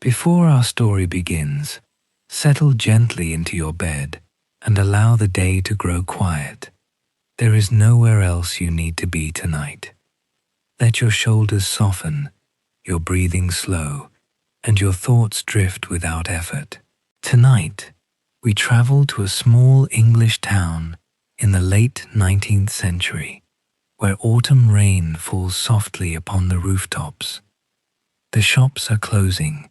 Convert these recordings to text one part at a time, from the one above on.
Before our story begins, settle gently into your bed and allow the day to grow quiet. There is nowhere else you need to be tonight. Let your shoulders soften, your breathing slow, and your thoughts drift without effort. Tonight, we travel to a small English town in the late 19th century, where autumn rain falls softly upon the rooftops. The shops are closing,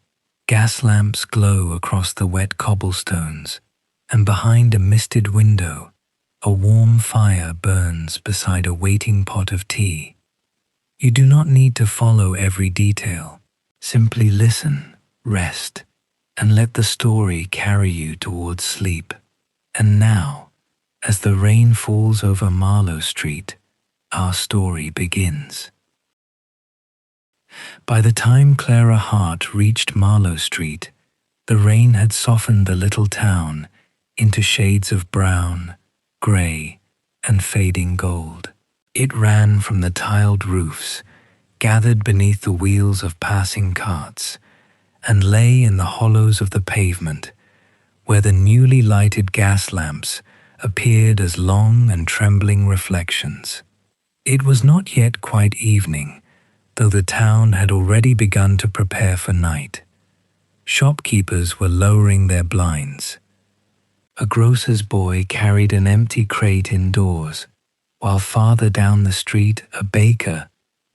gas lamps glow across the wet cobblestones, and behind a misted window, a warm fire burns beside a waiting pot of tea. You do not need to follow every detail. Simply listen, rest, and let the story carry you towards sleep. And now, as the rain falls over Marlow Street, our story begins. By the time Clara Hart reached Marlow Street, the rain had softened the little town into shades of brown, grey, and fading gold. It ran from the tiled roofs, gathered beneath the wheels of passing carts, and lay in the hollows of the pavement, where the newly lighted gas lamps appeared as long and trembling reflections. It was not yet quite evening, though the town had already begun to prepare for night. Shopkeepers were lowering their blinds. A grocer's boy carried an empty crate indoors, while farther down the street a baker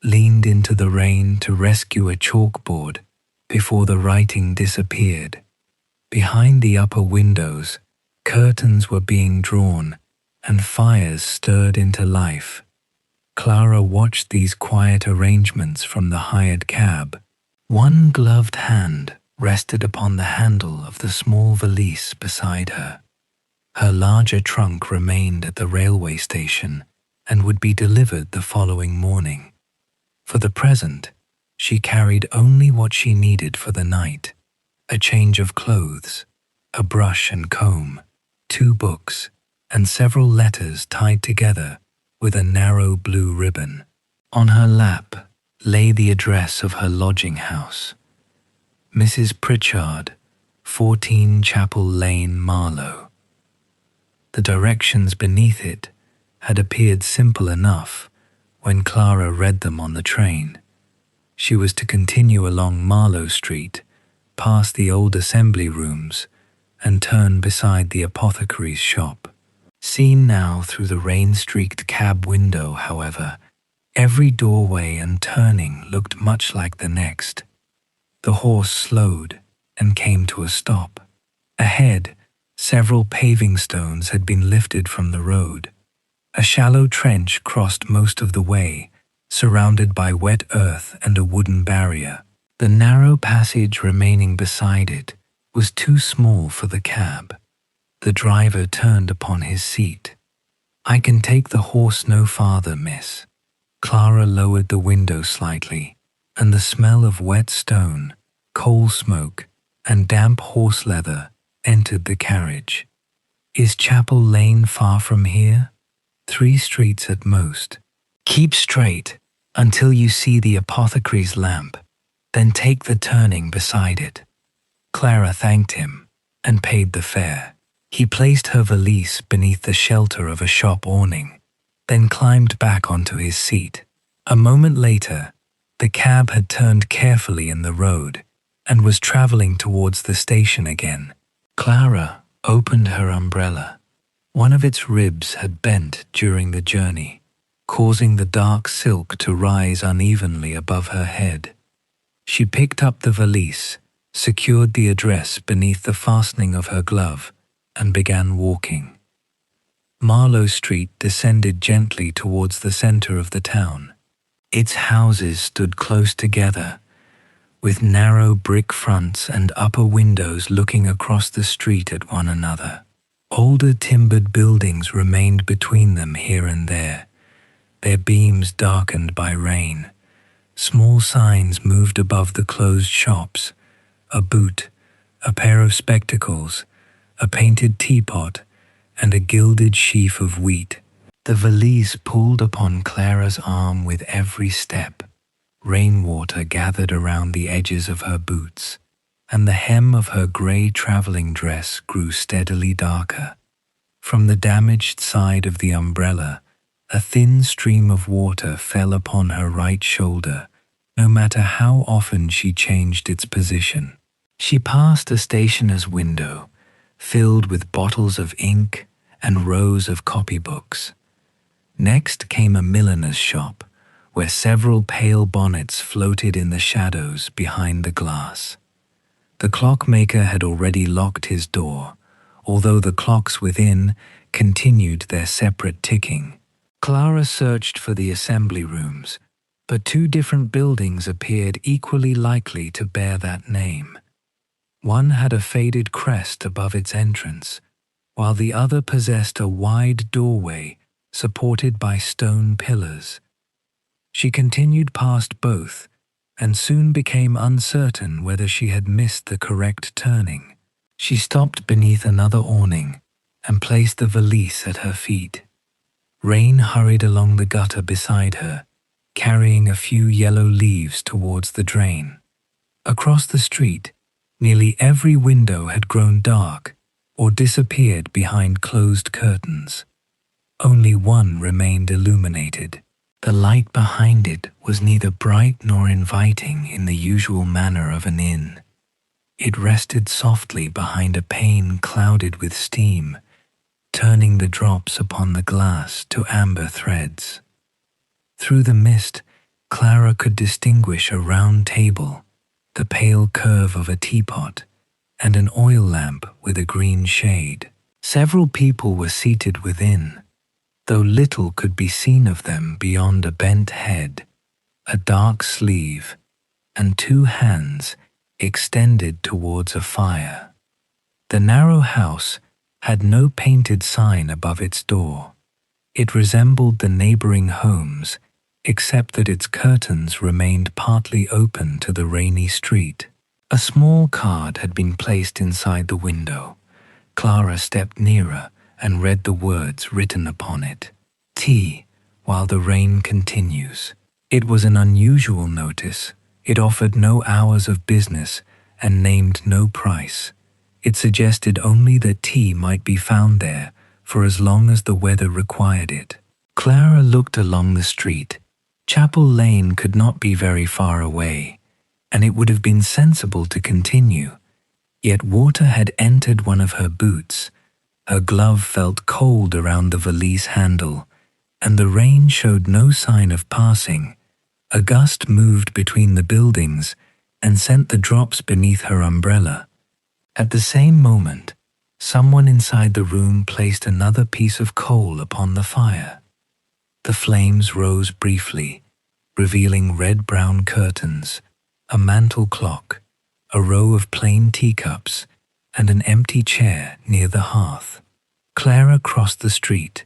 leaned into the rain to rescue a chalkboard before the writing disappeared. Behind the upper windows, curtains were being drawn and fires stirred into life. Clara watched these quiet arrangements from the hired cab. One gloved hand rested upon the handle of the small valise beside her. Her larger trunk remained at the railway station and would be delivered the following morning. For the present, she carried only what she needed for the night: a change of clothes, a brush and comb, 2 books, and several letters tied together with a narrow blue ribbon. On her lap lay the address of her lodging house: Mrs. Pritchard, 14 Chapel Lane, Marlow. The directions beneath it had appeared simple enough when Clara read them on the train. She was to continue along Marlow Street, past the old assembly rooms, and turn beside the apothecary's shop. Seen now through the rain-streaked cab window, however, every doorway and turning looked much like the next. The horse slowed and came to a stop. Ahead, several paving stones had been lifted from the road. A shallow trench crossed most of the way, surrounded by wet earth and a wooden barrier. The narrow passage remaining beside it was too small for the cab. The driver turned upon his seat. "I can take the horse no farther, miss." Clara lowered the window slightly, and the smell of wet stone, coal smoke, and damp horse leather entered the carriage. "Is Chapel Lane far from here?" "3 streets at most." "Keep straight until you see the apothecary's lamp, then take the turning beside it." Clara thanked him and paid the fare. He placed her valise beneath the shelter of a shop awning, then climbed back onto his seat. A moment later, the cab had turned carefully in the road and was traveling towards the station again. Clara opened her umbrella. One of its ribs had bent during the journey, causing the dark silk to rise unevenly above her head. She picked up the valise, secured the address beneath the fastening of her glove, and began walking. Marlow Street descended gently towards the center of the town. Its houses stood close together, with narrow brick fronts and upper windows looking across the street at one another. Older timbered buildings remained between them here and there, their beams darkened by rain. Small signs moved above the closed shops: a boot, a pair of spectacles, a painted teapot, and a gilded sheaf of wheat. The valise pulled upon Clara's arm with every step. Rainwater gathered around the edges of her boots. and the hem of her grey travelling dress grew steadily darker. From the damaged side of the umbrella, a thin stream of water fell upon her right shoulder, no matter how often she changed its position. She passed a stationer's window, filled with bottles of ink and rows of copybooks. Next came a milliner's shop, where several pale bonnets floated in the shadows behind the glass. The clockmaker had already locked his door, although the clocks within continued their separate ticking. Clara searched for the assembly rooms, but two different buildings appeared equally likely to bear that name. One had a faded crest above its entrance, while the other possessed a wide doorway supported by stone pillars. She continued past both, and soon became uncertain whether she had missed the correct turning. She stopped beneath another awning and placed the valise at her feet. Rain hurried along the gutter beside her, carrying a few yellow leaves towards the drain. Across the street, nearly every window had grown dark or disappeared behind closed curtains. Only one remained illuminated. The light behind it was neither bright nor inviting in the usual manner of an inn. It rested softly behind a pane clouded with steam, turning the drops upon the glass to amber threads. Through the mist, Clara could distinguish a round table, the pale curve of a teapot, and an oil lamp with a green shade. Several people were seated within, though little could be seen of them beyond a bent head, a dark sleeve, and two hands extended towards a fire. The narrow house had no painted sign above its door. It resembled the neighboring homes, except that its curtains remained partly open to the rainy street. A small card had been placed inside the window. Clara stepped nearer and read the words written upon it. Tea, while the rain continues. It was an unusual notice. It offered no hours of business and named no price. It suggested only that tea might be found there for as long as the weather required it. Clara looked along the street. Chapel Lane could not be very far away, and it would have been sensible to continue. Yet water had entered one of her boots. Her glove felt cold around the valise handle, and the rain showed no sign of passing. A gust moved between the buildings and sent the drops beneath her umbrella. At the same moment, someone inside the room placed another piece of coal upon the fire. The flames rose briefly, revealing red-brown curtains, a mantel clock, a row of plain teacups, and an empty chair near the hearth. Clara crossed the street.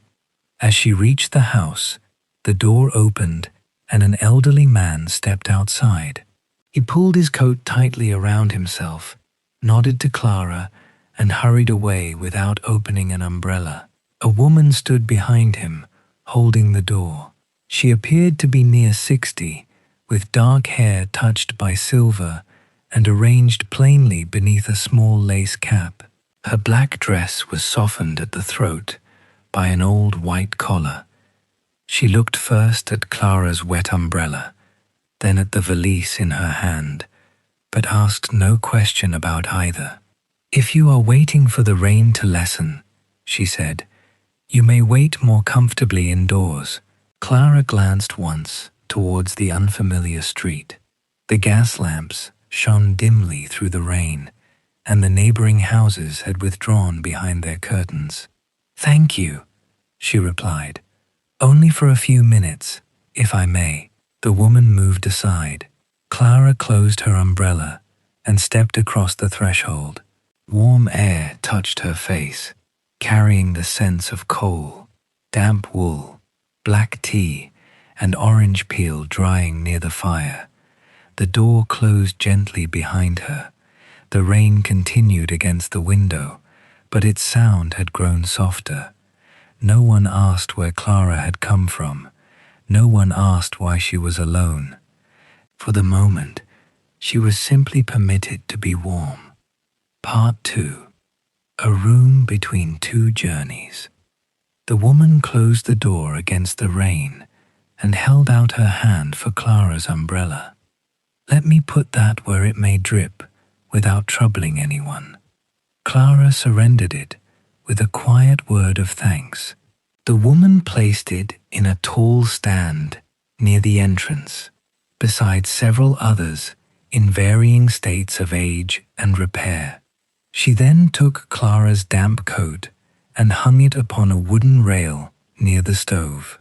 As she reached the house, the door opened and an elderly man stepped outside. He pulled his coat tightly around himself, nodded to Clara, and hurried away without opening an umbrella. A woman stood behind him, holding the door. She appeared to be near 60, with dark hair touched by silver and arranged plainly beneath a small lace cap. Her black dress was softened at the throat by an old white collar. She looked first at Clara's wet umbrella, then at the valise in her hand, but asked no question about either. "If you are waiting for the rain to lessen," she said, "you may wait more comfortably indoors." Clara glanced once towards the unfamiliar street. The gas lamps shone dimly through the rain, and the neighboring houses had withdrawn behind their curtains. "Thank you," she replied. "Only for a few minutes, if I may." The woman moved aside. Clara closed her umbrella and stepped across the threshold. Warm air touched her face, carrying the scents of coal, damp wool, black tea, and orange peel drying near the fire. The door closed gently behind her. The rain continued against the window, but its sound had grown softer. No one asked where Clara had come from. No one asked why she was alone. For the moment, She was simply permitted to be warm. Part 2. A room between two journeys. The woman closed the door against the rain and held out her hand for Clara's umbrella. "Let me put that where it may drip without troubling anyone." Clara surrendered it with a quiet word of thanks. The woman placed it in a tall stand near the entrance, beside several others in varying states of age and repair. She then took Clara's damp coat and hung it upon a wooden rail near the stove.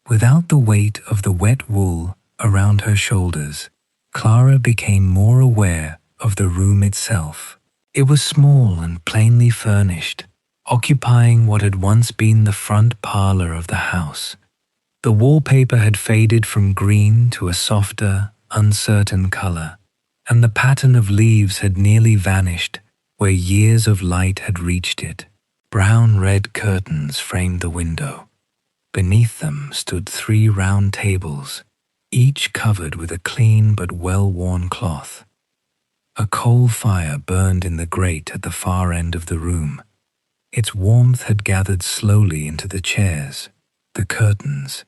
Without the weight of the wet wool around her shoulders, Clara became more aware of the room itself. It was small and plainly furnished, occupying what had once been the front parlor of the house. The wallpaper had faded from green to a softer, uncertain color, and the pattern of leaves had nearly vanished where years of light had reached it. Brown-red curtains framed the window. Beneath them stood 3 round tables, each covered with a clean but well-worn cloth. A coal fire burned in the grate at the far end of the room. Its warmth had gathered slowly into the chairs, the curtains,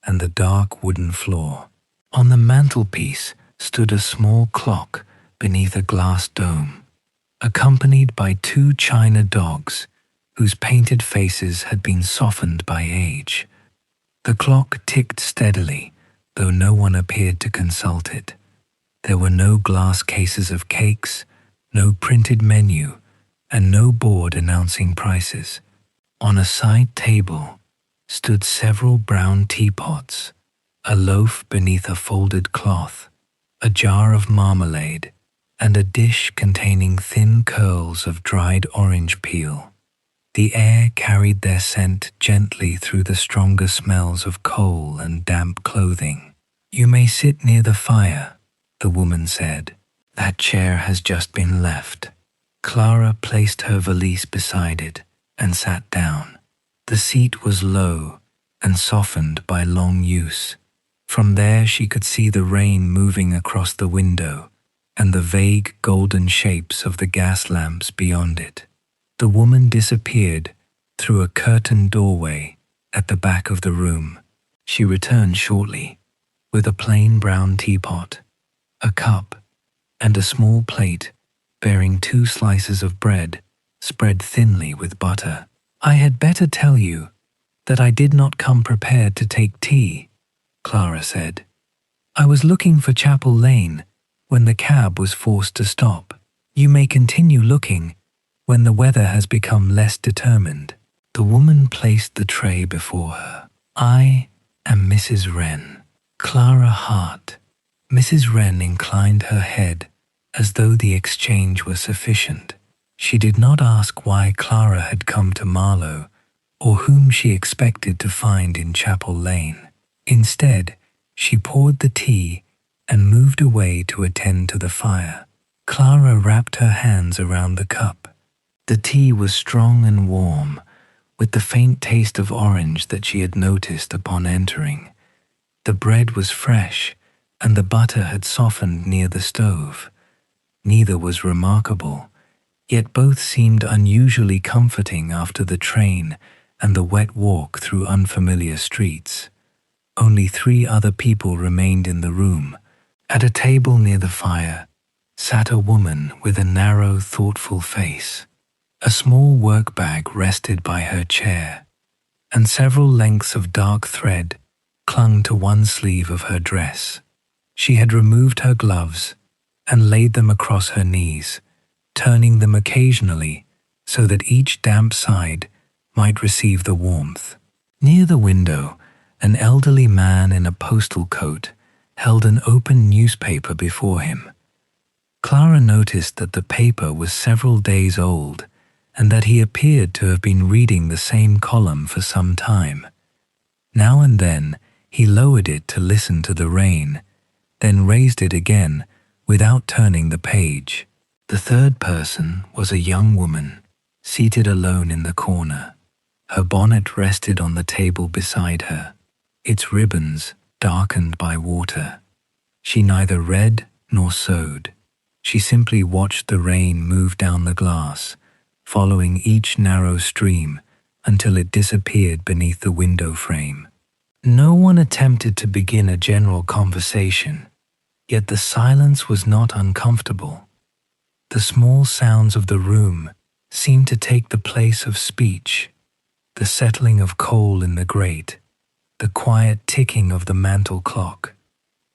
and the dark wooden floor. On the mantelpiece stood a small clock beneath a glass dome, accompanied by 2 china dogs whose painted faces had been softened by age. The clock ticked steadily, though no one appeared to consult it. There were no glass cases of cakes, no printed menu, and no board announcing prices. On a side table stood several brown teapots, a loaf beneath a folded cloth, a jar of marmalade, and a dish containing thin curls of dried orange peel. The air carried their scent gently through the stronger smells of coal and damp clothing. "You may sit near the fire," the woman said. "That chair has just been left." Clara placed her valise beside it and sat down. The seat was low and softened by long use. From there she could see the rain moving across the window and the vague golden shapes of the gas lamps beyond it. The woman disappeared through a curtained doorway at the back of the room. She returned shortly with a plain brown teapot, a cup, and a small plate bearing 2 slices of bread spread thinly with butter. "I had better tell you that I did not come prepared to take tea," Clara said. "I was looking for Chapel Lane when the cab was forced to stop. You may continue looking when the weather has become less determined." The woman placed the tray before her. "I am Mrs. Wren, Clara Hart." Mrs. Wren inclined her head as though the exchange were sufficient. She did not ask why Clara had come to Marlow or whom she expected to find in Chapel Lane. Instead, she poured the tea and moved away to attend to the fire. Clara wrapped her hands around the cup. The tea was strong and warm, with the faint taste of orange that she had noticed upon entering. The bread was fresh, and the butter had softened near the stove. Neither was remarkable, yet both seemed unusually comforting after the train and the wet walk through unfamiliar streets. Only 3 other people remained in the room. At a table near the fire sat a woman with a narrow, thoughtful face. A small work bag rested by her chair, and several lengths of dark thread clung to one sleeve of her dress. She had removed her gloves and laid them across her knees, turning them occasionally so that each damp side might receive the warmth. Near the window, an elderly man in a postal coat held an open newspaper before him. Clara noticed that the paper was several days old and that he appeared to have been reading the same column for some time. Now and then he lowered it to listen to the rain, then raised it again without turning the page. The third person was a young woman, seated alone in the corner. Her bonnet rested on the table beside her, its ribbons darkened by water. She neither read nor sewed. She simply watched the rain move down the glass, following each narrow stream until it disappeared beneath the window frame. No one attempted to begin a general conversation, yet the silence was not uncomfortable. The small sounds of the room seemed to take the place of speech. The settling of coal in the grate, the quiet ticking of the mantel clock,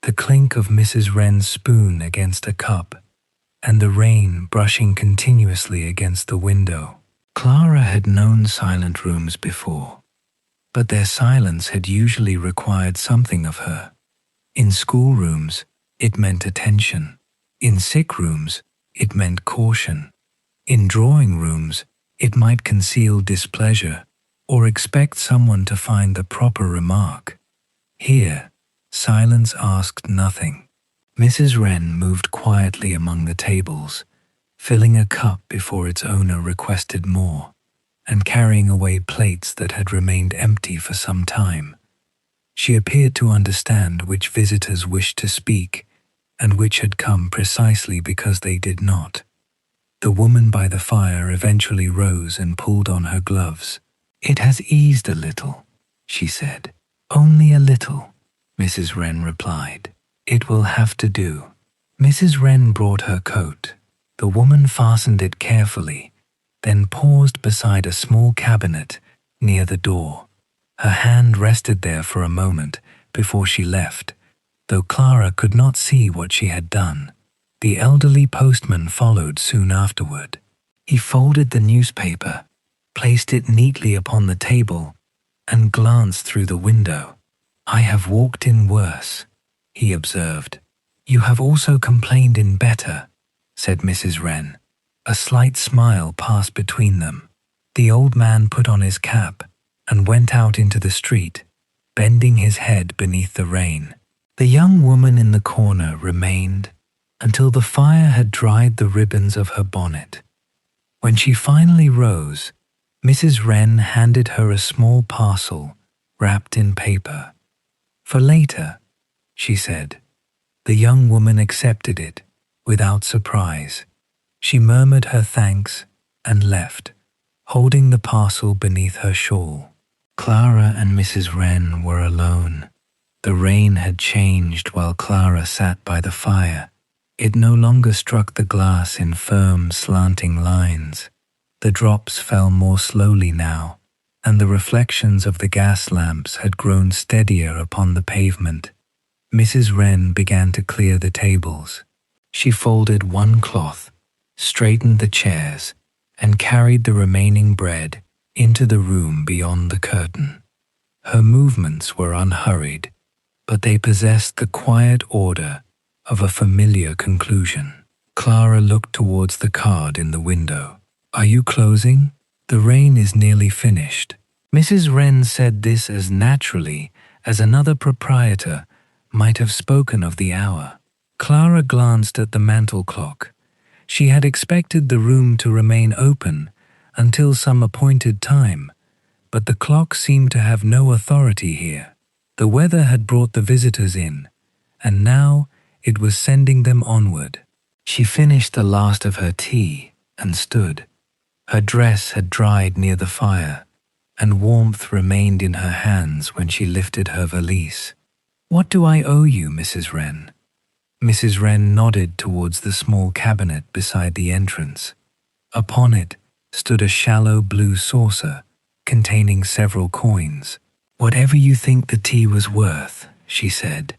the clink of Mrs. Wren's spoon against a cup, and the rain brushing continuously against the window. Clara had known silent rooms before, but their silence had usually required something of her. In schoolrooms, it meant attention. In sick rooms, it meant caution. In drawing rooms, it might conceal displeasure or expect someone to find the proper remark. Here, silence asked nothing. Mrs. Wren moved quietly among the tables, filling a cup before its owner requested more, and carrying away plates that had remained empty for some time. She appeared to understand which visitors wished to speak and which had come precisely because they did not. The woman by the fire eventually rose and pulled on her gloves. "It has eased a little," she said. "Only a little," Mrs. Wren replied. "It will have to do." Mrs. Wren brought her coat. The woman fastened it carefully, then paused beside a small cabinet near the door. Her hand rested there for a moment before she left, though Clara could not see what she had done. The elderly postman followed soon afterward. He folded the newspaper, placed it neatly upon the table, and glanced through the window. "I have walked in worse," he observed. "You have also complained in better," said Mrs. Wren. A slight smile passed between them. The old man put on his cap and went out into the street, bending his head beneath the rain. The young woman in the corner remained until the fire had dried the ribbons of her bonnet. When she finally rose, Mrs. Wren handed her a small parcel wrapped in paper. "For later," she said. The young woman accepted it without surprise. She murmured her thanks and left, holding the parcel beneath her shawl. Clara and Mrs. Wren were alone. The rain had changed while Clara sat by the fire. It no longer struck the glass in firm, slanting lines. The drops fell more slowly now, and the reflections of the gas lamps had grown steadier upon the pavement. Mrs. Wren began to clear the tables. She folded one cloth, straightened the chairs, and carried the remaining bread into the room beyond the curtain. Her movements were unhurried, but they possessed the quiet order of a familiar conclusion. Clara looked towards the card in the window. "Are you closing? The rain is nearly finished." Mrs. Wren said this as naturally as another proprietor might have spoken of the hour. Clara glanced at the mantel clock. She had expected the room to remain open until some appointed time, but the clock seemed to have no authority here. The weather had brought the visitors in, and now it was sending them onward. She finished the last of her tea and stood. Her dress had dried near the fire, and warmth remained in her hands when she lifted her valise. "What do I owe you, Mrs. Wren?" Mrs. Wren nodded towards the small cabinet beside the entrance. Upon it stood a shallow blue saucer containing several coins. "Whatever you think the tea was worth," she said.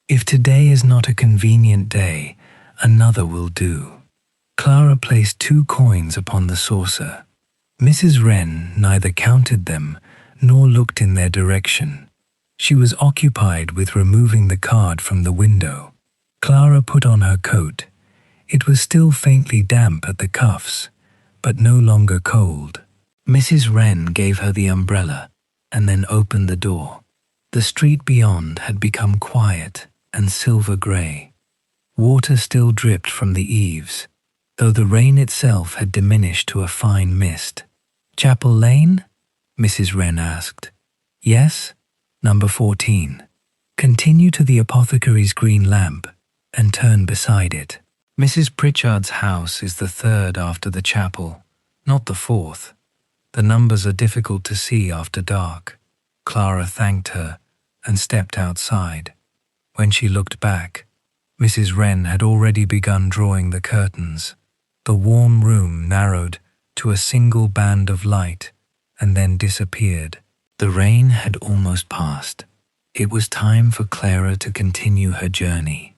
"If today is not a convenient day, another will do." Clara placed 2 coins upon the saucer. Mrs. Wren neither counted them nor looked in their direction. She was occupied with removing the card from the window. Clara put on her coat. It was still faintly damp at the cuffs, but no longer cold. Mrs. Wren gave her the umbrella and then opened the door. The street beyond had become quiet and silver grey. Water still dripped from the eaves, though the rain itself had diminished to a fine mist. "Chapel Lane?" Mrs. Wren asked. "Yes, number 14. Continue to the apothecary's green lamp and turn beside it." Mrs. Pritchard's house is the third after the chapel, not the fourth. The numbers are difficult to see after dark. Clara thanked her and stepped outside. When she looked back, Mrs. Wren had already begun drawing the curtains. The warm room narrowed to a single band of light and then disappeared. The rain had almost passed. It was time for Clara to continue her journey.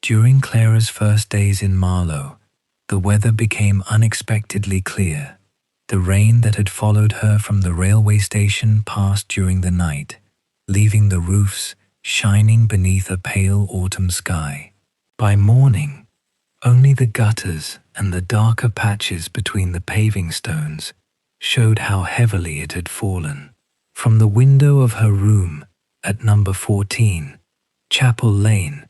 During Clara's first days in Marlow, the weather became unexpectedly clear. The rain that had followed her from the railway station passed during the night, leaving the roofs shining beneath a pale autumn sky. By morning, only the gutters and the darker patches between the paving stones showed how heavily it had fallen. From the window of her room at number 14, Chapel Lane,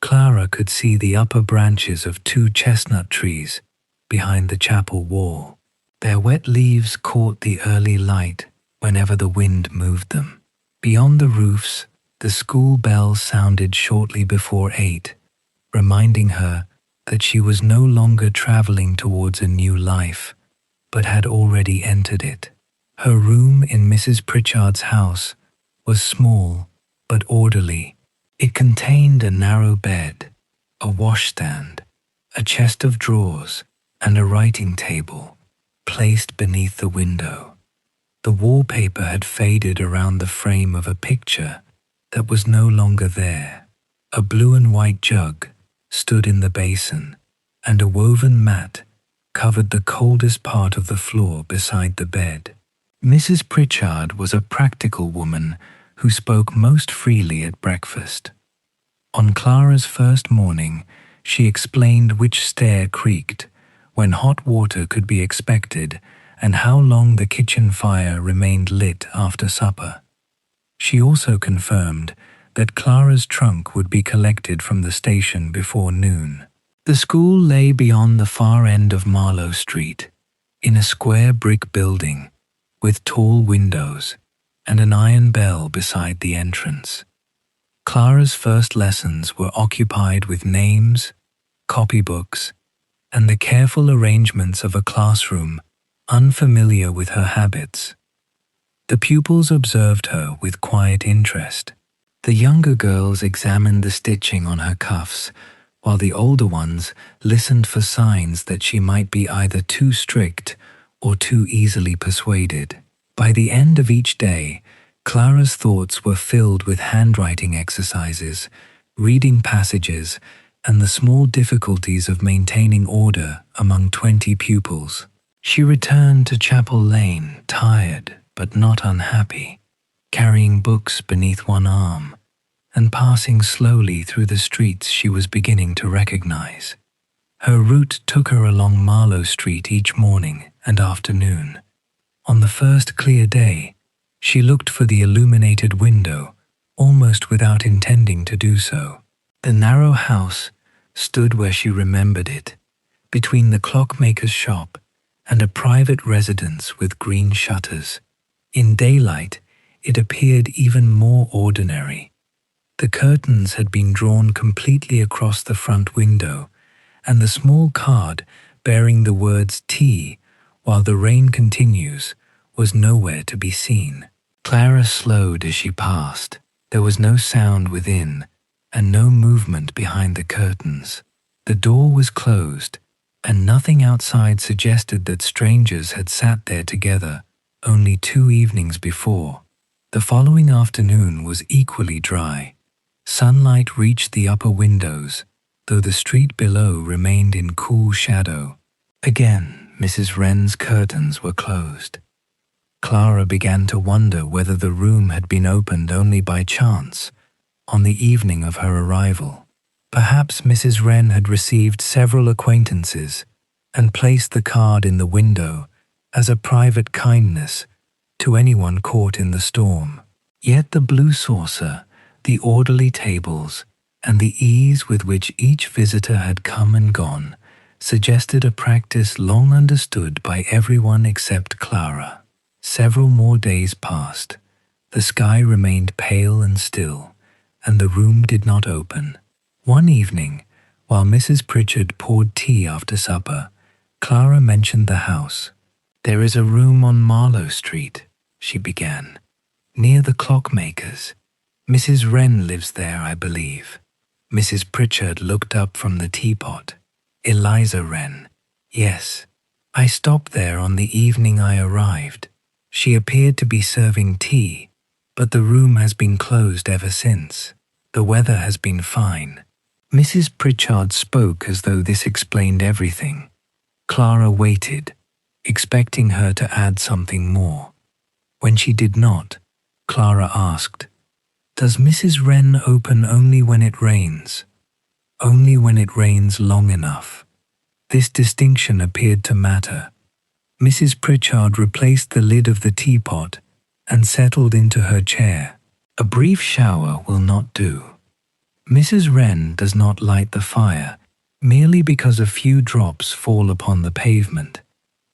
Clara could see the upper branches of 2 chestnut trees behind the chapel wall. Their wet leaves caught the early light whenever the wind moved them. Beyond the roofs, the school bell sounded shortly before 8, reminding her that she was no longer traveling towards a new life, but had already entered it. Her room in Mrs. Pritchard's house was small but orderly. It contained a narrow bed, a washstand, a chest of drawers, and a writing table placed beneath the window. The wallpaper had faded around the frame of a picture that was no longer there. A blue and white jug stood in the basin, and a woven mat covered the coldest part of the floor beside the bed. Mrs. Pritchard was a practical woman who spoke most freely at breakfast. On Clara's first morning, she explained which stair creaked, when hot water could be expected, and how long the kitchen fire remained lit after supper. She also confirmed that Clara's trunk would be collected from the station before noon. The school lay beyond the far end of Marlow Street, in a square brick building, with tall windows and an iron bell beside the entrance. Clara's first lessons were occupied with names, copybooks, and the careful arrangements of a classroom unfamiliar with her habits. The pupils observed her with quiet interest. The younger girls examined the stitching on her cuffs, while the older ones listened for signs that she might be either too strict or too easily persuaded. By the end of each day, Clara's thoughts were filled with handwriting exercises, reading passages, and the small difficulties of maintaining order among 20 pupils. She returned to Chapel Lane, tired but not unhappy, carrying books beneath one arm, and passing slowly through the streets she was beginning to recognize. Her route took her along Marlow Street each morning and afternoon. On the first clear day, she looked for the illuminated window, almost without intending to do so. The narrow house stood where she remembered it, between the clockmaker's shop and a private residence with green shutters. In daylight, it appeared even more ordinary. The curtains had been drawn completely across the front window, and the small card bearing the words "Tea, while the rain continues" was nowhere to be seen. Clara slowed as she passed. There was no sound within, and no movement behind the curtains. The door was closed, and nothing outside suggested that strangers had sat there together only 2 evenings before. The following afternoon was equally dry. Sunlight reached the upper windows, though the street below remained in cool shadow. Again, Mrs. Wren's curtains were closed. Clara began to wonder whether the room had been opened only by chance on the evening of her arrival. Perhaps Mrs. Wren had received several acquaintances and placed the card in the window as a private kindness to anyone caught in the storm. Yet the blue saucer, the orderly tables, and the ease with which each visitor had come and gone suggested a practice long understood by everyone except Clara. Several more days passed. The sky remained pale and still, and the room did not open. One evening, While Mrs. Pritchard poured tea after supper, Clara mentioned the house. "There is a room on Marlow Street," she began, "near the clockmaker's. Mrs. Wren lives there, I believe." Mrs. Pritchard looked up from the teapot. "Eliza Wren. Yes. I stopped there on the evening I arrived. She appeared to be serving tea, but the room has been closed ever since. The weather has been fine." Mrs. Pritchard spoke as though this explained everything. Clara waited, expecting her to add something more. When she did not, Clara asked, "Does Mrs. Wren open only when it rains?" "Only when it rains long enough." This distinction appeared to matter. Mrs. Pritchard replaced the lid of the teapot and settled into her chair. "A brief shower will not do. Mrs. Wren does not light the fire merely because a few drops fall upon the pavement.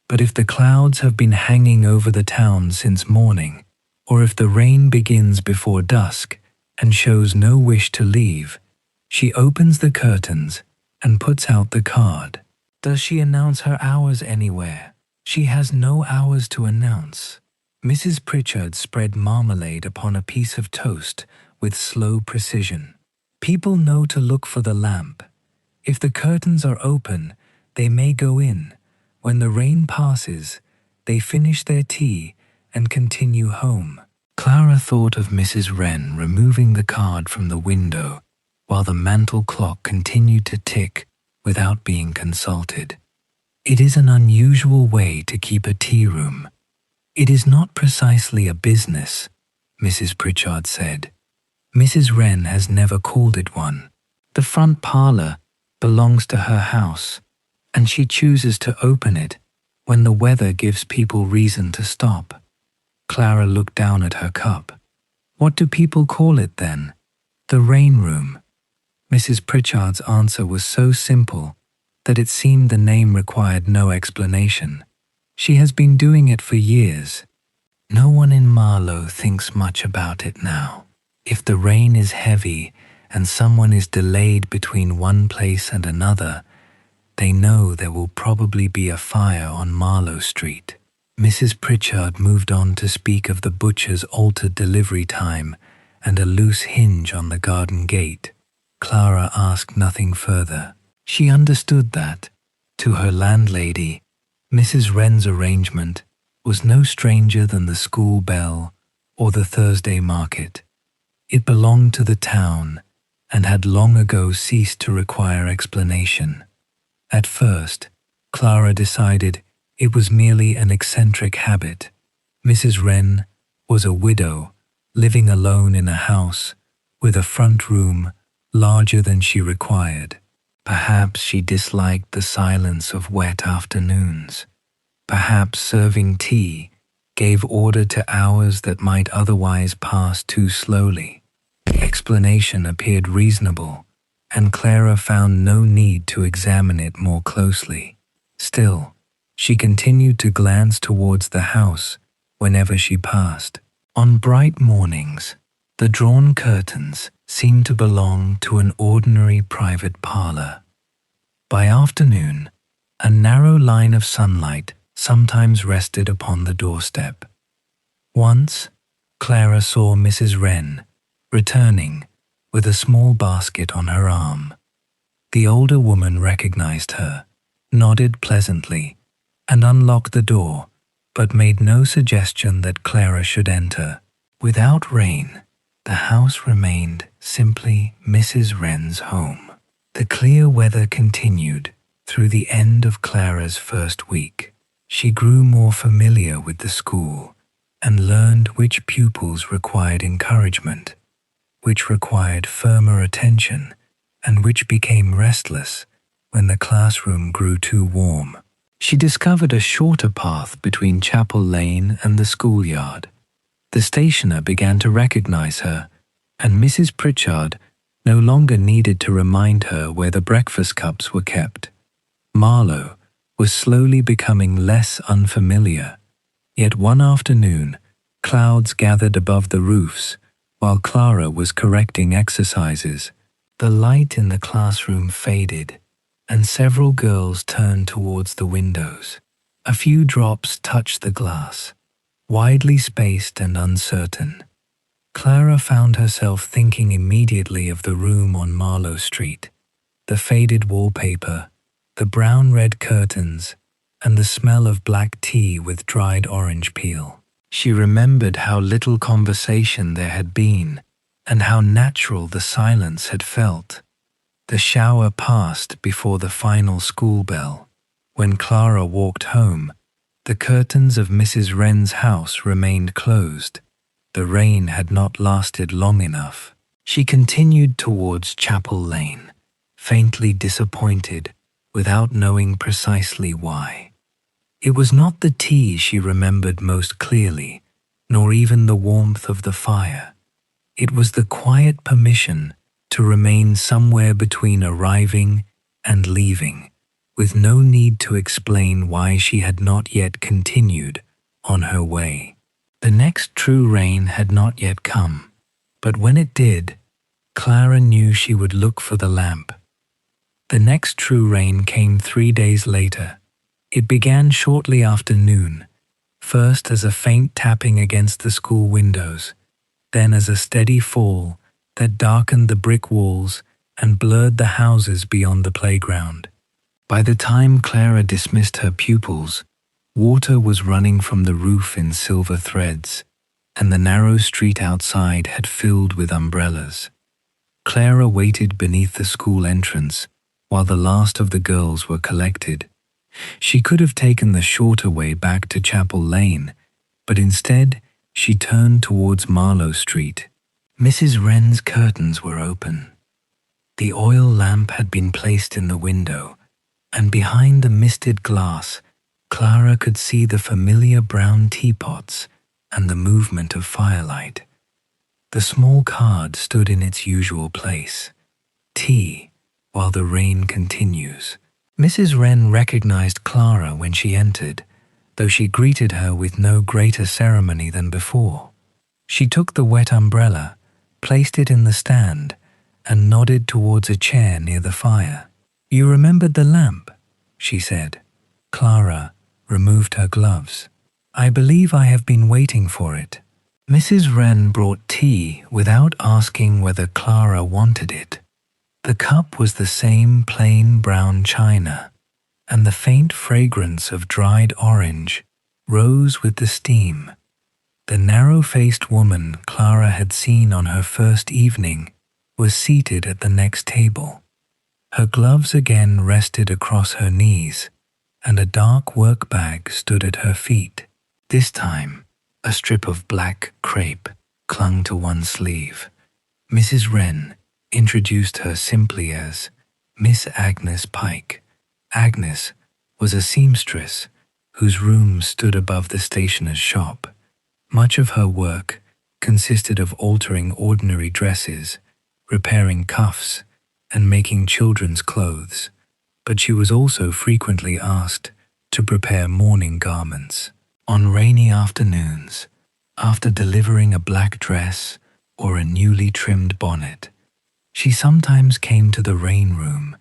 But if the clouds have been hanging over the town since morning, or if the rain begins before dusk and shows no wish to leave, she opens the curtains and puts out the card." "Does she announce her hours anywhere?" "She has no hours to announce." Mrs. Pritchard spread marmalade upon a piece of toast with slow precision. "People know to look for the lamp. If the curtains are open, they may go in. When the rain passes, they finish their tea and continue home." Clara thought of Mrs. Wren removing the card from the window while the mantel clock continued to tick without being consulted. "It is an unusual way to keep a tea room. It is not precisely a business," Mrs. Pritchard said. "Mrs. Wren has never called it one. The front parlour belongs to her house, and she chooses to open it when the weather gives people reason to stop." Clara looked down at her cup. "What do people call it then?" "The rain room." Mrs. Pritchard's answer was so simple that it seemed the name required no explanation. "She has been doing it for years. No one in Marlow thinks much about it now. If the rain is heavy and someone is delayed between one place and another, they know there will probably be a fire on Marlow Street." Mrs. Pritchard moved on to speak of the butcher's altered delivery time and a loose hinge on the garden gate. Clara asked nothing further. She understood that, to her landlady, Mrs. Wren's arrangement was no stranger than the school bell or the Thursday market. It belonged to the town and had long ago ceased to require explanation. At first, Clara decided it was merely an eccentric habit. Mrs. Wren was a widow living alone in a house with a front room larger than she required. Perhaps she disliked the silence of wet afternoons. Perhaps serving tea gave order to hours that might otherwise pass too slowly. Explanation appeared reasonable, and Clara found no need to examine it more closely. Still, she continued to glance towards the house whenever she passed. On bright mornings, the drawn curtains seemed to belong to an ordinary private parlour. By afternoon, a narrow line of sunlight sometimes rested upon the doorstep. Once, Clara saw Mrs. Wren returning with a small basket on her arm. The older woman recognized her, nodded pleasantly, and unlocked the door, but made no suggestion that Clara should enter. Without rain, the house remained simply Mrs. Wren's home. The clear weather continued through the end of Clara's first week. She grew more familiar with the school and learned which pupils required encouragement, which required firmer attention, and which became restless when the classroom grew too warm. She discovered a shorter path between Chapel Lane and the schoolyard. The stationer began to recognize her, and Mrs. Pritchard no longer needed to remind her where the breakfast cups were kept. Marlow was slowly becoming less unfamiliar, yet one afternoon, clouds gathered above the roofs while Clara was correcting exercises. The light in the classroom faded, and several girls turned towards the windows. A few drops touched the glass, widely spaced and uncertain. Clara found herself thinking immediately of the room on Marlow Street, the faded wallpaper, the brown-red curtains, and the smell of black tea with dried orange peel. She remembered how little conversation there had been, and how natural the silence had felt. The shower passed before the final school bell. When Clara walked home, the curtains of Mrs. Wren's house remained closed. The rain had not lasted long enough. She continued towards Chapel Lane, faintly disappointed, without knowing precisely why. It was not the tea she remembered most clearly, nor even the warmth of the fire. It was the quiet permission to remain somewhere between arriving and leaving, with no need to explain why she had not yet continued on her way. The next true rain had not yet come, but when it did, Clara knew she would look for the lamp. The next true rain came 3 days later. It began shortly after noon, first as a faint tapping against the school windows, then as a steady fall that darkened the brick walls and blurred the houses beyond the playground. By the time Clara dismissed her pupils, water was running from the roof in silver threads, and the narrow street outside had filled with umbrellas. Clara waited beneath the school entrance while the last of the girls were collected. She could have taken the shorter way back to Chapel Lane, but instead she turned towards Marlow Street. Mrs. Wren's curtains were open. The oil lamp had been placed in the window, and behind the misted glass, Clara could see the familiar brown teapots and the movement of firelight. The small card stood in its usual place. Tea, while the rain continues. Mrs. Wren recognized Clara when she entered, though she greeted her with no greater ceremony than before. She took the wet umbrella, placed it in the stand, and nodded towards a chair near the fire. "You remembered the lamp," she said. Clara removed her gloves. "I believe I have been waiting for it." Mrs. Wren brought tea without asking whether Clara wanted it. The cup was the same plain brown china, and the faint fragrance of dried orange rose with the steam. The narrow-faced woman Clara had seen on her first evening was seated at the next table. Her gloves again rested across her knees, and a dark work bag stood at her feet. This time, a strip of black crepe clung to one sleeve. Mrs. Wren introduced her simply as Miss Agnes Pike. Agnes was a seamstress whose room stood above the stationer's shop. Much of her work consisted of altering ordinary dresses, repairing cuffs, and making children's clothes, but she was also frequently asked to prepare mourning garments. On rainy afternoons, after delivering a black dress or a newly trimmed bonnet, she sometimes came to the rain room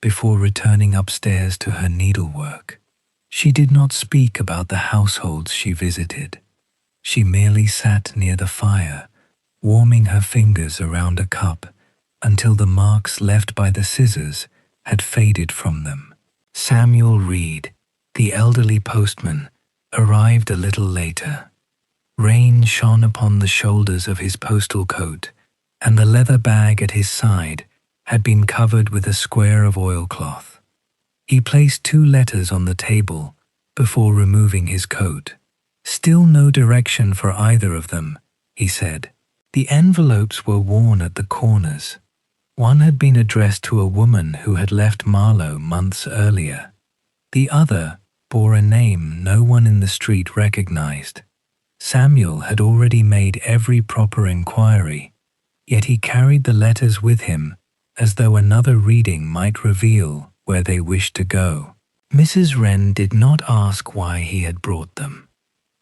before returning upstairs to her needlework. She did not speak about the households she visited. She merely sat near the fire, warming her fingers around a cup until the marks left by the scissors had faded from them. Samuel Reed, the elderly postman, arrived a little later. Rain shone upon the shoulders of his postal coat, and the leather bag at his side had been covered with a square of oilcloth. He placed 2 letters on the table before removing his coat. "Still no direction for either of them," he said. The envelopes were worn at the corners. One had been addressed to a woman who had left Marlow months earlier. The other bore a name no one in the street recognized. Samuel had already made every proper inquiry, yet he carried the letters with him as though another reading might reveal where they wished to go. Mrs. Wren did not ask why he had brought them.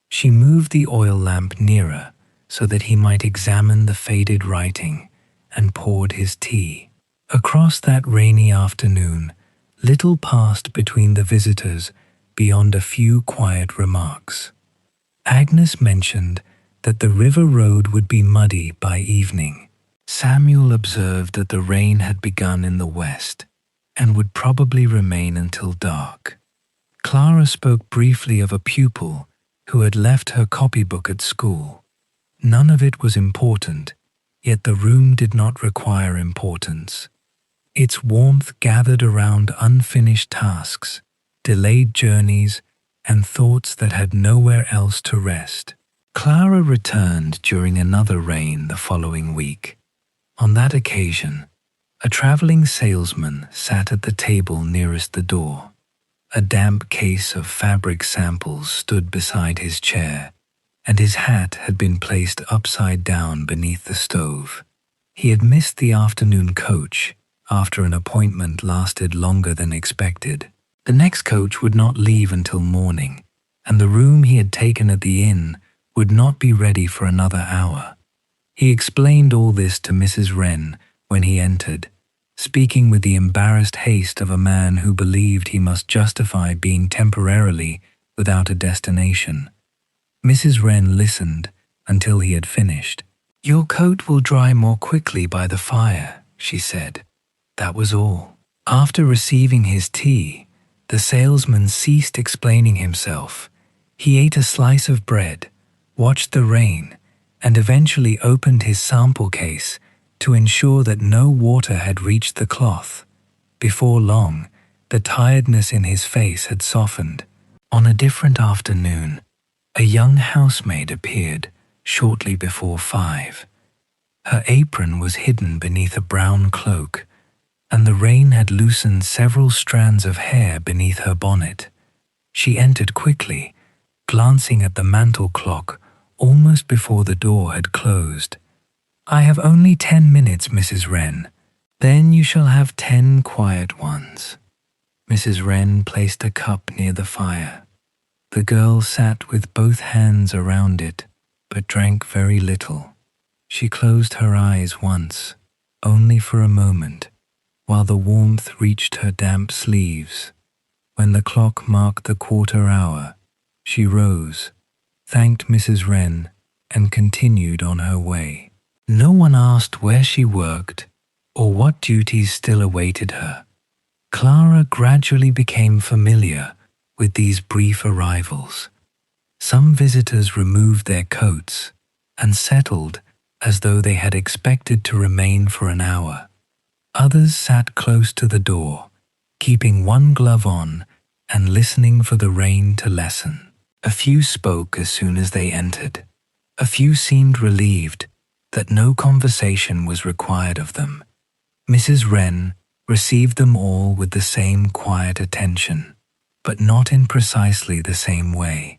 She moved the oil lamp nearer so that he might examine the faded writing and poured his tea. Across that rainy afternoon, little passed between the visitors beyond a few quiet remarks. Agnes mentioned that the river road would be muddy by evening. Samuel observed that the rain had begun in the west and would probably remain until dark. Clara spoke briefly of a pupil who had left her copybook at school. None of it was important, yet the room did not require importance. Its warmth gathered around unfinished tasks, delayed journeys, and thoughts that had nowhere else to rest. Clara returned during another rain the following week. On that occasion, a traveling salesman sat at the table nearest the door. A damp case of fabric samples stood beside his chair, and his hat had been placed upside down beneath the stove. He had missed the afternoon coach after an appointment lasted longer than expected. The next coach would not leave until morning, and the room he had taken at the inn would not be ready for another hour. He explained all this to Mrs. Wren when he entered, speaking with the embarrassed haste of a man who believed he must justify being temporarily without a destination. Mrs. Wren listened until he had finished. "Your coat will dry more quickly by the fire," she said. That was all. After receiving his tea, the salesman ceased explaining himself. He ate a slice of bread, watched the rain, and eventually opened his sample case to ensure that no water had reached the cloth. Before long, the tiredness in his face had softened. On a different afternoon, a young housemaid appeared shortly before 5. Her apron was hidden beneath a brown cloak, and the rain had loosened several strands of hair beneath her bonnet. She entered quickly, glancing at the mantel clock almost before the door had closed. "I have only 10 minutes, Mrs. Wren. Then you shall have 10 quiet ones." Mrs. Wren placed a cup near the fire. The girl sat with both hands around it, but drank very little. She closed her eyes once, only for a moment, while the warmth reached her damp sleeves. When the clock marked the quarter hour, she rose, thanked Mrs. Wren, and continued on her way. No one asked where she worked or what duties still awaited her. Clara gradually became familiar with these brief arrivals. Some visitors removed their coats and settled as though they had expected to remain for an hour. Others sat close to the door, keeping one glove on and listening for the rain to lessen. A few spoke as soon as they entered. A few seemed relieved that no conversation was required of them. Mrs. Wren received them all with the same quiet attention, but not in precisely the same way.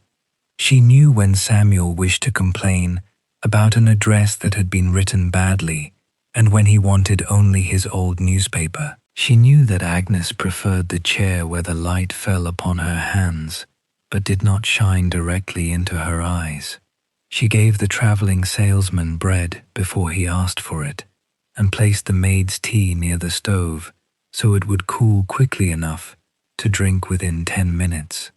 She knew when Samuel wished to complain about an address that had been written badly, and when he wanted only his old newspaper. She knew that Agnes preferred the chair where the light fell upon her hands, but did not shine directly into her eyes. She gave the traveling salesman bread before he asked for it, and placed the maid's tea near the stove so it would cool quickly enough to drink within 10 minutes.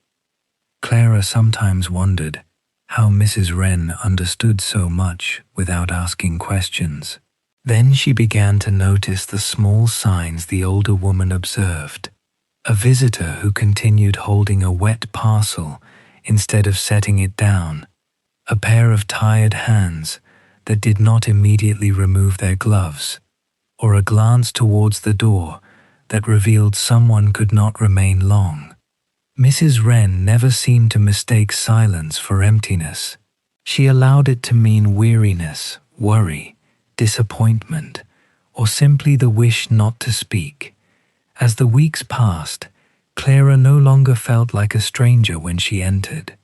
Clara sometimes wondered how Mrs. Wren understood so much without asking questions. Then she began to notice the small signs the older woman observed. A visitor who continued holding a wet parcel instead of setting it down, a pair of tired hands that did not immediately remove their gloves, or a glance towards the door that revealed someone could not remain long. Mrs. Wren never seemed to mistake silence for emptiness. She allowed it to mean weariness, worry, disappointment, or simply the wish not to speak. As the weeks passed, Clara no longer felt like a stranger when she entered.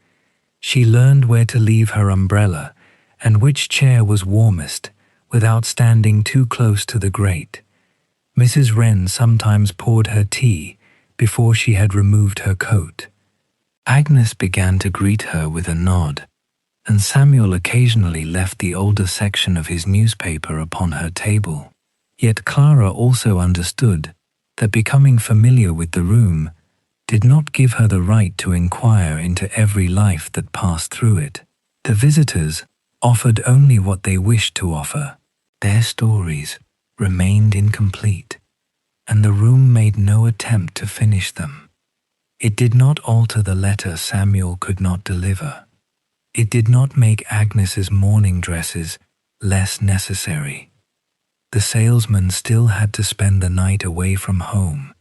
She learned where to leave her umbrella and which chair was warmest without standing too close to the grate. Mrs. Wren sometimes poured her tea before she had removed her coat. Agnes began to greet her with a nod, and Samuel occasionally left the older section of his newspaper upon her table. Yet Clara also understood that becoming familiar with the room did not give her the right to inquire into every life that passed through it. The visitors offered only what they wished to offer. Their stories remained incomplete, and the room made no attempt to finish them. It did not alter the letter Samuel could not deliver. It did not make Agnes's mourning dresses less necessary. The salesman still had to spend the night away from home,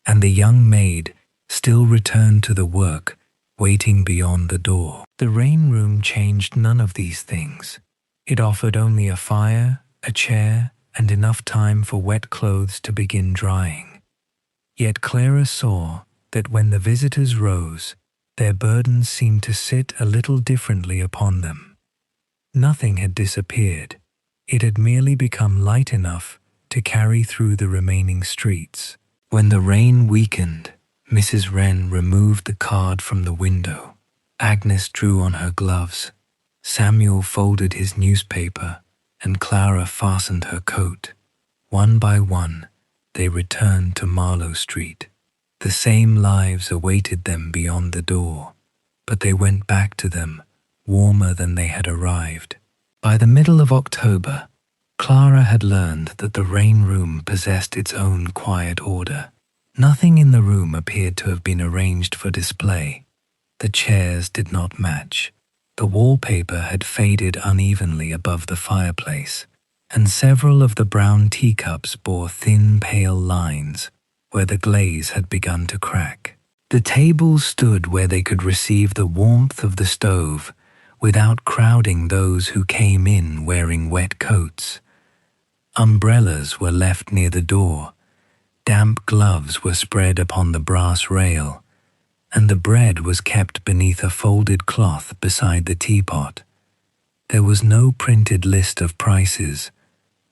and the young maid still returned to the work waiting beyond the door. The rain room changed none of these things. It offered only a fire, a chair, and enough time for wet clothes to begin drying. Yet Clara saw that when the visitors rose, their burdens seemed to sit a little differently upon them. Nothing had disappeared. It had merely become light enough to carry through the remaining streets. When the rain weakened, Mrs. Wren removed the card from the window. Agnes drew on her gloves. Samuel folded his newspaper, and Clara fastened her coat. One by one, they returned to Marlow Street. The same lives awaited them beyond the door, but they went back to them warmer than they had arrived. By the middle of October, Clara had learned that the rain room possessed its own quiet order. Nothing in the room appeared to have been arranged for display. The chairs did not match. The wallpaper had faded unevenly above the fireplace, and several of the brown teacups bore thin, pale lines where the glaze had begun to crack. The tables stood where they could receive the warmth of the stove without crowding those who came in wearing wet coats. Umbrellas were left near the door. Damp gloves were spread upon the brass rail, and the bread was kept beneath a folded cloth beside the teapot. There was no printed list of prices,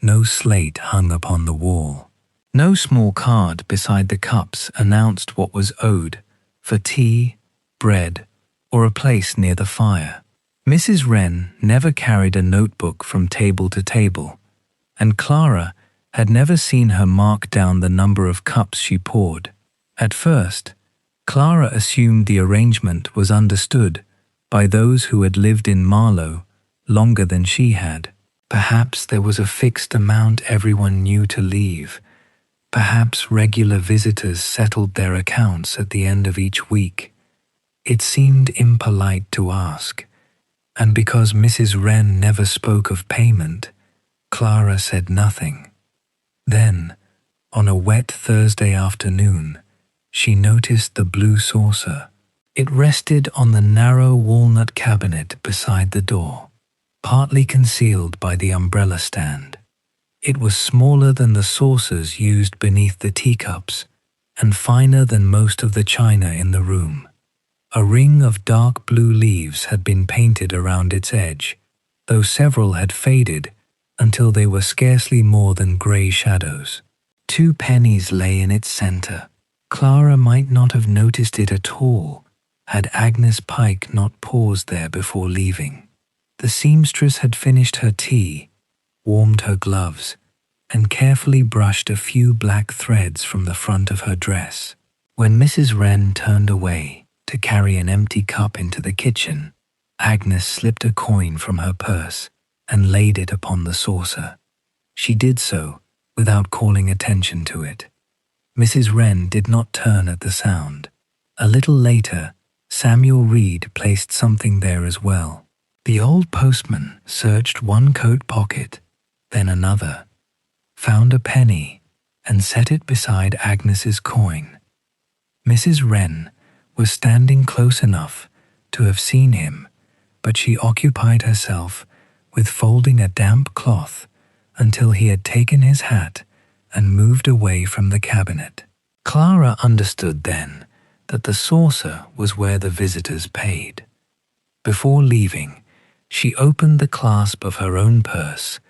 no slate hung upon the wall. No small card beside the cups announced what was owed for tea, bread, or a place near the fire. Mrs. Wren never carried a notebook from table to table, and Clara had never seen her mark down the number of cups she poured. At first, Clara assumed the arrangement was understood by those who had lived in Marlow longer than she had. Perhaps there was a fixed amount everyone knew to leave. Perhaps regular visitors settled their accounts at the end of each week. It seemed impolite to ask, and because Mrs. Wren never spoke of payment, Clara said nothing. Then, on a wet Thursday afternoon, she noticed the blue saucer. It rested on the narrow walnut cabinet beside the door, partly concealed by the umbrella stand. It was smaller than the saucers used beneath the teacups, and finer than most of the china in the room. A ring of dark blue leaves had been painted around its edge, though several had faded until they were scarcely more than grey shadows. 2 pennies lay in its centre. Clara might not have noticed it at all had Agnes Pike not paused there before leaving. The seamstress had finished her tea, warmed her gloves, and carefully brushed a few black threads from the front of her dress. When Mrs. Wren turned away to carry an empty cup into the kitchen, Agnes slipped a coin from her purse and laid it upon the saucer. She did so without calling attention to it. Mrs. Wren did not turn at the sound. A little later, Samuel Reed placed something there as well. The old postman searched one coat pocket, then another, found a penny, and set it beside Agnes's coin. Mrs. Wren was standing close enough to have seen him, but she occupied herself with folding a damp cloth until he had taken his hat and moved away from the cabinet. Clara understood then that the saucer was where the visitors paid. Before leaving, she opened the clasp of her own purse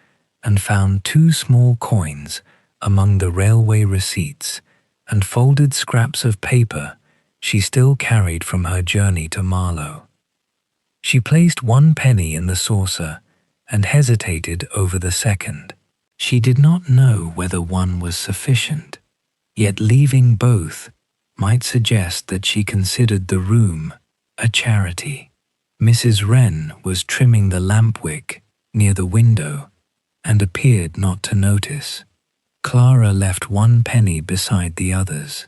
and found 2 small coins among the railway receipts and folded scraps of paper she still carried from her journey to Marlow. She placed 1 penny in the saucer and hesitated over the second. She did not know whether one was sufficient, yet leaving both might suggest that she considered the room a charity. Mrs. Wren was trimming the lamp wick near the window and appeared not to notice. Clara left 1 penny beside the others.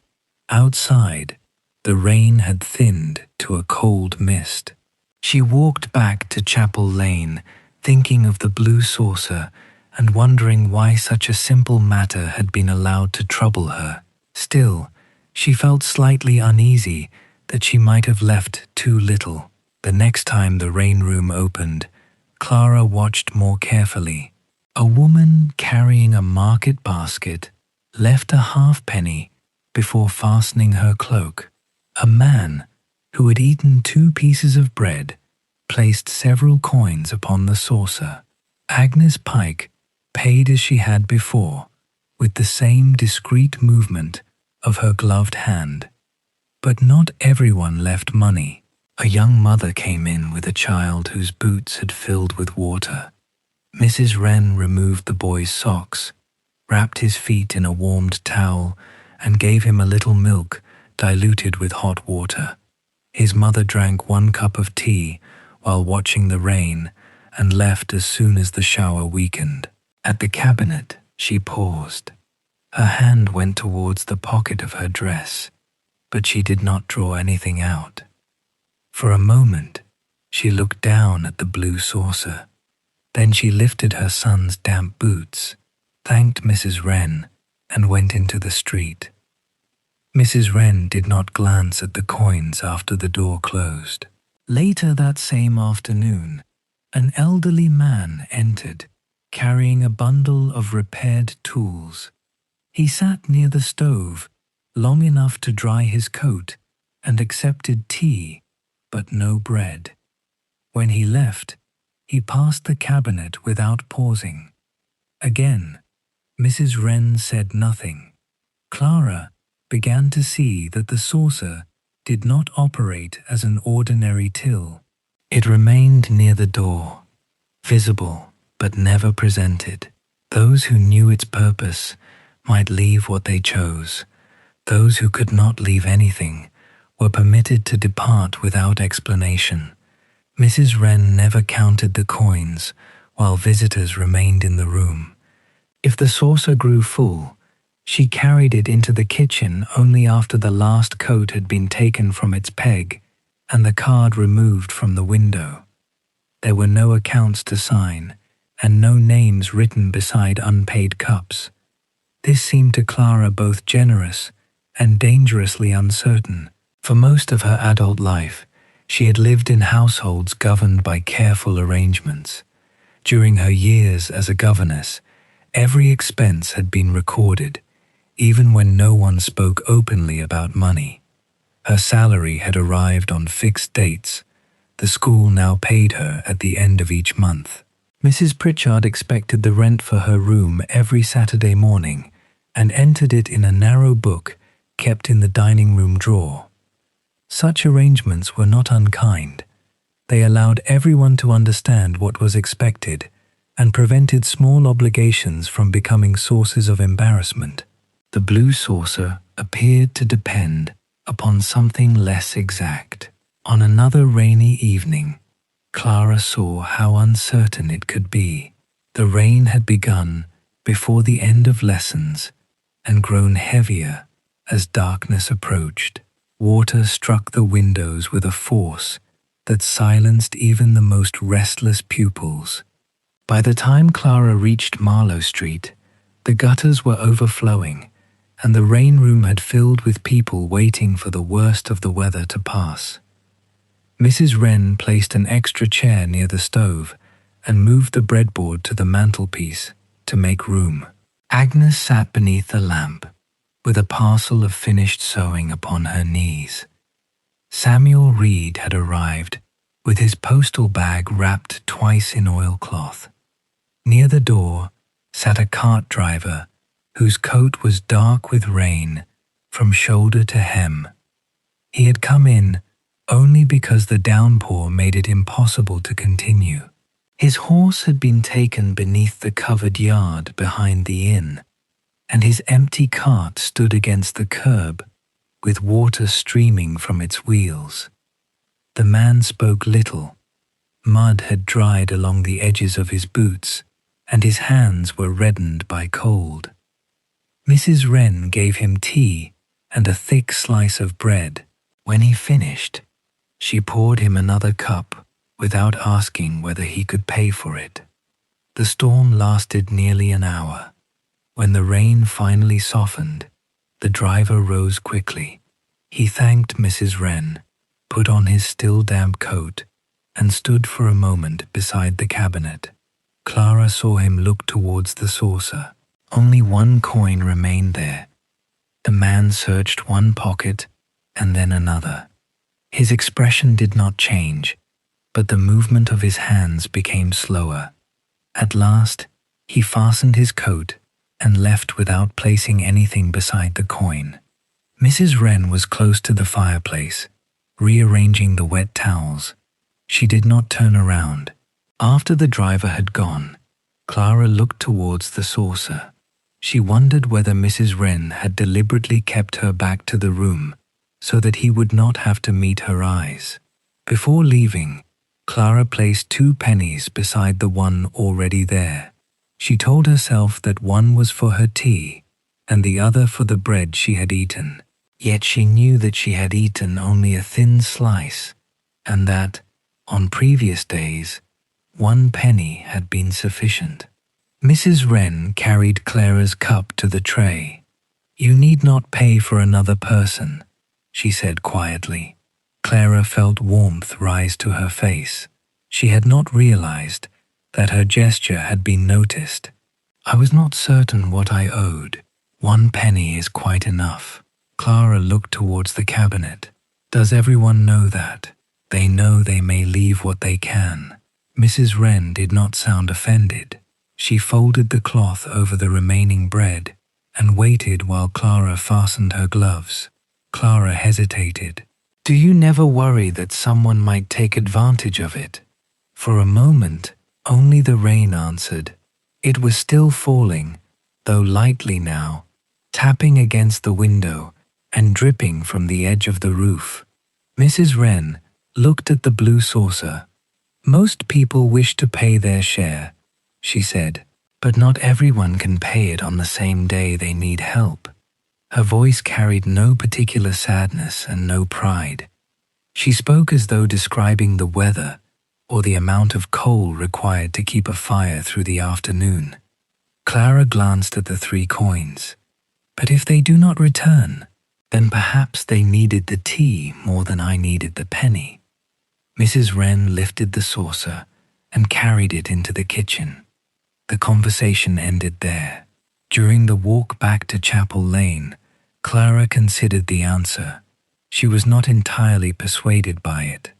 Outside, the rain had thinned to a cold mist. She walked back to Chapel Lane, thinking of the blue saucer and wondering why such a simple matter had been allowed to trouble her. Still, she felt slightly uneasy that she might have left too little. The next time the rain room opened, Clara watched more carefully. A woman carrying a market basket left a halfpenny before fastening her cloak. A man who had eaten 2 pieces of bread placed several coins upon the saucer. Agnes Pike paid as she had before, with the same discreet movement of her gloved hand. But not everyone left money. A young mother came in with a child whose boots had filled with water. Mrs. Wren removed the boy's socks, wrapped his feet in a warmed towel, and gave him a little milk diluted with hot water. His mother drank 1 cup of tea while watching the rain and left as soon as the shower weakened. At the cabinet, she paused. Her hand went towards the pocket of her dress, but she did not draw anything out. For a moment, she looked down at the blue saucer. Then she lifted her son's damp boots, thanked Mrs. Wren, and went into the street. Mrs. Wren did not glance at the coins after the door closed. Later that same afternoon, an elderly man entered, carrying a bundle of repaired tools. He sat near the stove, long enough to dry his coat, and accepted tea, but no bread. When he left, he passed the cabinet without pausing. Again, Mrs. Wren said nothing. Clara began to see that the saucer did not operate as an ordinary till. It remained near the door, visible but never presented. Those who knew its purpose might leave what they chose. Those who could not leave anything were permitted to depart without explanation. Mrs. Wren never counted the coins while visitors remained in the room. If the saucer grew full, she carried it into the kitchen only after the last coat had been taken from its peg and the card removed from the window. There were no accounts to sign and no names written beside unpaid cups. This seemed to Clara both generous and dangerously uncertain. For most of her adult life, she had lived in households governed by careful arrangements. During her years as a governess, every expense had been recorded, even when no one spoke openly about money. Her salary had arrived on fixed dates. The school now paid her at the end of each month. Mrs. Pritchard expected the rent for her room every Saturday morning and entered it in a narrow book kept in the dining room drawer. Such arrangements were not unkind. They allowed everyone to understand what was expected and prevented small obligations from becoming sources of embarrassment. The blue saucer appeared to depend upon something less exact. On another rainy evening, Clara saw how uncertain it could be. The rain had begun before the end of lessons and grown heavier as darkness approached. Water struck the windows with a force that silenced even the most restless pupils. By the time Clara reached Marlow Street, the gutters were overflowing, and the rain room had filled with people waiting for the worst of the weather to pass. Mrs. Wren placed an extra chair near the stove and moved the breadboard to the mantelpiece to make room. Agnes sat beneath the lamp, with a parcel of finished sewing upon her knees. Samuel Reed had arrived, with his postal bag wrapped twice in oilcloth. Near the door sat a cart driver whose coat was dark with rain from shoulder to hem. He had come in only because the downpour made it impossible to continue. His horse had been taken beneath the covered yard behind the inn, and his empty cart stood against the curb, with water streaming from its wheels. The man spoke little. Mud had dried along the edges of his boots, and his hands were reddened by cold. Mrs. Wren gave him tea and a thick slice of bread. When he finished, she poured him another cup without asking whether he could pay for it. The storm lasted nearly an hour. When the rain finally softened, the driver rose quickly. He thanked Mrs. Wren, put on his still damp coat, and stood for a moment beside the cabinet. Clara saw him look towards the saucer. Only one coin remained there. The man searched one pocket and then another. His expression did not change, but the movement of his hands became slower. At last, he fastened his coat and left without placing anything beside the coin. Mrs. Wren was close to the fireplace, rearranging the wet towels. She did not turn around. After the driver had gone, Clara looked towards the saucer. She wondered whether Mrs. Wren had deliberately kept her back to the room so that he would not have to meet her eyes. Before leaving, Clara placed 2 pennies beside the one already there. She told herself that one was for her tea and the other for the bread she had eaten. Yet she knew that she had eaten only a thin slice, and that, on previous days, 1 penny had been sufficient. Mrs. Wren carried Clara's cup to the tray. "You need not pay for another person," she said quietly. Clara felt warmth rise to her face. She had not realized that her gesture had been noticed. "I was not certain what I owed. 1 penny is quite enough." Clara looked towards the cabinet. "Does everyone know that? They know they may leave what they can." Mrs. Wren did not sound offended. She folded the cloth over the remaining bread and waited while Clara fastened her gloves. Clara hesitated. "Do you never worry that someone might take advantage of it?" For a moment, only the rain answered. It was still falling, though lightly now, tapping against the window and dripping from the edge of the roof. Mrs. Wren looked at the blue saucer. "Most people wish to pay their share," she said, "but not everyone can pay it on the same day they need help." Her voice carried no particular sadness and no pride. She spoke as though describing the weather or the amount of coal required to keep a fire through the afternoon. Clara glanced at the 3 coins. "But if they do not return, then perhaps they needed the tea more than I needed the penny." Mrs. Wren lifted the saucer and carried it into the kitchen. The conversation ended there. During the walk back to Chapel Lane, Clara considered the answer. She was not entirely persuaded by it.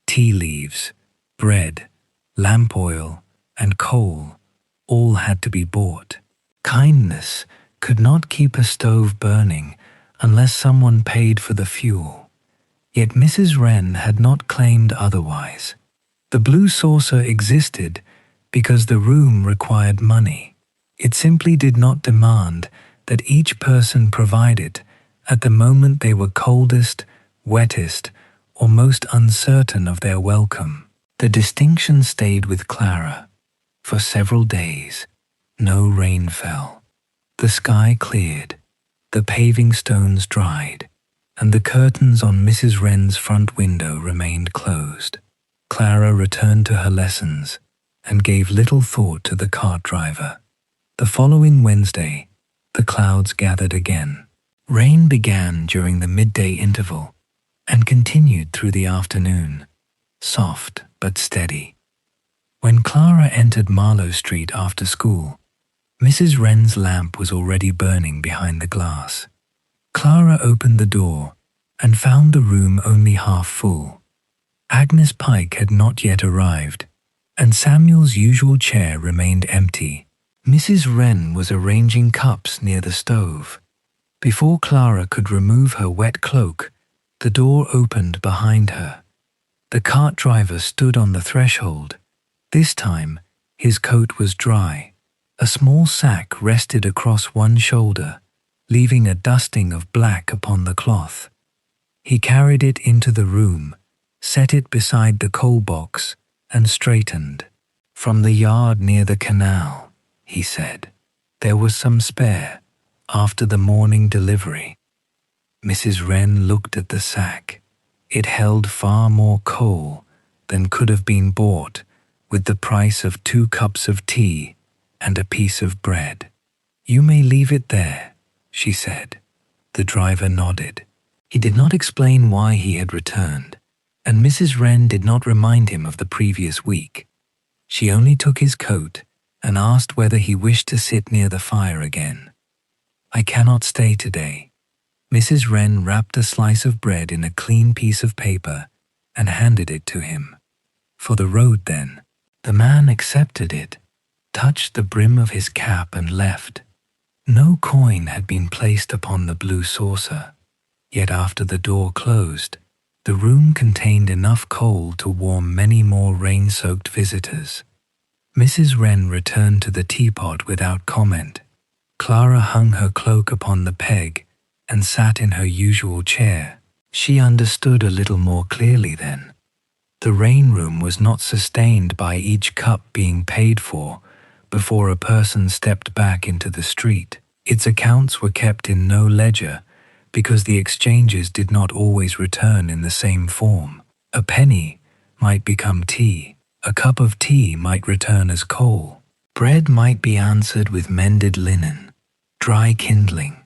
Tea leaves, bread, lamp oil, and coal all had to be bought. Kindness could not keep a stove burning unless someone paid for the fuel. Yet Mrs. Wren had not claimed otherwise. The blue saucer existed because the room required money. It simply did not demand that each person provide it at the moment they were coldest, wettest, or most uncertain of their welcome. The distinction stayed with Clara. For several days, no rain fell. The sky cleared, the paving stones dried, and the curtains on Mrs. Wren's front window remained closed. Clara returned to her lessons and gave little thought to the cart driver. The following Wednesday, the clouds gathered again. Rain began during the midday interval and continued through the afternoon, soft but steady. When Clara entered Marlow Street after school, Mrs. Wren's lamp was already burning behind the glass. Clara opened the door and found the room only half full. Agnes Pike had not yet arrived, and Samuel's usual chair remained empty. Mrs. Wren was arranging cups near the stove. Before Clara could remove her wet cloak, the door opened behind her. The cart driver stood on the threshold, This time, his coat was dry. A small sack rested across one shoulder, leaving a dusting of black upon the cloth. He carried it into the room, set it beside the coal box, and straightened. "From the yard near the canal," he said. "There was some spare, after the morning delivery." Mrs. Wren looked at the sack. It held far more coal than could have been bought with the price of 2 cups of tea and a piece of bread. "You may leave it there," she said. The driver nodded. He did not explain why he had returned, and Mrs. Wren did not remind him of the previous week. She only took his coat and asked whether he wished to sit near the fire again. "I cannot stay today." Mrs. Wren wrapped a slice of bread in a clean piece of paper and handed it to him. "For the road, then." The man accepted it, touched the brim of his cap and left. No coin had been placed upon the blue saucer, yet after the door closed, the room contained enough coal to warm many more rain-soaked visitors. Mrs. Wren returned to the teapot without comment. Clara hung her cloak upon the peg and sat in her usual chair. She understood a little more clearly then. The rain room was not sustained by each cup being paid for before a person stepped back into the street. Its accounts were kept in no ledger because the exchanges did not always return in the same form. A penny might become tea. A cup of tea might return as coal. Bread might be answered with mended linen, dry kindling,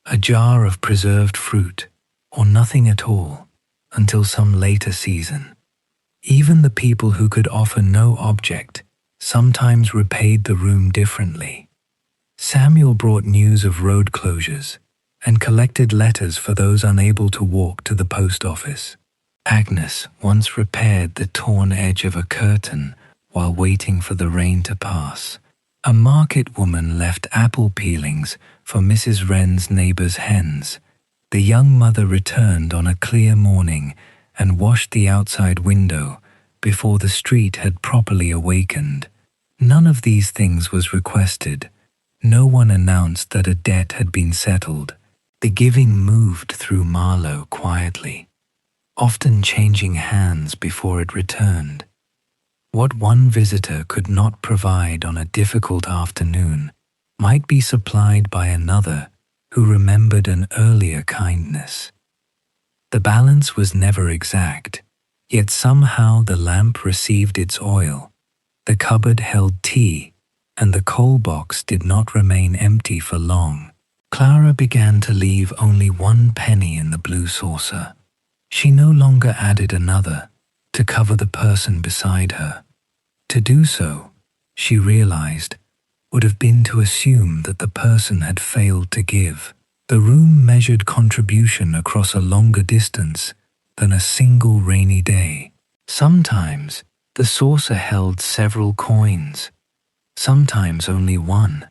a jar of preserved fruit, or nothing at all until some later season. Even the people who could offer no object sometimes repaid the room differently. Samuel brought news of road closures and collected letters for those unable to walk to the post office. Agnes once repaired the torn edge of a curtain while waiting for the rain to pass. A market woman left apple peelings for Mrs. Wren's neighbor's hens. The young mother returned on a clear morning and washed the outside window before the street had properly awakened. None of these things was requested. No one announced that a debt had been settled. The giving moved through Marlow quietly, often changing hands before it returned. What one visitor could not provide on a difficult afternoon might be supplied by another who remembered an earlier kindness. The balance was never exact, yet somehow the lamp received its oil, the cupboard held tea, and the coal box did not remain empty for long. Clara began to leave only 1 penny in the blue saucer. She no longer added another to cover the person beside her. To do so, she realized, would have been to assume that the person had failed to give. The room measured contribution across a longer distance than a single rainy day. Sometimes the saucer held several coins, sometimes only 1.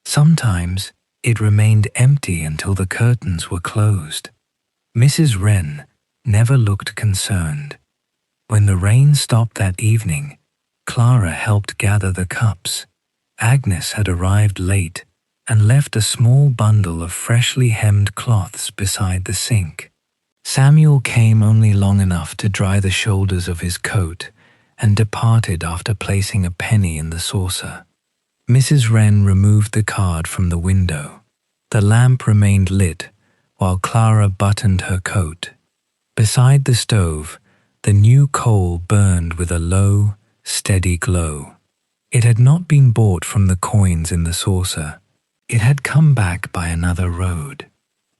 Sometimes it remained empty until the curtains were closed. Mrs. Wren never looked concerned. When the rain stopped that evening, Clara helped gather the cups. Agnes had arrived late and left a small bundle of freshly hemmed cloths beside the sink. Samuel came only long enough to dry the shoulders of his coat and departed after placing a penny in the saucer. Mrs. Wren removed the card from the window. The lamp remained lit while Clara buttoned her coat. Beside the stove, the new coal burned with a low, steady glow. It had not been bought from the coins in the saucer. It had come back by another road.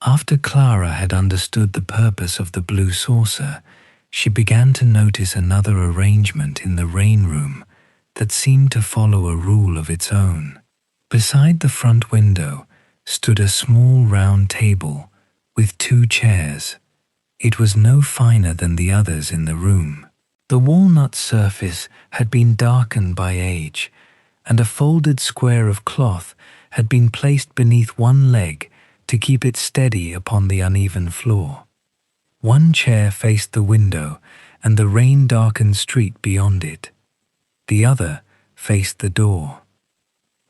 After Clara had understood the purpose of the blue saucer, she began to notice another arrangement in the rain room that seemed to follow a rule of its own. Beside the front window stood a small round table with 2 chairs. It was no finer than the others in the room. The walnut surface had been darkened by age, and a folded square of cloth had been placed beneath one leg to keep it steady upon the uneven floor. One chair faced the window and the rain-darkened street beyond it. The other faced the door.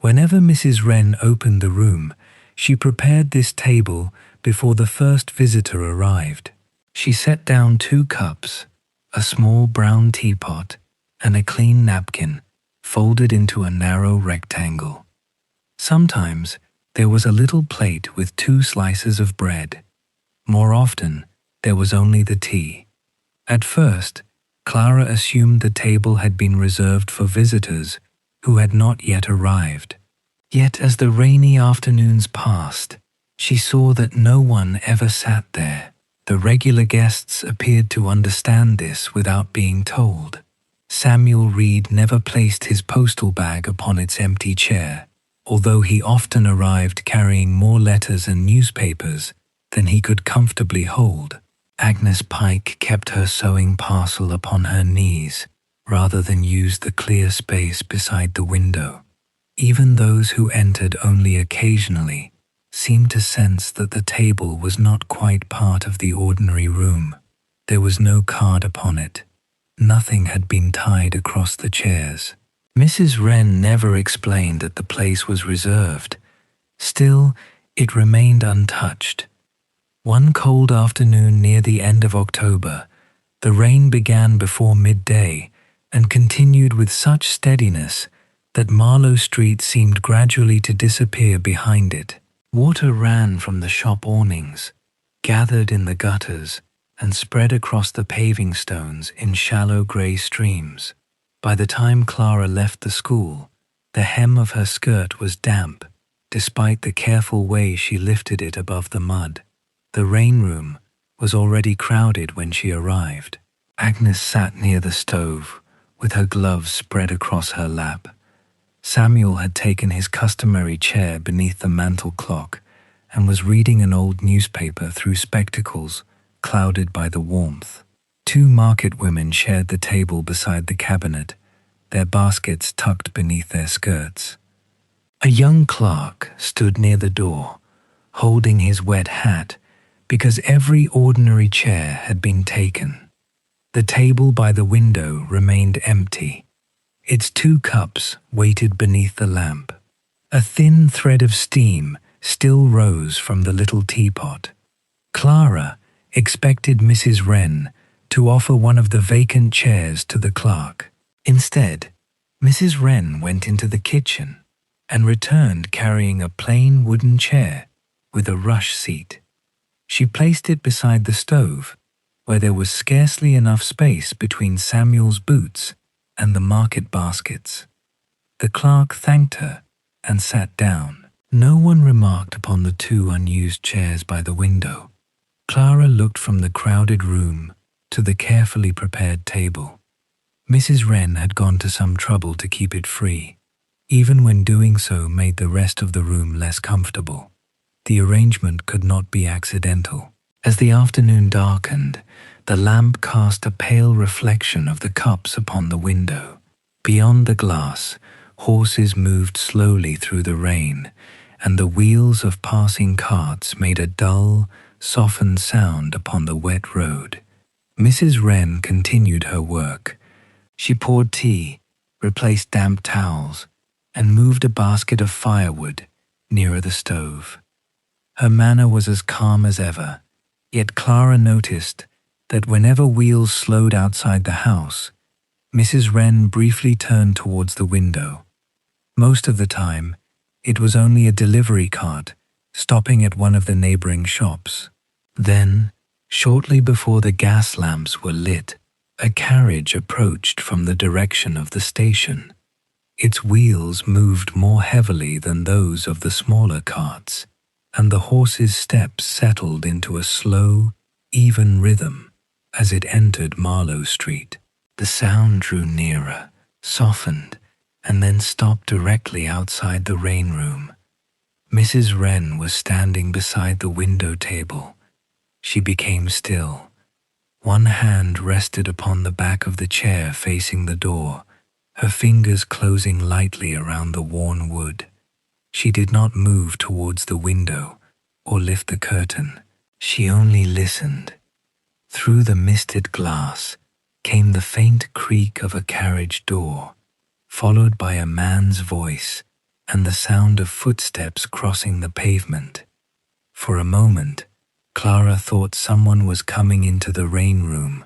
Whenever Mrs. Wren opened the room, she prepared this table before the first visitor arrived. She set down 2 cups, a small brown teapot, and a clean napkin, folded into a narrow rectangle. Sometimes there was a little plate with 2 slices of bread. More often, there was only the tea. At first, Clara assumed the table had been reserved for visitors who had not yet arrived. Yet as the rainy afternoons passed, she saw that no one ever sat there. The regular guests appeared to understand this without being told. Samuel Reed never placed his postal bag upon its empty chair, although he often arrived carrying more letters and newspapers than he could comfortably hold. Agnes Pike kept her sewing parcel upon her knees, rather than use the clear space beside the window. Even those who entered only occasionally seemed to sense that the table was not quite part of the ordinary room. There was no card upon it. Nothing had been tied across the chairs. Mrs. Wren never explained that the place was reserved. Still, it remained untouched. One cold afternoon near the end of October, the rain began before midday and continued with such steadiness that Marlow Street seemed gradually to disappear behind it. Water ran from the shop awnings, gathered in the gutters, and spread across the paving stones in shallow grey streams. By the time Clara left the school, the hem of her skirt was damp, despite the careful way she lifted it above the mud. The rain room was already crowded when she arrived. Agnes sat near the stove, with her gloves spread across her lap. Samuel had taken his customary chair beneath the mantel clock and was reading an old newspaper through spectacles clouded by the warmth. 2 market women shared the table beside the cabinet, their baskets tucked beneath their skirts. A young clerk stood near the door, holding his wet hat, because every ordinary chair had been taken. The table by the window remained empty. Its 2 cups waited beneath the lamp. A thin thread of steam still rose from the little teapot. Clara expected Mrs. Wren to offer one of the vacant chairs to the clerk. Instead, Mrs. Wren went into the kitchen and returned carrying a plain wooden chair with a rush seat. She placed it beside the stove, where there was scarcely enough space between Samuel's boots and the market baskets. The clerk thanked her and sat down. No one remarked upon the 2 unused chairs by the window. Clara looked from the crowded room to the carefully prepared table. Mrs. Wren had gone to some trouble to keep it free, even when doing so made the rest of the room less comfortable. The arrangement could not be accidental. As the afternoon darkened, the lamp cast a pale reflection of the cups upon the window. Beyond the glass, horses moved slowly through the rain, and the wheels of passing carts made a dull, softened sound upon the wet road. Mrs. Wren continued her work. She poured tea, replaced damp towels, and moved a basket of firewood nearer the stove. Her manner was as calm as ever, yet Clara noticed that whenever wheels slowed outside the house, Mrs. Wren briefly turned towards the window. Most of the time, it was only a delivery cart stopping at one of the neighboring shops. Then, shortly before the gas lamps were lit, a carriage approached from the direction of the station. Its wheels moved more heavily than those of the smaller carts, and the horse's steps settled into a slow, even rhythm as it entered Marlow Street. The sound drew nearer, softened, and then stopped directly outside the rain room. Mrs. Wren was standing beside the window table. She became still. One hand rested upon the back of the chair facing the door, her fingers closing lightly around the worn wood. She did not move towards the window or lift the curtain. She only listened. Through the misted glass came the faint creak of a carriage door. followed by a man's voice and the sound of footsteps crossing the pavement. For a moment, Clara thought someone was coming into the rain room.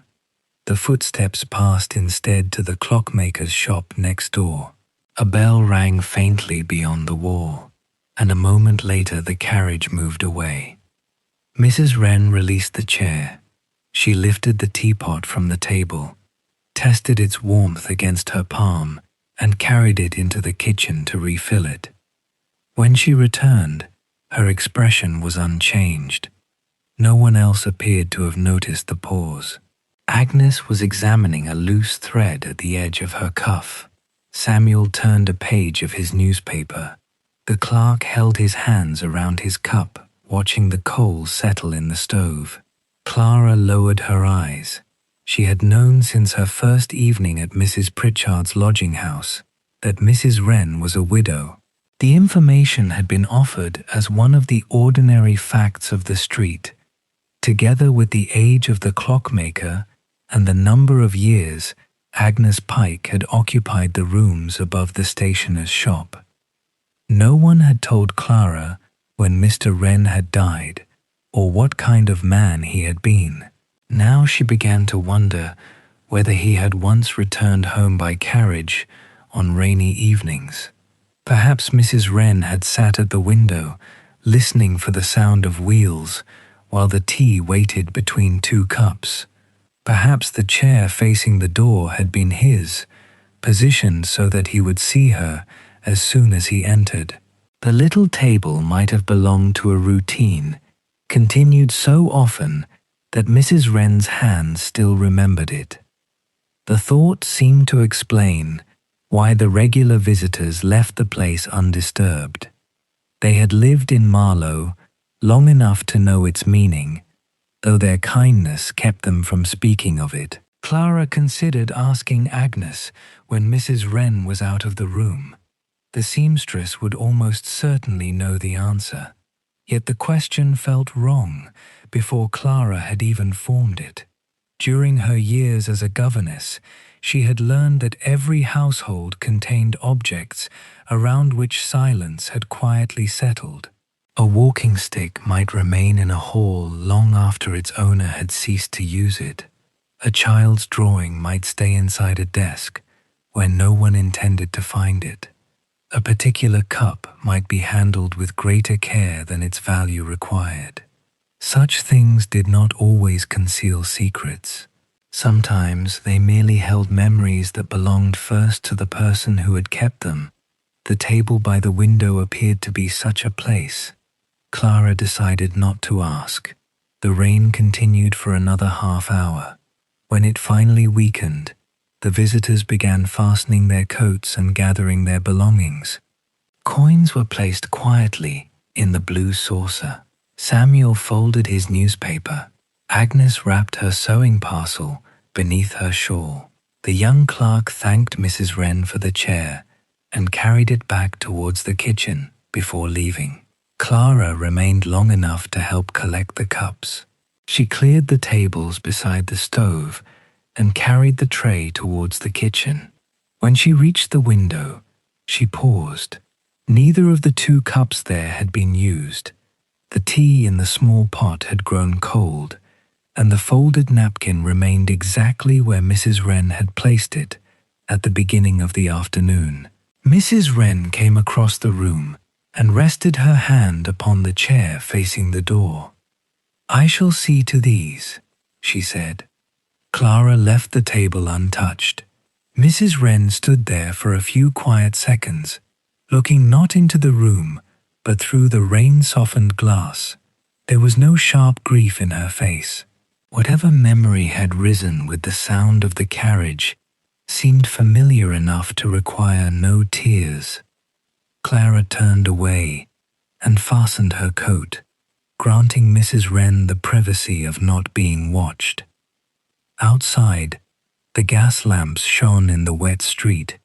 The footsteps passed instead to the clockmaker's shop next door. A bell rang faintly beyond the wall, and a moment later the carriage moved away. Mrs. Wren released the chair. She lifted the teapot from the table, tested its warmth against her palm, and carried it into the kitchen to refill it. When she returned, her expression was unchanged. No one else appeared to have noticed the pause. Agnes was examining a loose thread at the edge of her cuff. Samuel turned a page of his newspaper. The clerk held his hands around his cup, watching the coals settle in the stove. Clara lowered her eyes. She had known since her first evening at Mrs. Pritchard's lodging house that Mrs. Wren was a widow. The information had been offered as one of the ordinary facts of the street, together with the age of the clockmaker and the number of years Agnes Pike had occupied the rooms above the stationer's shop. No one had told Clara when Mr. Wren had died or what kind of man he had been. Now she began to wonder whether he had once returned home by carriage on rainy evenings. Perhaps Mrs. Wren had sat at the window, listening for the sound of wheels while the tea waited between two cups. Perhaps the chair facing the door had been his, positioned so that he would see her as soon as he entered. The little table might have belonged to a routine, continued so often that Mrs. Wren's hands still remembered it. The thought seemed to explain why the regular visitors left the place undisturbed. They had lived in Marlow long enough to know its meaning, though their kindness kept them from speaking of it. Clara considered asking Agnes when Mrs. Wren was out of the room. The seamstress would almost certainly know the answer. Yet the question felt wrong before Clara had even formed it. During her years as a governess, she had learned that every household contained objects around which silence had quietly settled. A walking stick might remain in a hall long after its owner had ceased to use it. A child's drawing might stay inside a desk where no one intended to find it. A particular cup might be handled with greater care than its value required. Such things did not always conceal secrets. Sometimes they merely held memories that belonged first to the person who had kept them. The table by the window appeared to be such a place. Clara decided not to ask. The rain continued for another half hour. When it finally weakened, the visitors began fastening their coats and gathering their belongings. Coins were placed quietly in the blue saucer. Samuel folded his newspaper. Agnes wrapped her sewing parcel beneath her shawl. The young clerk thanked Mrs. Wren for the chair and carried it back towards the kitchen before leaving. Clara remained long enough to help collect the cups. She cleared the tables beside the stove and carried the tray towards the kitchen. When she reached the window, she paused. Neither of the two cups there had been used. The tea in the small pot had grown cold, and the folded napkin remained exactly where Mrs. Wren had placed it at the beginning of the afternoon. Mrs. Wren came across the room and rested her hand upon the chair facing the door. "I shall see to these," she said. Clara left the table untouched. Mrs. Wren stood there for a few quiet seconds, looking not into the room, but through the rain-softened glass. There was no sharp grief in her face. Whatever memory had risen with the sound of the carriage seemed familiar enough to require no tears. Clara turned away and fastened her coat, granting Mrs. Wren the privacy of not being watched. Outside, the gas lamps shone in the wet street,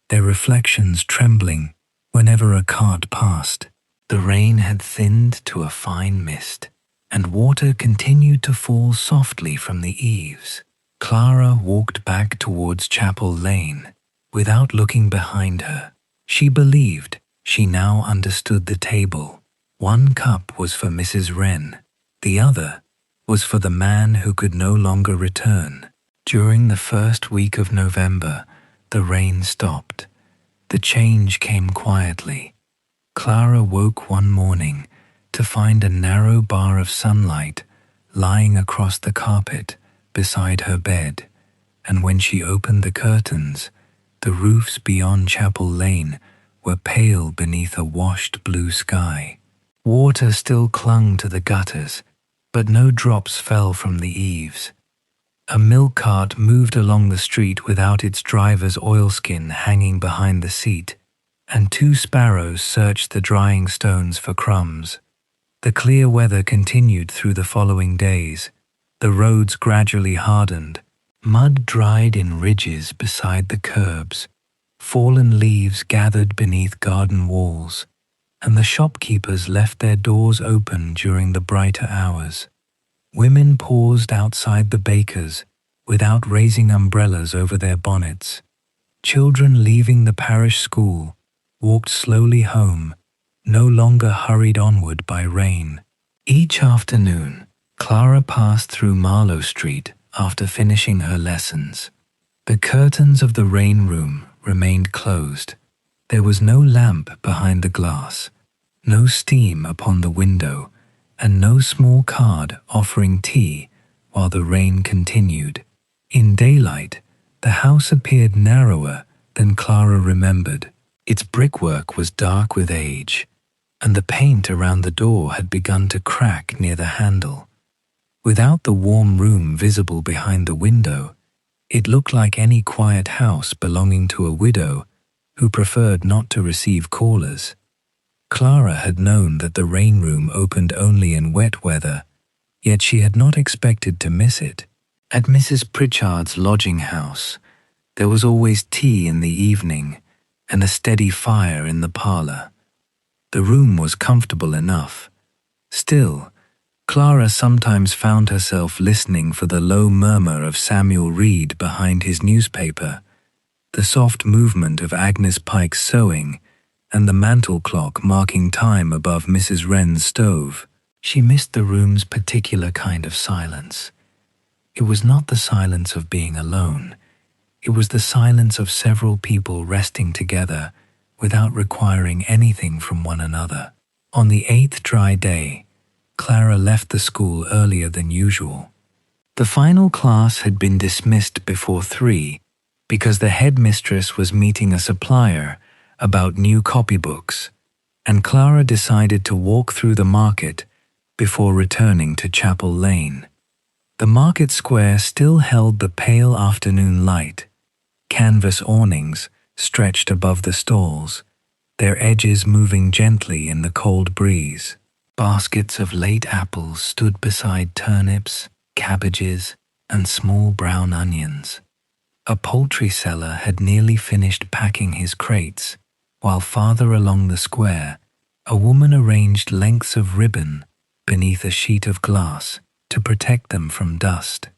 their reflections trembling whenever a cart passed. The rain had thinned to a fine mist, and water continued to fall softly from the eaves. Clara walked back towards Chapel Lane. without looking behind her. She believed she now understood the table. One cup was for Mrs. Wren, the other was for the man who could no longer return. During the first week of November, the rain stopped. The change came quietly. Clara woke one morning to find a narrow bar of sunlight lying across the carpet beside her bed, and when she opened the curtains, the roofs beyond Chapel Lane were pale beneath a washed blue sky. Water still clung to the gutters, but no drops fell from the eaves. A milk cart moved along the street without its driver's oilskin hanging behind the seat, and two sparrows searched the drying stones for crumbs. The clear weather continued through the following days. The roads gradually hardened. Mud dried in ridges beside the curbs. Fallen leaves gathered beneath garden walls, and the shopkeepers left their doors open during the brighter hours. Women paused outside the bakers without raising umbrellas over their bonnets. Children leaving the parish school walked slowly home, no longer hurried onward by rain. Each afternoon, Clara passed through Marlow Street after finishing her lessons. The curtains of the rain room remained closed. There was no lamp behind the glass, no steam upon the window, and no small card offering tea while the rain continued. In daylight, the house appeared narrower than Clara remembered. Its brickwork was dark with age, and the paint around the door had begun to crack near the handle. Without the warm room visible behind the window, it looked like any quiet house belonging to a widow who preferred not to receive callers. Clara had known that the rain room opened only in wet weather, yet she had not expected to miss it. At Mrs. Pritchard's lodging house, there was always tea in the evening and a steady fire in the parlour. The room was comfortable enough. Still, Clara sometimes found herself listening for the low murmur of Samuel Reed behind his newspaper, the soft movement of Agnes Pike's sewing, and the mantel clock marking time above Mrs. Wren's stove. She missed the room's particular kind of silence. It was not the silence of being alone. It was the silence of several people resting together without requiring anything from one another. On the 8th dry day, Clara left the school earlier than usual. The final class had been dismissed before 3 because the headmistress was meeting a supplier about new copybooks, and Clara decided to walk through the market before returning to Chapel Lane. The market square still held the pale afternoon light. Canvas awnings stretched above the stalls, their edges moving gently in the cold breeze. Baskets of late apples stood beside turnips, cabbages, and small brown onions. A poultry seller had nearly finished packing his crates, while farther along the square, a woman arranged lengths of ribbon beneath a sheet of glass to protect them from dust.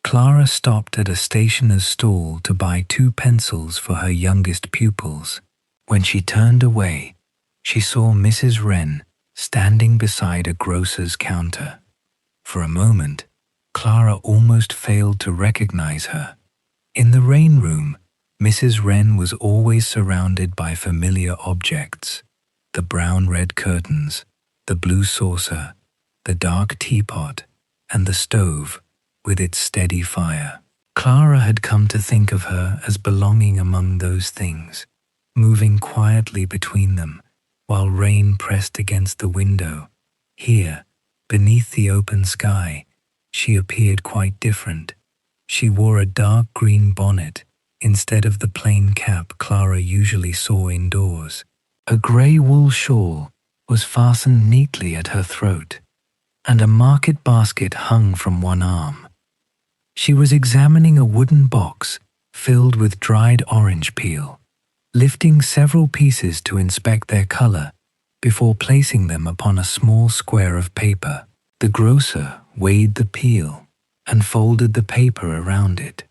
Clara stopped at a stationer's stall to buy 2 pencils for her youngest pupils. When she turned away, she saw Mrs. Wren standing beside a grocer's counter. For a moment, Clara almost failed to recognize her. In the rain room, Mrs. Wren was always surrounded by familiar objects: the brown-red curtains, the blue saucer, the dark teapot, and the stove with its steady fire. Clara had come to think of her as belonging among those things, moving quietly between them while rain pressed against the window. Here, beneath the open sky, she appeared quite different. She wore a dark green bonnet instead of the plain cap Clara usually saw indoors. A grey wool shawl was fastened neatly at her throat, and a market basket hung from one arm. She was examining a wooden box filled with dried orange peel, lifting several pieces to inspect their color before placing them upon a small square of paper. The grocer weighed the peel and folded the paper around it.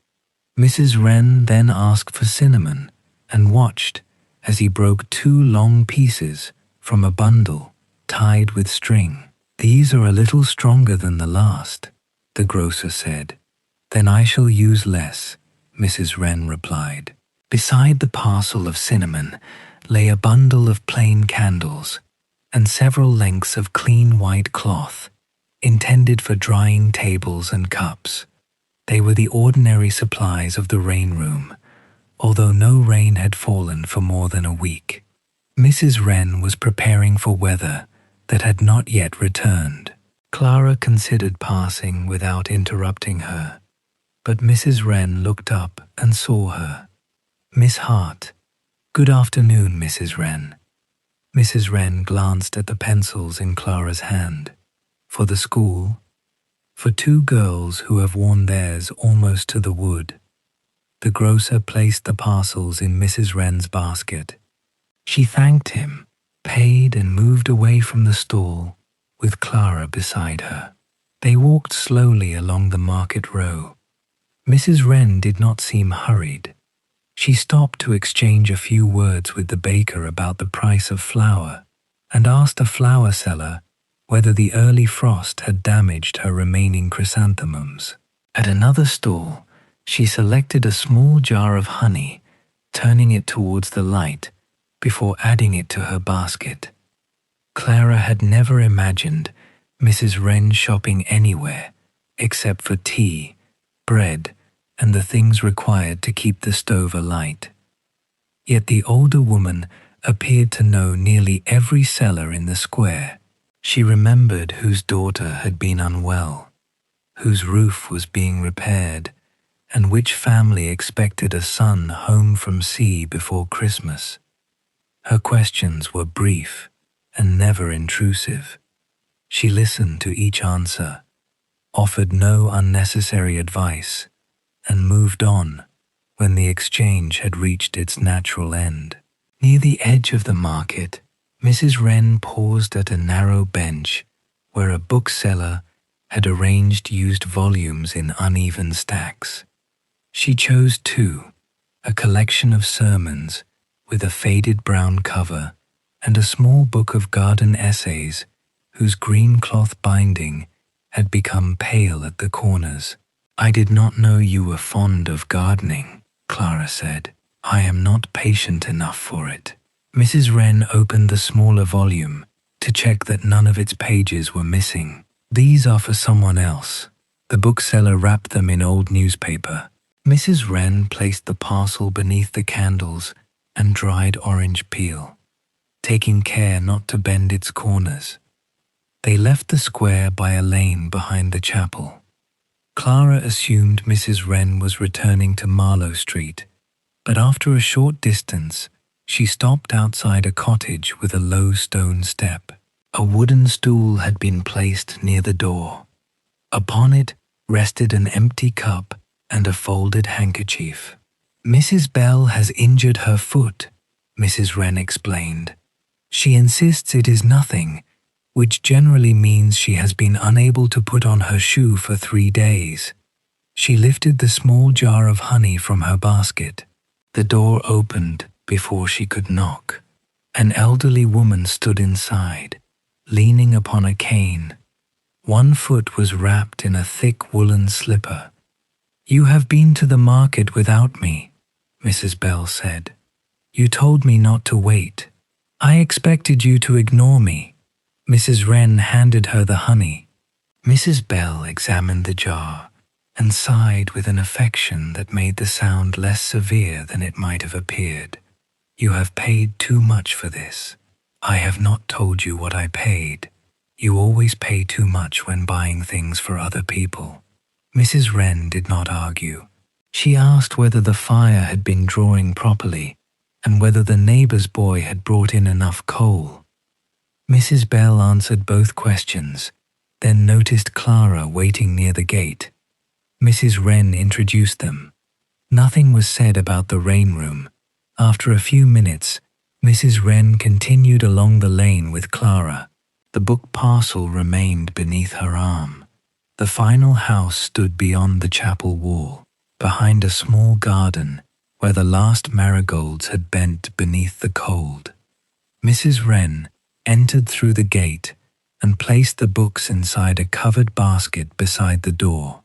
Mrs. Wren then asked for cinnamon, and watched as he broke 2 long pieces from a bundle tied with string. "These are a little stronger than the last," the grocer said. "Then I shall use less," Mrs. Wren replied. Beside the parcel of cinnamon lay a bundle of plain candles and several lengths of clean white cloth, intended for drying tables and cups. They were the ordinary supplies of the rain room, although no rain had fallen for more than a week. Mrs. Wren was preparing for weather that had not yet returned. Clara considered passing without interrupting her, but Mrs. Wren looked up and saw her. "Miss Hart." "Good afternoon, Mrs. Wren." Mrs. Wren glanced at the pencils in Clara's hand. "For the school?" "For 2 girls who have worn theirs almost to the wood." The grocer placed the parcels in Mrs. Wren's basket. She thanked him, paid, and moved away from the stall, with Clara beside her. They walked slowly along the market row. Mrs. Wren did not seem hurried. She stopped to exchange a few words with the baker about the price of flour, and asked a flower seller whether the early frost had damaged her remaining chrysanthemums. At another stall, she selected a small jar of honey, turning it towards the light before adding it to her basket. Clara had never imagined Mrs. Wren shopping anywhere except for tea, bread, and the things required to keep the stove alight. Yet the older woman appeared to know nearly every seller in the square. She remembered whose daughter had been unwell, whose roof was being repaired, and which family expected a son home from sea before Christmas. Her questions were brief and never intrusive. She listened to each answer, offered no unnecessary advice, and moved on when the exchange had reached its natural end. Near the edge of the market, Mrs. Wren paused at a narrow bench where a bookseller had arranged used volumes in uneven stacks. She chose 2, a collection of sermons with a faded brown cover and a small book of garden essays whose green cloth binding had become pale at the corners. "I did not know you were fond of gardening," Clara said. "I am not patient enough for it." Mrs. Wren opened the smaller volume to check that none of its pages were missing. "These are for someone else." The bookseller wrapped them in old newspaper. Mrs. Wren placed the parcel beneath the candles and dried orange peel, taking care not to bend its corners. They left the square by a lane behind the chapel. Clara assumed Mrs. Wren was returning to Marlow Street, but after a short distance, she stopped outside a cottage with a low stone step. A wooden stool had been placed near the door. Upon it rested an empty cup and a folded handkerchief. "Mrs. Bell has injured her foot," Mrs. Wren explained. "She insists it is nothing, which generally means she has been unable to put on her shoe for 3 days. She lifted the small jar of honey from her basket. The door opened before she could knock. An elderly woman stood inside, leaning upon a cane. One foot was wrapped in a thick woolen slipper. "You have been to the market without me," Mrs. Bell said. "You told me not to wait. I expected you to ignore me." Mrs. Wren handed her the honey. Mrs. Bell examined the jar and sighed with an affection that made the sound less severe than it might have appeared. "You have paid too much for this." "I have not told you what I paid. You always pay too much when buying things for other people." Mrs. Wren did not argue. She asked whether the fire had been drawing properly and whether the neighbor's boy had brought in enough coal. Mrs. Bell answered both questions, then noticed Clara waiting near the gate. Mrs. Wren introduced them. Nothing was said about the rain room. After a few minutes, Mrs. Wren continued along the lane with Clara. The book parcel remained beneath her arm. The final house stood beyond the chapel wall, behind a small garden where the last marigolds had bent beneath the cold. Mrs. Wren entered through the gate and placed the books inside a covered basket beside the door.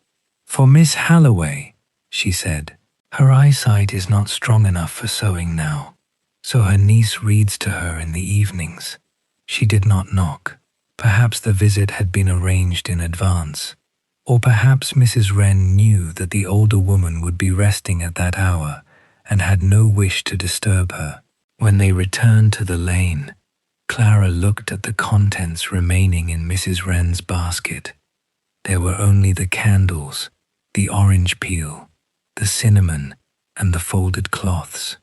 "For Miss Halloway," she said. "Her eyesight is not strong enough for sewing now, so her niece reads to her in the evenings." She did not knock. Perhaps the visit had been arranged in advance, or perhaps Mrs. Wren knew that the older woman would be resting at that hour and had no wish to disturb her. When they returned to the lane, Clara looked at the contents remaining in Mrs. Wren's basket. There were only the candles, the orange peel, the cinnamon, and the folded cloths.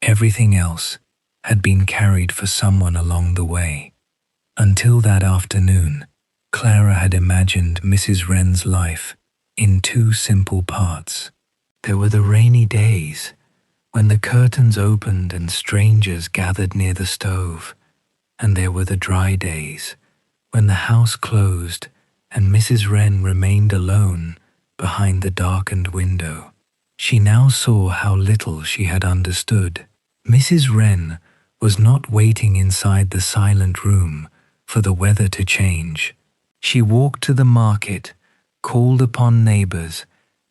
Everything else had been carried for someone along the way. Until that afternoon, Clara had imagined Mrs. Wren's life in two simple parts. There were the rainy days, when the curtains opened and strangers gathered near the stove, and there were the dry days, when the house closed and Mrs. Wren remained alone behind the darkened window. She now saw how little she had understood. Mrs. Wren was not waiting inside the silent room for the weather to change. She walked to the market, called upon neighbors,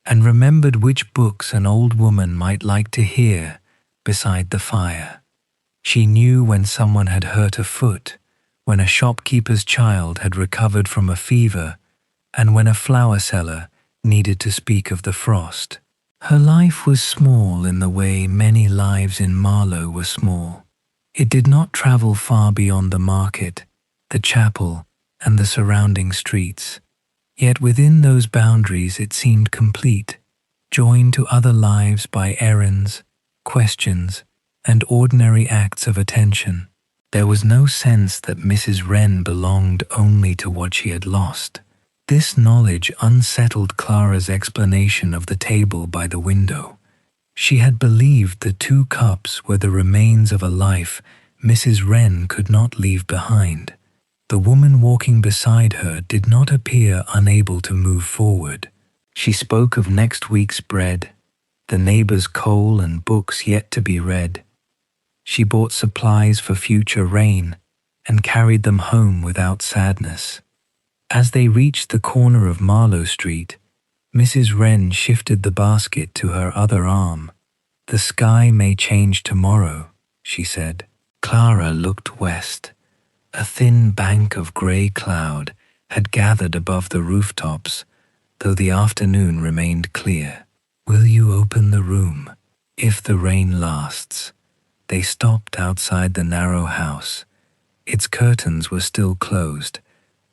and remembered which books an old woman might like to hear beside the fire. She knew when someone had hurt a foot, when a shopkeeper's child had recovered from a fever, and when a flower seller needed to speak of the frost. Her life was small in the way many lives in Marlow were small. It did not travel far beyond the market, the chapel, and the surrounding streets. Yet within those boundaries it seemed complete, joined to other lives by errands, questions, and ordinary acts of attention. There was no sense that Mrs. Wren belonged only to what she had lost. This knowledge unsettled Clara's explanation of the table by the window. She had believed the 2 cups were the remains of a life Mrs. Wren could not leave behind. The woman walking beside her did not appear unable to move forward. She spoke of next week's bread, the neighbor's coal and books yet to be read. She bought supplies for future rain and carried them home without sadness. As they reached the corner of Marlow Street, Mrs. Wren shifted the basket to her other arm. "The sky may change tomorrow," she said. Clara looked west. A thin bank of grey cloud had gathered above the rooftops, though the afternoon remained clear. "Will you open the room, if the rain lasts?" They stopped outside the narrow house. Its curtains were still closed,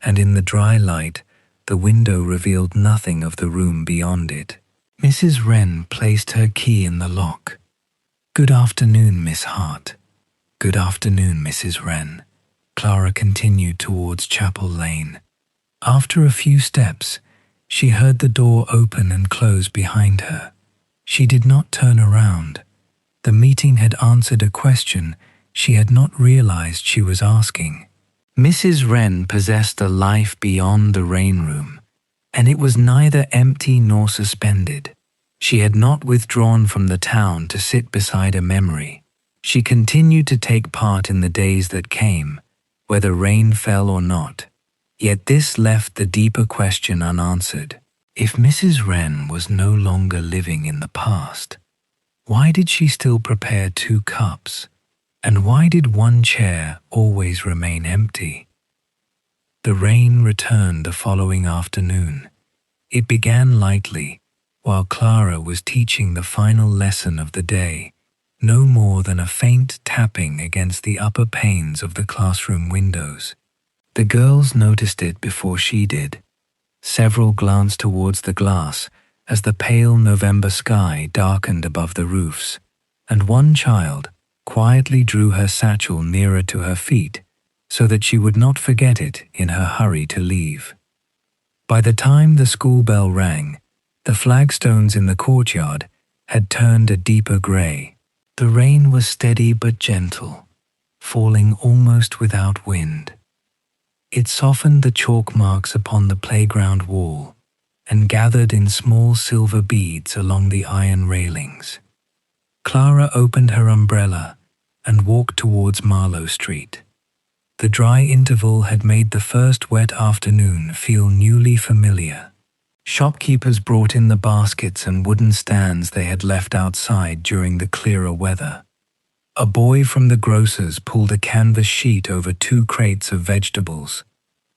and in the dry light, the window revealed nothing of the room beyond it. Mrs. Wren placed her key in the lock. "Good afternoon, Miss Hart." "Good afternoon, Mrs. Wren." Clara continued towards Chapel Lane. After a few steps, she heard the door open and close behind her. She did not turn around. The meeting had answered a question she had not realized she was asking. Mrs. Wren possessed a life beyond the rain room, and it was neither empty nor suspended. She had not withdrawn from the town to sit beside a memory. She continued to take part in the days that came, whether rain fell or not. Yet this left the deeper question unanswered. If Mrs. Wren was no longer living in the past, why did she still prepare 2 cups? And why did one chair always remain empty? The rain returned the following afternoon. It began lightly, while Clara was teaching the final lesson of the day, no more than a faint tapping against the upper panes of the classroom windows. The girls noticed it before she did. Several glanced towards the glass as the pale November sky darkened above the roofs, and one child quietly drew her satchel nearer to her feet so that she would not forget it in her hurry to leave. By the time the school bell rang, the flagstones in the courtyard had turned a deeper grey. The rain was steady but gentle, falling almost without wind. It softened the chalk marks upon the playground wall and gathered in small silver beads along the iron railings. Clara opened her umbrella and walked towards Marlow Street. The dry interval had made the first wet afternoon feel newly familiar. Shopkeepers brought in the baskets and wooden stands they had left outside during the clearer weather. A boy from the grocer's pulled a canvas sheet over 2 crates of vegetables.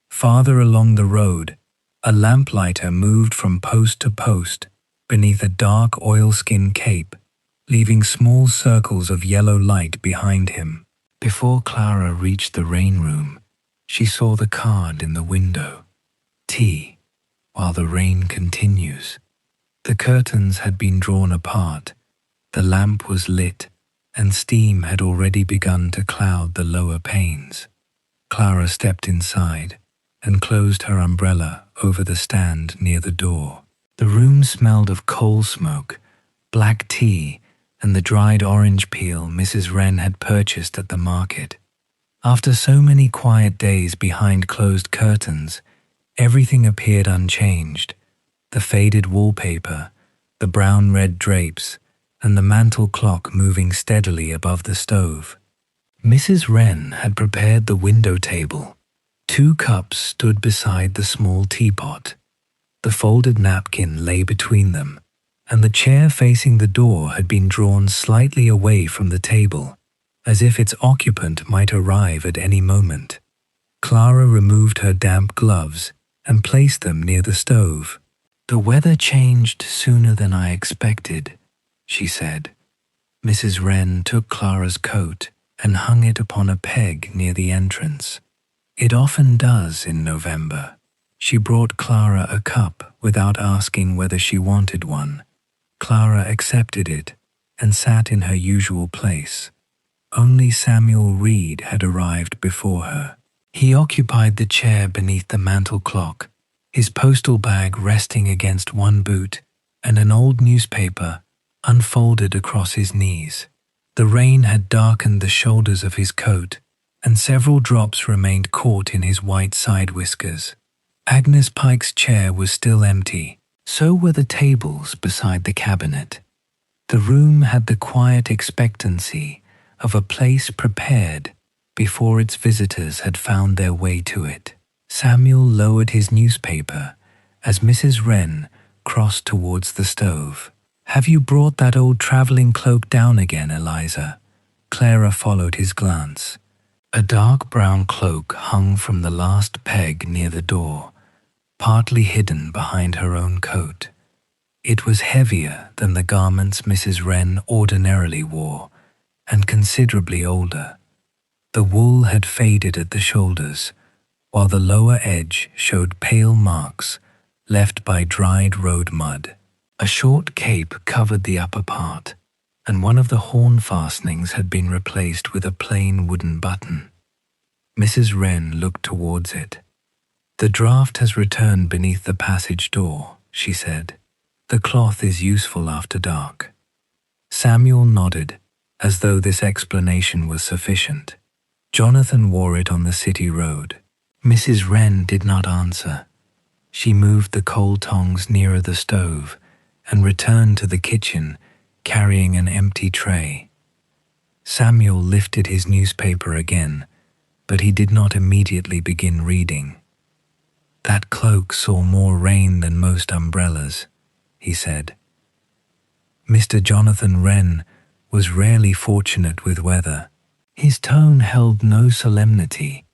Farther along the road, a lamplighter moved from post to post beneath a dark oilskin cape, leaving small circles of yellow light behind him. Before Clara reached the rain room, she saw the card in the window. Tea, while the rain continues. The curtains had been drawn apart, the lamp was lit, and steam had already begun to cloud the lower panes. Clara stepped inside and closed her umbrella over the stand near the door. The room smelled of coal smoke, black tea, and the dried orange peel Mrs. Wren had purchased at the market. After so many quiet days behind closed curtains, everything appeared unchanged. The faded wallpaper, the brown-red drapes, and the mantel clock moving steadily above the stove. Mrs. Wren had prepared the window table. 2 cups stood beside the small teapot. The folded napkin lay between them, and the chair facing the door had been drawn slightly away from the table, as if its occupant might arrive at any moment. Clara removed her damp gloves and placed them near the stove. "The weather changed sooner than I expected," she said. Mrs. Wren took Clara's coat and hung it upon a peg near the entrance. "It often does in November." She brought Clara a cup without asking whether she wanted one. Clara accepted it and sat in her usual place. Only Samuel Reed had arrived before her. He occupied the chair beneath the mantel clock, his postal bag resting against one boot and an old newspaper unfolded across his knees. The rain had darkened the shoulders of his coat, and several drops remained caught in his white side whiskers. Agnes Pike's chair was still empty. So were the tables beside the cabinet. The room had the quiet expectancy of a place prepared before its visitors had found their way to it. Samuel lowered his newspaper as Mrs. Wren crossed towards the stove. "Have you brought that old traveling cloak down again, Eliza?" Clara followed his glance. A dark brown cloak hung from the last peg near the door, partly hidden behind her own coat. It was heavier than the garments Mrs. Wren ordinarily wore, and considerably older. The wool had faded at the shoulders, while the lower edge showed pale marks left by dried road mud. A short cape covered the upper part, and one of the horn fastenings had been replaced with a plain wooden button. Mrs. Wren looked towards it. "The draught has returned beneath the passage door," she said. "The cloth is useful after dark." Samuel nodded, as though this explanation was sufficient. Jonathan wore it on the city road. Mrs. Wren did not answer. She moved the coal tongs nearer the stove and returned to the kitchen, carrying an empty tray. Samuel lifted his newspaper again, but he did not immediately begin reading. "That cloak saw more rain than most umbrellas," he said. Mr. Jonathan Wren was rarely fortunate with weather. His tone held no solemnity.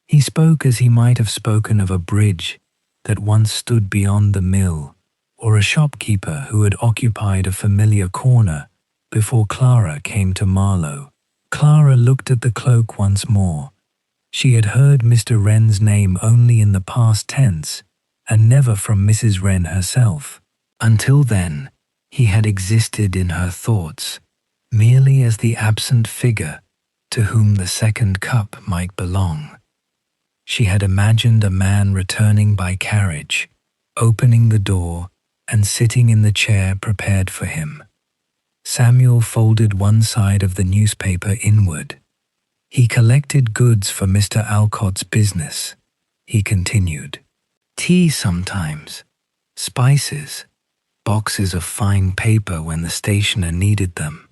He spoke as he might have spoken of a bridge that once stood beyond the mill, or a shopkeeper who had occupied a familiar corner before Clara came to Marlow. Clara looked at the cloak once more. She had heard Mr. Wren's name only in the past tense, and never from Mrs. Wren herself. Until then, he had existed in her thoughts, merely as the absent figure to whom the second cup might belong. She had imagined a man returning by carriage, opening the door and sitting in the chair prepared for him. Samuel folded one side of the newspaper inward. "He collected goods for Mr. Alcott's business," he continued. "Tea sometimes, spices, boxes of fine paper when the stationer needed them.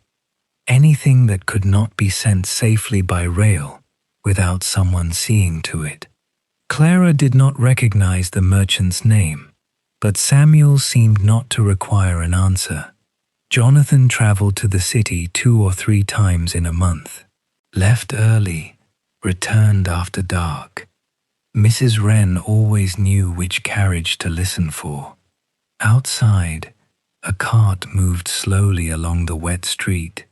anything that could not be sent safely by rail without someone seeing to it. Clara did not recognize the merchant's name, but Samuel seemed not to require an answer. Jonathan traveled to the city 2 or 3 times in a month, left early, returned after dark. Mrs. Wren always knew which carriage to listen for. Outside, a cart moved slowly along the wet street.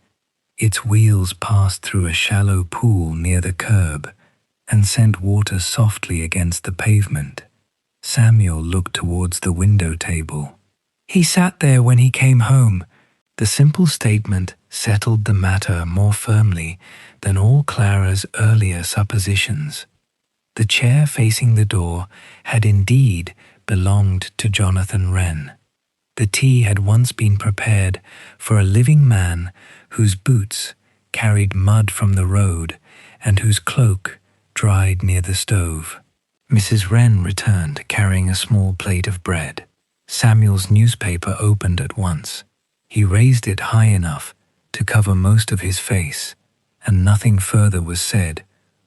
Its wheels passed through a shallow pool near the curb and sent water softly against the pavement. Samuel looked towards the window table. He sat there when he came home. The simple statement settled the matter more firmly than all Clara's earlier suppositions. The chair facing the door had indeed belonged to Jonathan Wren. The tea had once been prepared for a living man whose boots carried mud from the road and whose cloak dried near the stove. Mrs. Wren returned carrying a small plate of bread. Samuel's newspaper opened at once. He raised it high enough to cover most of his face, and nothing further was said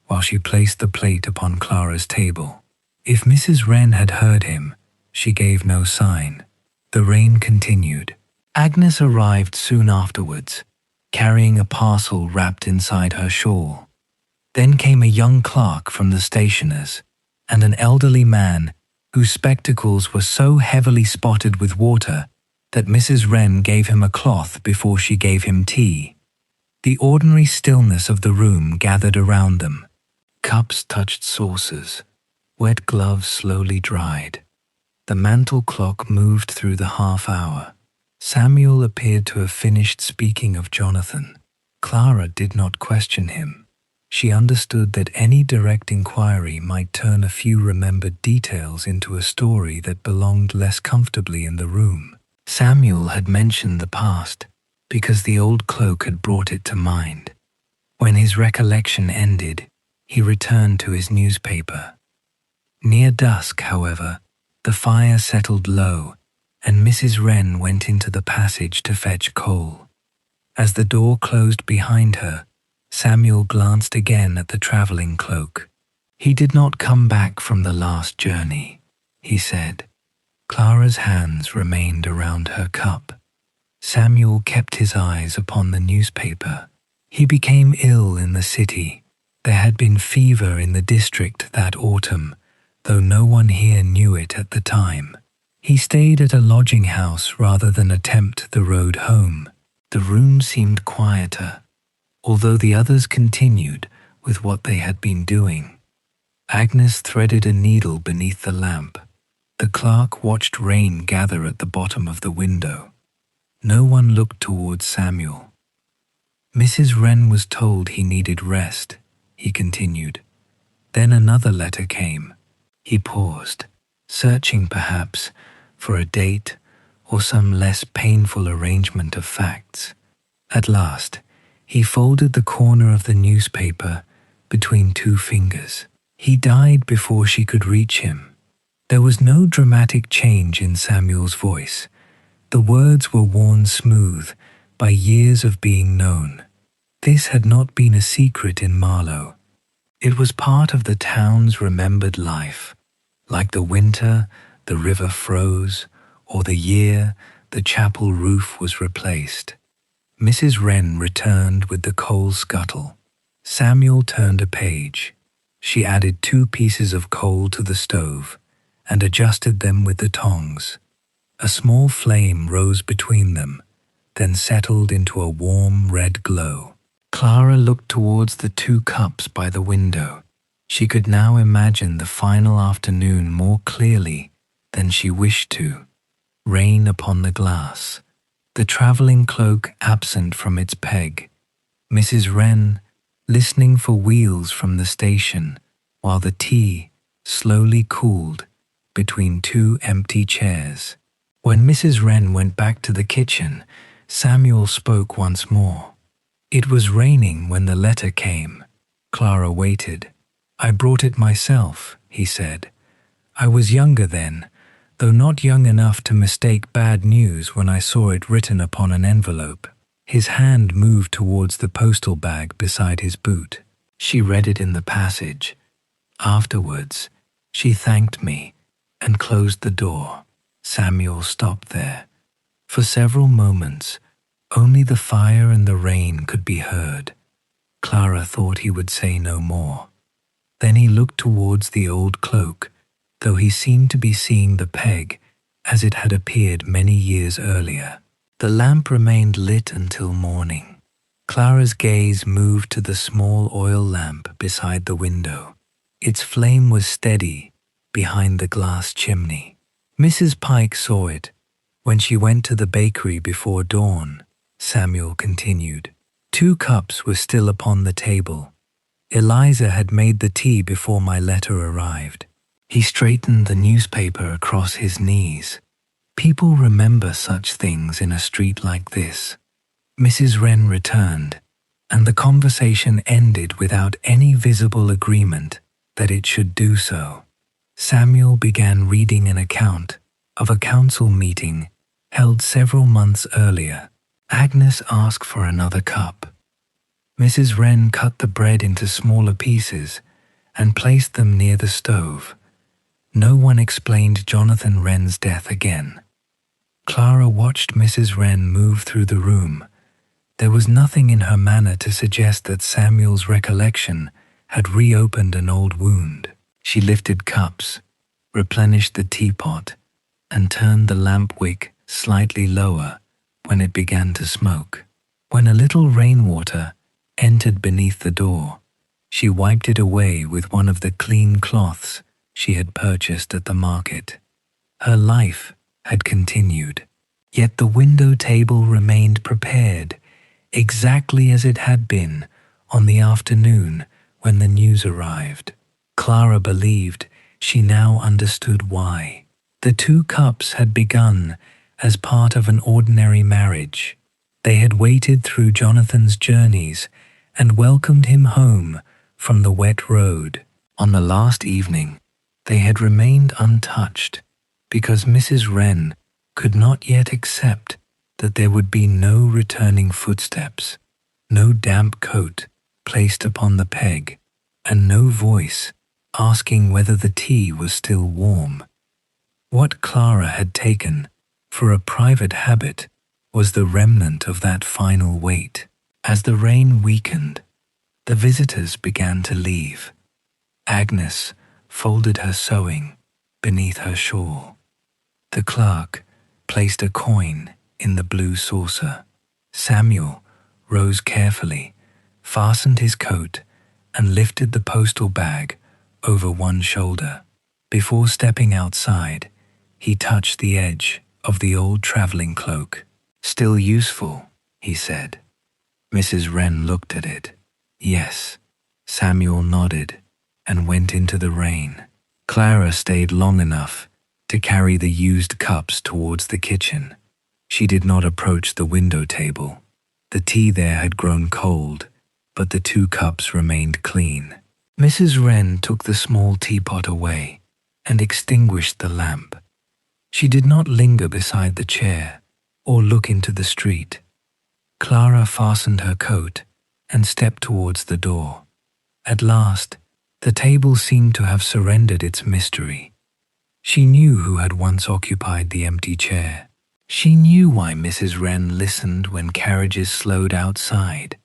while she placed the plate upon Clara's table. If Mrs. Wren had heard him, she gave no sign. The rain continued. Agnes arrived soon afterwards, carrying a parcel wrapped inside her shawl. Then came a young clerk from the stationer's, and an elderly man whose spectacles were so heavily spotted with water that Mrs. Wren gave him a cloth before she gave him tea. The ordinary stillness of the room gathered around them. Cups touched saucers. Wet gloves slowly dried. The mantel clock moved through the half hour. Samuel appeared to have finished speaking of Jonathan. Clara did not question him. She understood that any direct inquiry might turn a few remembered details into a story that belonged less comfortably in the room. Samuel had mentioned the past because the old cloak had brought it to mind. When his recollection ended, he returned to his newspaper. Near dusk, however, the fire settled low, and Mrs. Wren went into the passage to fetch coal. As the door closed behind her, Samuel glanced again at the travelling cloak. "He did not come back from the last journey," he said. Clara's hands remained around her cup. Samuel kept his eyes upon the newspaper. He became ill in the city. There had been fever in the district that autumn, though no one here knew it at the time. He stayed at a lodging house rather than attempt the road home. The room seemed quieter, although the others continued with what they had been doing. Agnes threaded a needle beneath the lamp. The clerk watched rain gather at the bottom of the window. No one looked towards Samuel. Mrs. Wren was told he needed rest, he continued. Then another letter came. He paused, searching perhaps for a date or some less painful arrangement of facts. At last, he folded the corner of the newspaper between 2 fingers. He died before she could reach him. There was no dramatic change in Samuel's voice. The words were worn smooth by years of being known. This had not been a secret in Marlow. It was part of the town's remembered life, like the winter the river froze, or the year the chapel roof was replaced. Mrs. Wren returned with the coal scuttle. Samuel turned a page. She added 2 pieces of coal to the stove and adjusted them with the tongs. A small flame rose between them, then settled into a warm red glow. Clara looked towards the 2 cups by the window. She could now imagine the final afternoon more clearly than she wished to. Rain upon the glass, the travelling cloak absent from its peg, Mrs. Wren listening for wheels from the station while the tea slowly cooled between 2 empty chairs. When Mrs. Wren went back to the kitchen, Samuel spoke once more. It was raining when the letter came. Clara waited. "I brought it myself," he said. "I was younger then, though not young enough to mistake bad news when I saw it written upon an envelope." His hand moved towards the postal bag beside his boot. She read it in the passage. Afterwards, she thanked me and closed the door. Samuel stopped there. For several moments, only the fire and the rain could be heard. Clara thought he would say no more. Then he looked towards the old cloak, though he seemed to be seeing the peg as it had appeared many years earlier. The lamp remained lit until morning. Clara's gaze moved to the small oil lamp beside the window. Its flame was steady behind the glass chimney. Mrs. Pike saw it when she went to the bakery before dawn, Samuel continued. 2 cups were still upon the table. Eliza had made the tea before my letter arrived. He straightened the newspaper across his knees. People remember such things in a street like this. Mrs. Wren returned, and the conversation ended without any visible agreement that it should do so. Samuel began reading an account of a council meeting held several months earlier. Agnes asked for another cup. Mrs. Wren cut the bread into smaller pieces and placed them near the stove. No one explained Jonathan Wren's death again. Clara watched Mrs. Wren move through the room. There was nothing in her manner to suggest that Samuel's recollection had reopened an old wound. She lifted cups, replenished the teapot, and turned the lamp wick slightly lower when it began to smoke. When a little rainwater entered beneath the door, she wiped it away with one of the clean cloths she had purchased at the market. Her life had continued, yet the window table remained prepared, exactly as it had been on the afternoon when the news arrived. Clara believed she now understood why. The 2 cups had begun as part of an ordinary marriage. They had waited through Jonathan's journeys and welcomed him home from the wet road. On the last evening, they had remained untouched because Mrs. Wren could not yet accept that there would be no returning footsteps, no damp coat placed upon the peg, and no voice asking whether the tea was still warm. What Clara had taken for a private habit was the remnant of that final wait. As the rain weakened, the visitors began to leave. Agnes folded her sewing beneath her shawl. The clerk placed a coin in the blue saucer. Samuel rose carefully, fastened his coat, and lifted the postal bag over one shoulder. Before stepping outside, he touched the edge of the old traveling cloak. "Still useful," he said. Mrs. Wren looked at it. Yes. Samuel nodded and went into the rain. Clara stayed long enough to carry the used cups towards the kitchen. She did not approach the window table. The tea there had grown cold, but the 2 cups remained clean. Mrs. Wren took the small teapot away and extinguished the lamp. She did not linger beside the chair or look into the street. Clara fastened her coat and stepped towards the door. At last, the table seemed to have surrendered its mystery. She knew who had once occupied the empty chair. She knew why Mrs. Wren listened when carriages slowed outside,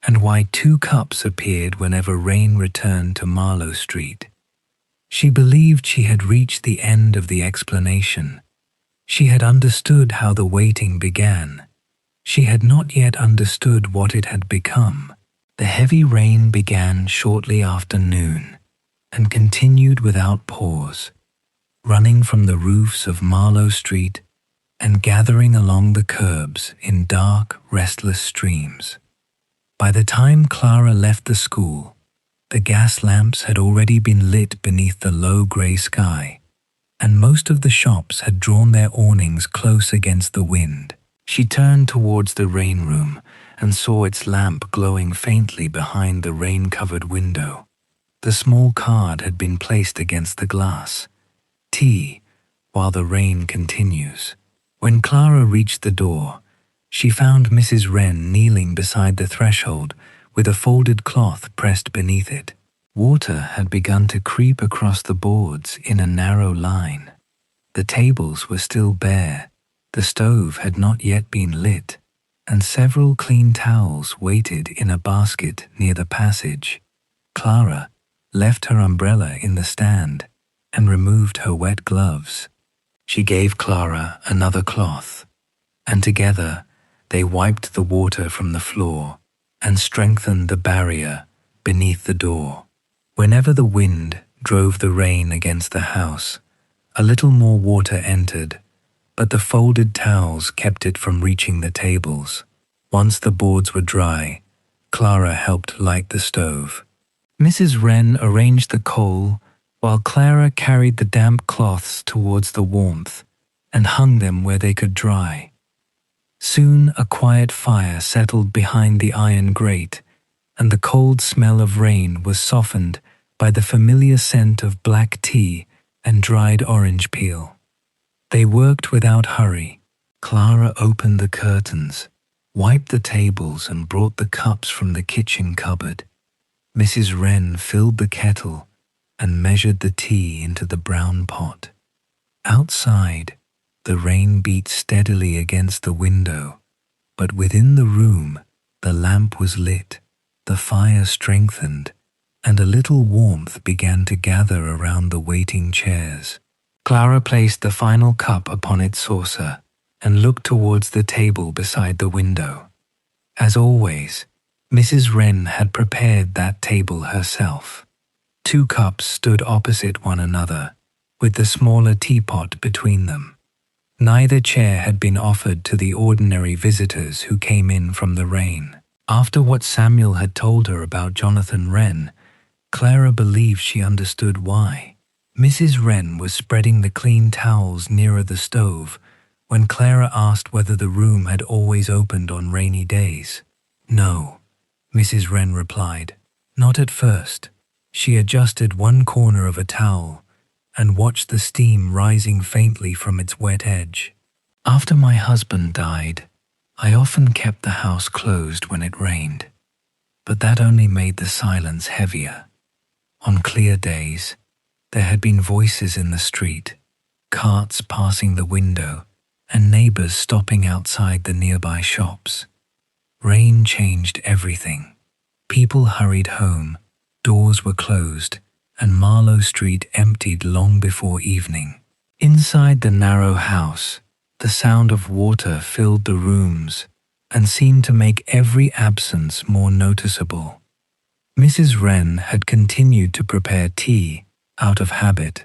and why 2 cups appeared whenever rain returned to Marlow Street. She believed she had reached the end of the explanation. She had understood how the waiting began. She had not yet understood what it had become. The heavy rain began shortly after noon and continued without pause, running from the roofs of Marlow Street and gathering along the curbs in dark, restless streams. By the time Clara left the school, the gas lamps had already been lit beneath the low grey sky, and most of the shops had drawn their awnings close against the wind. She turned towards the rain room and saw its lamp glowing faintly behind the rain-covered window. The small card had been placed against the glass. "Tea, while the rain continues." When Clara reached the door, She found Mrs. Wren kneeling beside the threshold with a folded cloth pressed beneath it. Water had begun to creep across the boards in a narrow line. The tables were still bare, the stove had not yet been lit, and several clean towels waited in a basket near the passage. Clara left her umbrella in the stand and removed her wet gloves. She gave Clara another cloth, and together they wiped the water from the floor and strengthened the barrier beneath the door. Whenever the wind drove the rain against the house, a little more water entered, but the folded towels kept it from reaching the tables. Once the boards were dry, Clara helped light the stove. Mrs. Wren arranged the coal while Clara carried the damp cloths towards the warmth and hung them where they could dry. Soon a quiet fire settled behind the iron grate, and the cold smell of rain was softened by the familiar scent of black tea and dried orange peel. They worked without hurry. Clara opened the curtains, wiped the tables and brought the cups from the kitchen cupboard. Mrs. Wren filled the kettle and measured the tea into the brown pot. Outside, the rain beat steadily against the window, but within the room the lamp was lit, the fire strengthened, and a little warmth began to gather around the waiting chairs. Clara placed the final cup upon its saucer and looked towards the table beside the window. As always, Mrs. Wren had prepared that table herself. 2 cups stood opposite one another, with the smaller teapot between them. Neither chair had been offered to the ordinary visitors who came in from the rain. After what Samuel had told her about Jonathan Wren, Clara believed she understood why. Mrs. Wren was spreading the clean towels nearer the stove when Clara asked whether the room had always opened on rainy days. No, Mrs. Wren replied, not at first. She adjusted one corner of a towel and watched the steam rising faintly from its wet edge. After my husband died, I often kept the house closed when it rained, but that only made the silence heavier. On clear days, there had been voices in the street, carts passing the window, and neighbors stopping outside the nearby shops. Rain changed everything. People hurried home, doors were closed, and Marlow Street emptied long before evening. Inside the narrow house, the sound of water filled the rooms and seemed to make every absence more noticeable. Mrs. Wren had continued to prepare tea out of habit.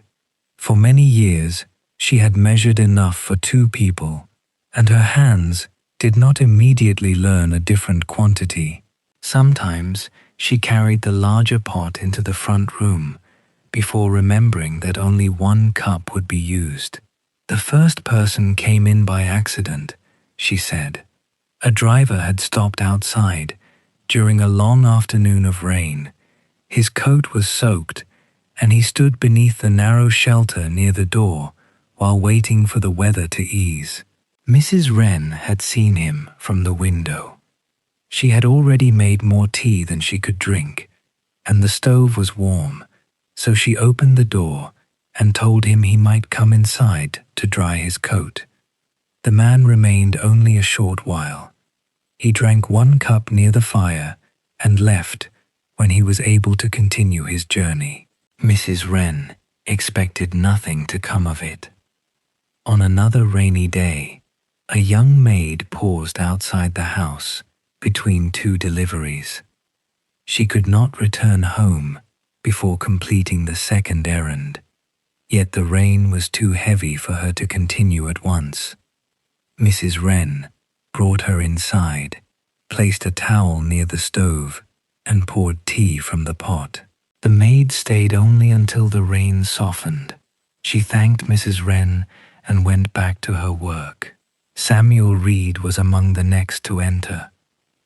For many years, she had measured enough for 2 people, and her hands did not immediately learn a different quantity. Sometimes she carried the larger pot into the front room before remembering that only 1 cup would be used. The first person came in by accident, she said. A driver had stopped outside during a long afternoon of rain. His coat was soaked, and he stood beneath the narrow shelter near the door while waiting for the weather to ease. Mrs. Wren had seen him from the window. She had already made more tea than she could drink, and the stove was warm, so she opened the door and told him he might come inside to dry his coat. The man remained only a short while. He drank 1 cup near the fire and left when he was able to continue his journey. Mrs. Wren expected nothing to come of it. On another rainy day, a young maid paused outside the house between 2 deliveries. She could not return home before completing the second errand, yet the rain was too heavy for her to continue at once. Mrs. Wren brought her inside, placed a towel near the stove, and poured tea from the pot. The maid stayed only until the rain softened. She thanked Mrs. Wren and went back to her work. Samuel Reed was among the next to enter.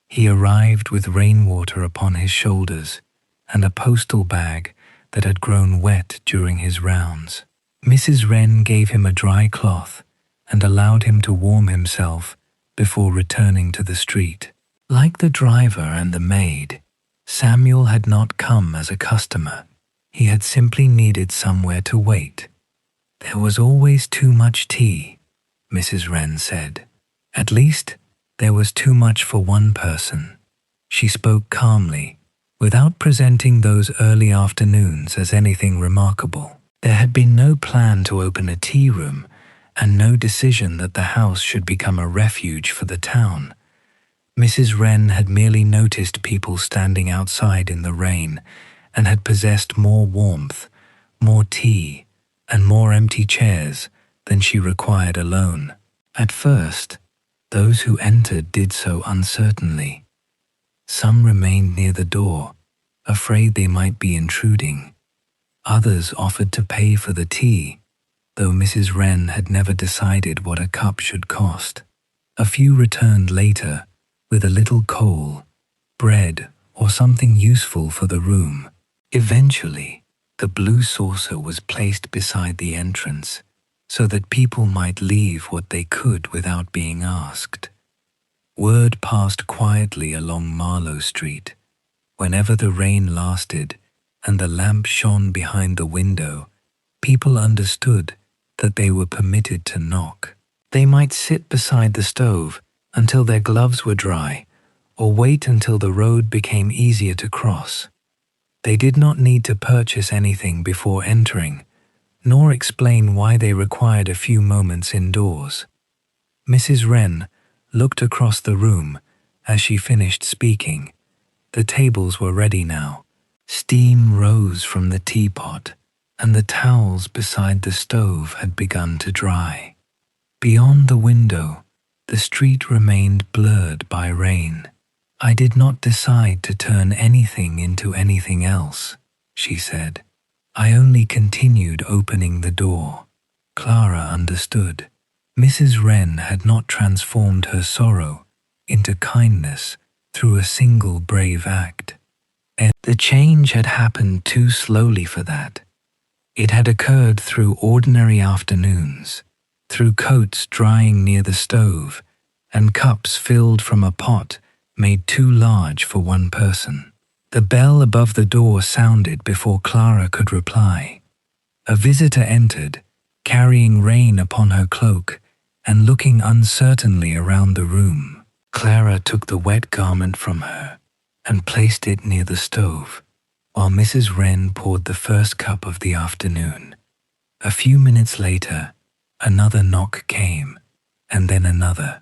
He arrived with rainwater upon his shoulders and a postal bag that had grown wet during his rounds. Mrs. Wren gave him a dry cloth and allowed him to warm himself before returning to the street. Like the driver and the maid, Samuel had not come as a customer. He had simply needed somewhere to wait. There was always too much tea, Mrs. Wren said. At least, there was too much for one person. She spoke calmly, without presenting those early afternoons as anything remarkable. There had been no plan to open a tea room, and no decision that the house should become a refuge for the town. Mrs. Wren had merely noticed people standing outside in the rain and had possessed more warmth, more tea, and more empty chairs than she required alone. At first, those who entered did so uncertainly. Some remained near the door, afraid they might be intruding. Others offered to pay for the tea, though Mrs. Wren had never decided what a cup should cost. A few returned later with a little coal, bread, or something useful for the room. Eventually, the blue saucer was placed beside the entrance so that people might leave what they could without being asked. Word passed quietly along Marlow Street. Whenever the rain lasted and the lamp shone behind the window, people understood that they were permitted to knock. They might sit beside the stove until their gloves were dry, or wait until the road became easier to cross. They did not need to purchase anything before entering, nor explain why they required a few moments indoors. Mrs. Wren looked across the room as she finished speaking. The tables were ready now. Steam rose from the teapot, and the towels beside the stove had begun to dry. Beyond the window, the street remained blurred by rain. "I did not decide to turn anything into anything else," she said. "I only continued opening the door." Clara understood. Mrs. Wren had not transformed her sorrow into kindness through a single brave act. The change had happened too slowly for that. It had occurred through ordinary afternoons, through coats drying near the stove, and cups filled from a pot made too large for one person. The bell above the door sounded before Clara could reply. A visitor entered, carrying rain upon her cloak and looking uncertainly around the room. Clara took the wet garment from her and placed it near the stove, while Mrs. Wren poured the first cup of the afternoon. A few minutes later, another knock came, and then another.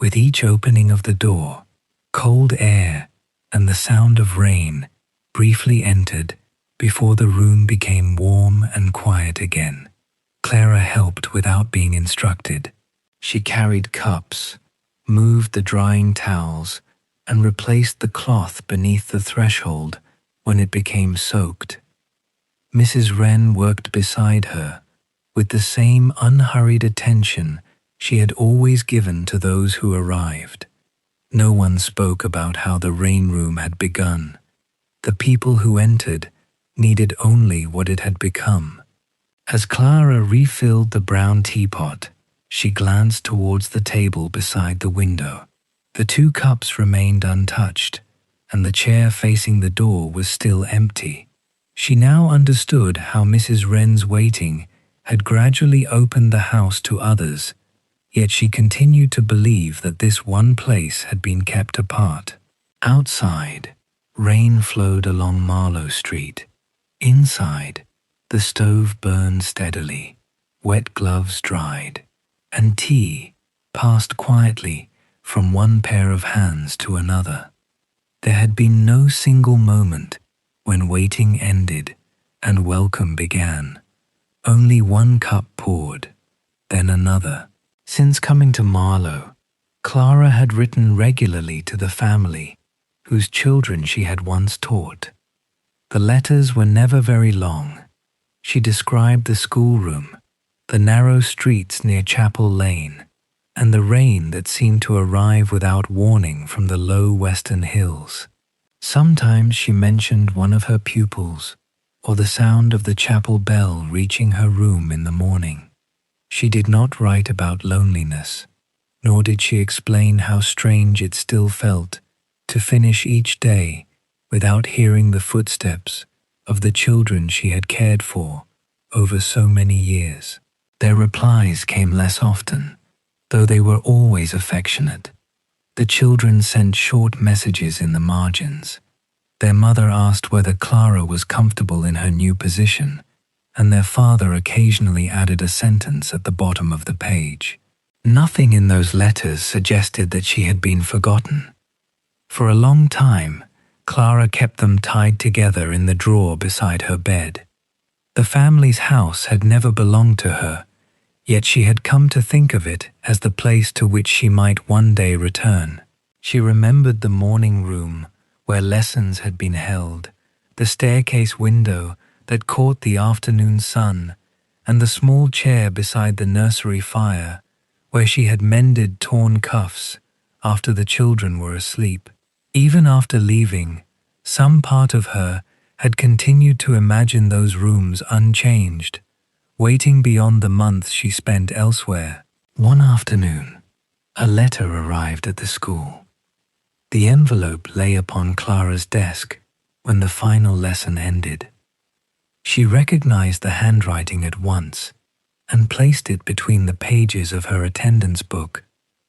With each opening of the door, cold air and the sound of rain briefly entered before the room became warm and quiet again. Clara helped without being instructed. She carried cups, moved the drying towels, and replaced the cloth beneath the threshold when it became soaked. Mrs. Wren worked beside her with the same unhurried attention she had always given to those who arrived. No one spoke about how the rain room had begun. The people who entered needed only what it had become. As Clara refilled the brown teapot, she glanced towards the table beside the window. The 2 cups remained untouched, and the chair facing the door was still empty. She now understood how Mrs. Wren's waiting had gradually opened the house to others, yet she continued to believe that this one place had been kept apart. Outside, rain flowed along Marlow Street. Inside, the stove burned steadily, wet gloves dried, and tea passed quietly from one pair of hands to another. There had been no single moment when waiting ended and welcome began. Only one cup poured, then another. Since coming to Marlow, Clara had written regularly to the family whose children she had once taught. The letters were never very long. She described the schoolroom, the narrow streets near Chapel Lane, and the rain that seemed to arrive without warning from the low western hills. Sometimes she mentioned one of her pupils, or the sound of the chapel bell reaching her room in the morning. She did not write about loneliness, nor did she explain how strange it still felt to finish each day without hearing the footsteps of the children she had cared for over so many years. Their replies came less often, though they were always affectionate. The children sent short messages in the margins. Their mother asked whether Clara was comfortable in her new position, and their father occasionally added a sentence at the bottom of the page. Nothing in those letters suggested that she had been forgotten. For a long time, Clara kept them tied together in the drawer beside her bed. The family's house had never belonged to her, yet she had come to think of it as the place to which she might one day return. She remembered the morning room where lessons had been held, the staircase window that caught the afternoon sun, and the small chair beside the nursery fire where she had mended torn cuffs after the children were asleep. Even after leaving, some part of her had continued to imagine those rooms unchanged, waiting beyond the months she spent elsewhere. One afternoon, a letter arrived at the school. The envelope lay upon Clara's desk when the final lesson ended. She recognized the handwriting at once and placed it between the pages of her attendance book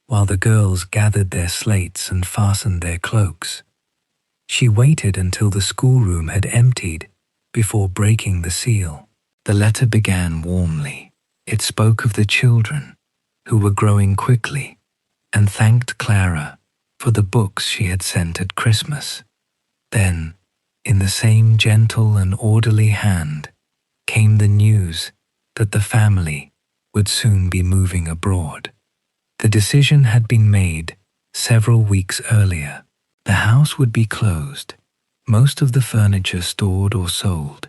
while the girls gathered their slates and fastened their cloaks. She waited until the schoolroom had emptied before breaking the seal. The letter began warmly. It spoke of the children, who were growing quickly, and thanked Clara for the books she had sent at Christmas. Then, in the same gentle and orderly hand, came the news that the family would soon be moving abroad. The decision had been made several weeks earlier. The house would be closed, most of the furniture stored or sold,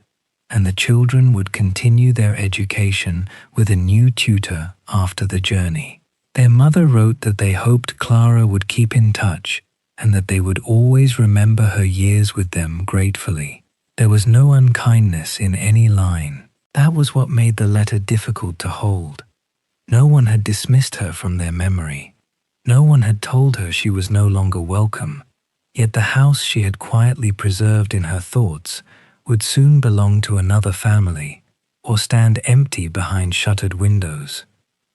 and the children would continue their education with a new tutor after the journey. Their mother wrote that they hoped Clara would keep in touch and that they would always remember her years with them gratefully. There was no unkindness in any line. That was what made the letter difficult to hold. No one had dismissed her from their memory. No one had told her she was no longer welcome. Yet the house she had quietly preserved in her thoughts would soon belong to another family, or stand empty behind shuttered windows.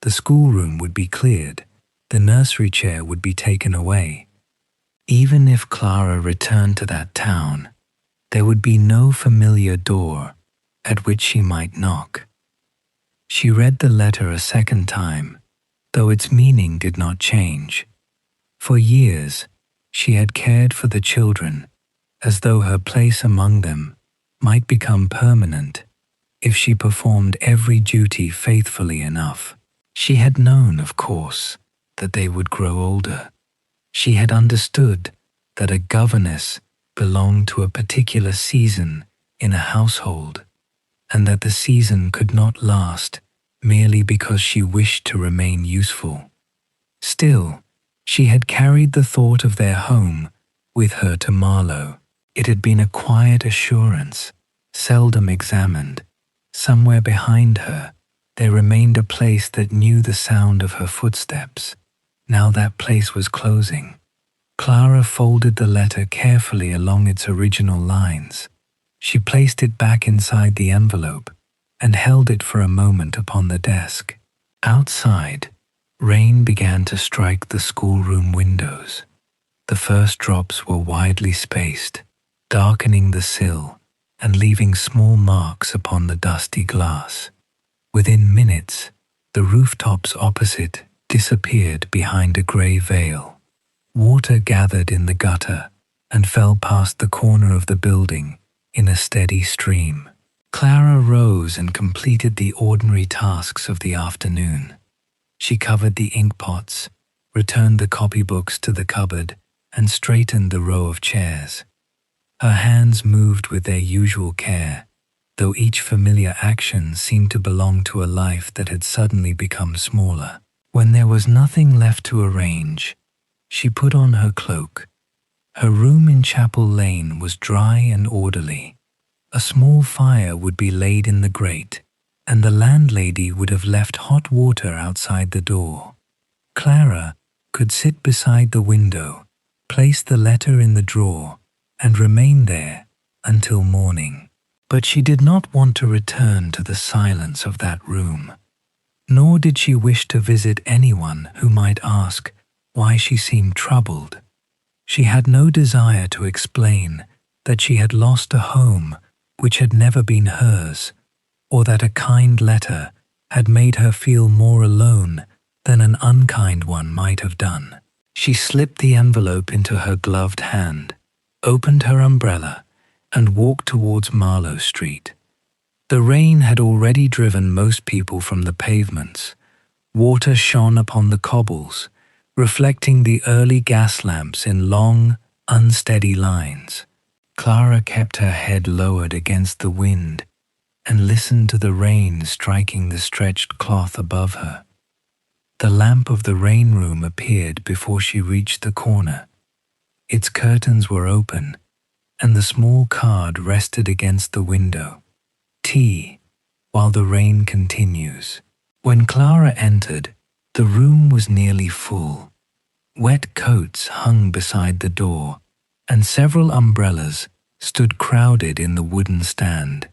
The schoolroom would be cleared. The nursery chair would be taken away. Even if Clara returned to that town, there would be no familiar door at which she might knock. She read the letter a second time, though its meaning did not change. For years, she had cared for the children as though her place among them might become permanent if she performed every duty faithfully enough. She had known, of course, that they would grow older. She had understood that a governess belonged to a particular season in a household, and that the season could not last merely because she wished to remain useful. Still, she had carried the thought of their home with her to Marlow. It had been a quiet assurance, seldom examined. Somewhere behind her, there remained a place that knew the sound of her footsteps. Now that place was closing. Clara folded the letter carefully along its original lines. She placed it back inside the envelope and held it for a moment upon the desk. Outside, rain began to strike the schoolroom windows. The first drops were widely spaced, darkening the sill and leaving small marks upon the dusty glass. Within minutes, the rooftops opposite disappeared behind a grey veil. Water gathered in the gutter and fell past the corner of the building in a steady stream. Clara rose and completed the ordinary tasks of the afternoon. She covered the inkpots, returned the copybooks to the cupboard, and straightened the row of chairs. Her hands moved with their usual care, though each familiar action seemed to belong to a life that had suddenly become smaller. When there was nothing left to arrange, she put on her cloak. Her room in Chapel Lane was dry and orderly. A small fire would be laid in the grate, and the landlady would have left hot water outside the door. Clara could sit beside the window, place the letter in the drawer, and remain there until morning. But she did not want to return to the silence of that room, nor did she wish to visit anyone who might ask why she seemed troubled. She had no desire to explain that she had lost a home which had never been hers, or that a kind letter had made her feel more alone than an unkind one might have done. She slipped the envelope into her gloved hand, opened her umbrella, and walked towards Marlow Street. The rain had already driven most people from the pavements. Water shone upon the cobbles, reflecting the early gas lamps in long, unsteady lines. Clara kept her head lowered against the wind and listened to the rain striking the stretched cloth above her. The lamp of the rain room appeared before she reached the corner. Its curtains were open, and the small card rested against the window. Tea, while the rain continues. When Clara entered, the room was nearly full. Wet coats hung beside the door, and several umbrellas stood crowded in the wooden stand.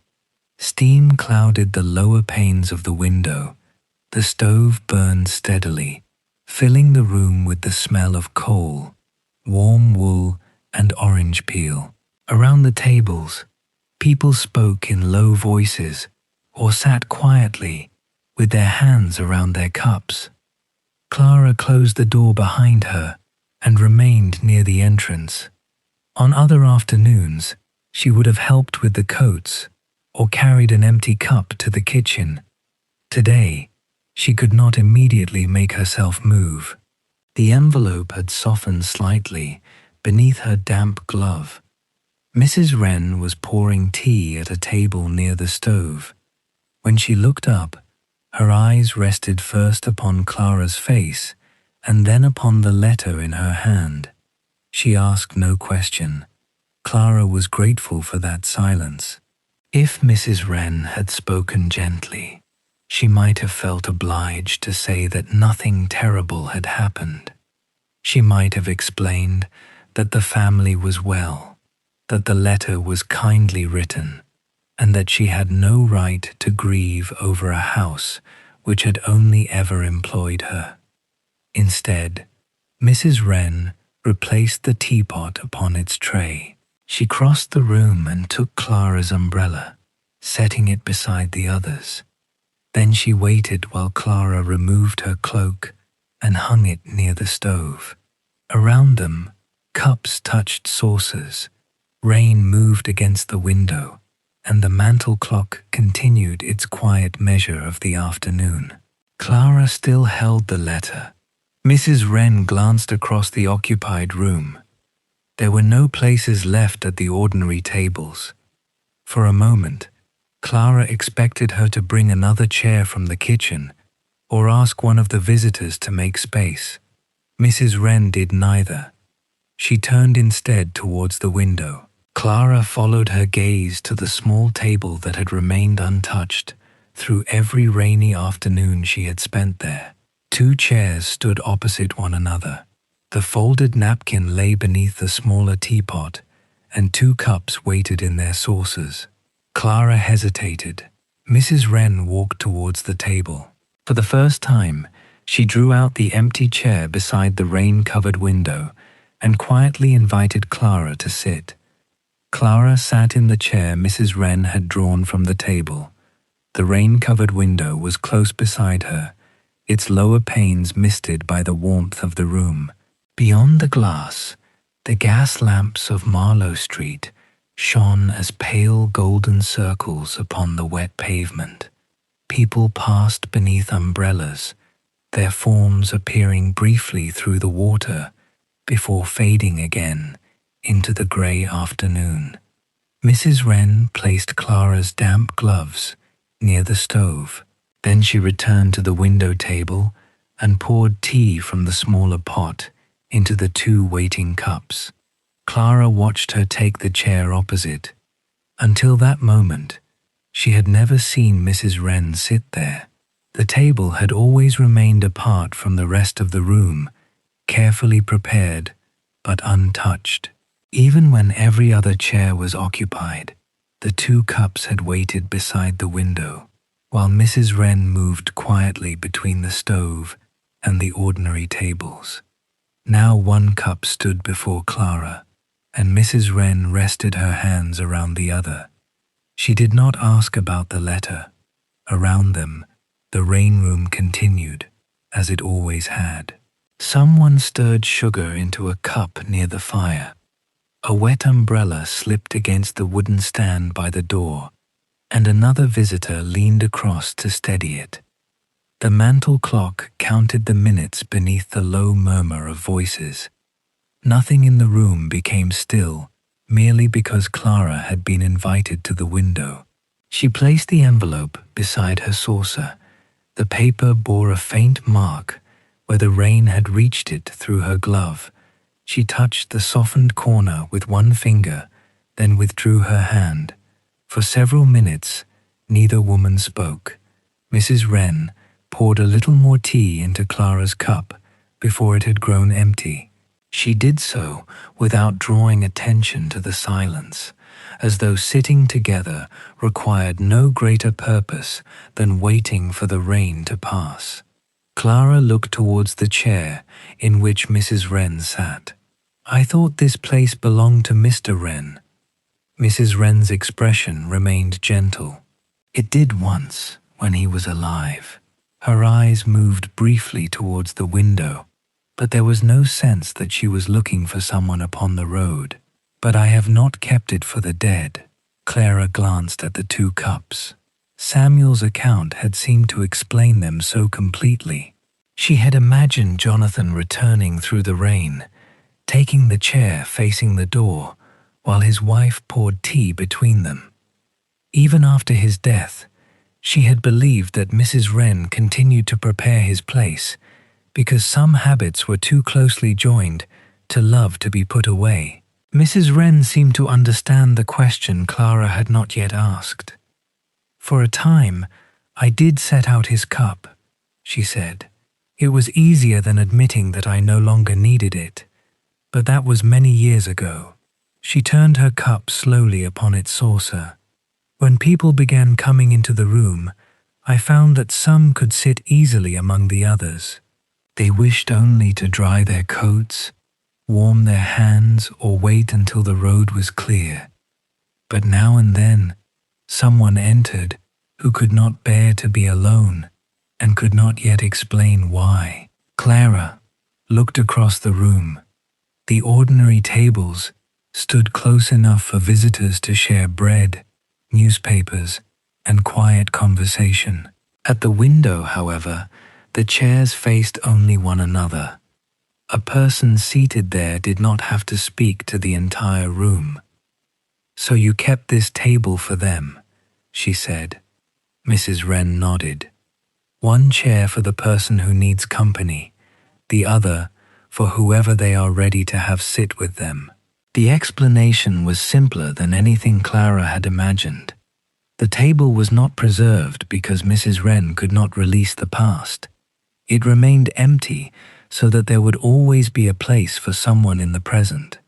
Steam clouded the lower panes of the window. The stove burned steadily, filling the room with the smell of coal, warm wool, and orange peel. Around the tables, people spoke in low voices or sat quietly with their hands around their cups. Clara closed the door behind her and remained near the entrance. On other afternoons, she would have helped with the coats or carried an empty cup to the kitchen. Today, she could not immediately make herself move. The envelope had softened slightly beneath her damp glove. Mrs. Wren was pouring tea at a table near the stove. When she looked up, her eyes rested first upon Clara's face and then upon the letter in her hand. She asked no question. Clara was grateful for that silence. If Mrs. Wren had spoken gently, she might have felt obliged to say that nothing terrible had happened. She might have explained that the family was well, that the letter was kindly written, and that she had no right to grieve over a house which had only ever employed her. Instead, Mrs. Wren replaced the teapot upon its tray. She crossed the room and took Clara's umbrella, setting it beside the others. Then she waited while Clara removed her cloak and hung it near the stove. Around them, cups touched saucers, rain moved against the window, and the mantel clock continued its quiet measure of the afternoon. Clara still held the letter. Mrs. Wren glanced across the occupied room. There were no places left at the ordinary tables. For a moment, Clara expected her to bring another chair from the kitchen or ask one of the visitors to make space. Mrs. Wren did neither. She turned instead towards the window. Clara followed her gaze to the small table that had remained untouched through every rainy afternoon she had spent there. 2 chairs stood opposite one another. The folded napkin lay beneath the smaller teapot, and 2 cups waited in their saucers. Clara hesitated. Mrs. Wren walked towards the table. For the first time, she drew out the empty chair beside the rain-covered window and quietly invited Clara to sit. Clara sat in the chair Mrs. Wren had drawn from the table. The rain-covered window was close beside her, its lower panes misted by the warmth of the room. Beyond the glass, the gas lamps of Marlow Street shone as pale golden circles upon the wet pavement. People passed beneath umbrellas, their forms appearing briefly through the water before fading again into the grey afternoon. Mrs. Wren placed Clara's damp gloves near the stove. Then she returned to the window table and poured tea from the smaller pot into the 2 waiting cups. Clara watched her take the chair opposite. Until that moment, she had never seen Mrs. Wren sit there. The table had always remained apart from the rest of the room, carefully prepared but untouched. Even when every other chair was occupied, the 2 cups had waited beside the window, while Mrs. Wren moved quietly between the stove and the ordinary tables. Now 1 cup stood before Clara, and Mrs. Wren rested her hands around the other. She did not ask about the letter. Around them, the rain room continued, as it always had. Someone stirred sugar into a cup near the fire. A wet umbrella slipped against the wooden stand by the door, and another visitor leaned across to steady it. The mantel clock counted the minutes beneath the low murmur of voices. Nothing in the room became still, merely because Clara had been invited to the window. She placed the envelope beside her saucer. The paper bore a faint mark where the rain had reached it through her glove. She touched the softened corner with 1 finger, then withdrew her hand. For several minutes, neither woman spoke. Mrs. Wren poured a little more tea into Clara's cup before it had grown empty. She did so without drawing attention to the silence, as though sitting together required no greater purpose than waiting for the rain to pass. Clara looked towards the chair in which Mrs. Wren sat. "I thought this place belonged to Mr. Wren." Mrs. Wren's expression remained gentle. "It did once, when he was alive." Her eyes moved briefly towards the window, but there was no sense that she was looking for someone upon the road. "But I have not kept it for the dead." Clara glanced at the 2 cups. Samuel's account had seemed to explain them so completely. She had imagined Jonathan returning through the rain, taking the chair facing the door, while his wife poured tea between them. Even after his death, she had believed that Mrs. Wren continued to prepare his place, because some habits were too closely joined to love to be put away. Mrs. Wren seemed to understand the question Clara had not yet asked. "For a time, I did set out his cup," she said. "It was easier than admitting that I no longer needed it, but that was many years ago." She turned her cup slowly upon its saucer. "When people began coming into the room, I found that some could sit easily among the others. They wished only to dry their coats, warm their hands, or wait until the road was clear. But now and then, someone entered who could not bear to be alone and could not yet explain why." Clara looked across the room. The ordinary tables stood close enough for visitors to share bread, newspapers, and quiet conversation. At the window, however, the chairs faced only one another. A person seated there did not have to speak to the entire room. "So you kept this table for them," she said. Mrs. Wren nodded. "1 chair for the person who needs company, the other for whoever they are ready to have sit with them." The explanation was simpler than anything Clara had imagined. The table was not preserved because Mrs. Wren could not release the past. It remained empty so that there would always be a place for someone in the present.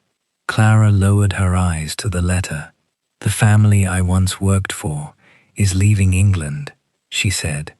Clara lowered her eyes to the letter. "The family I once worked for is leaving England," she said.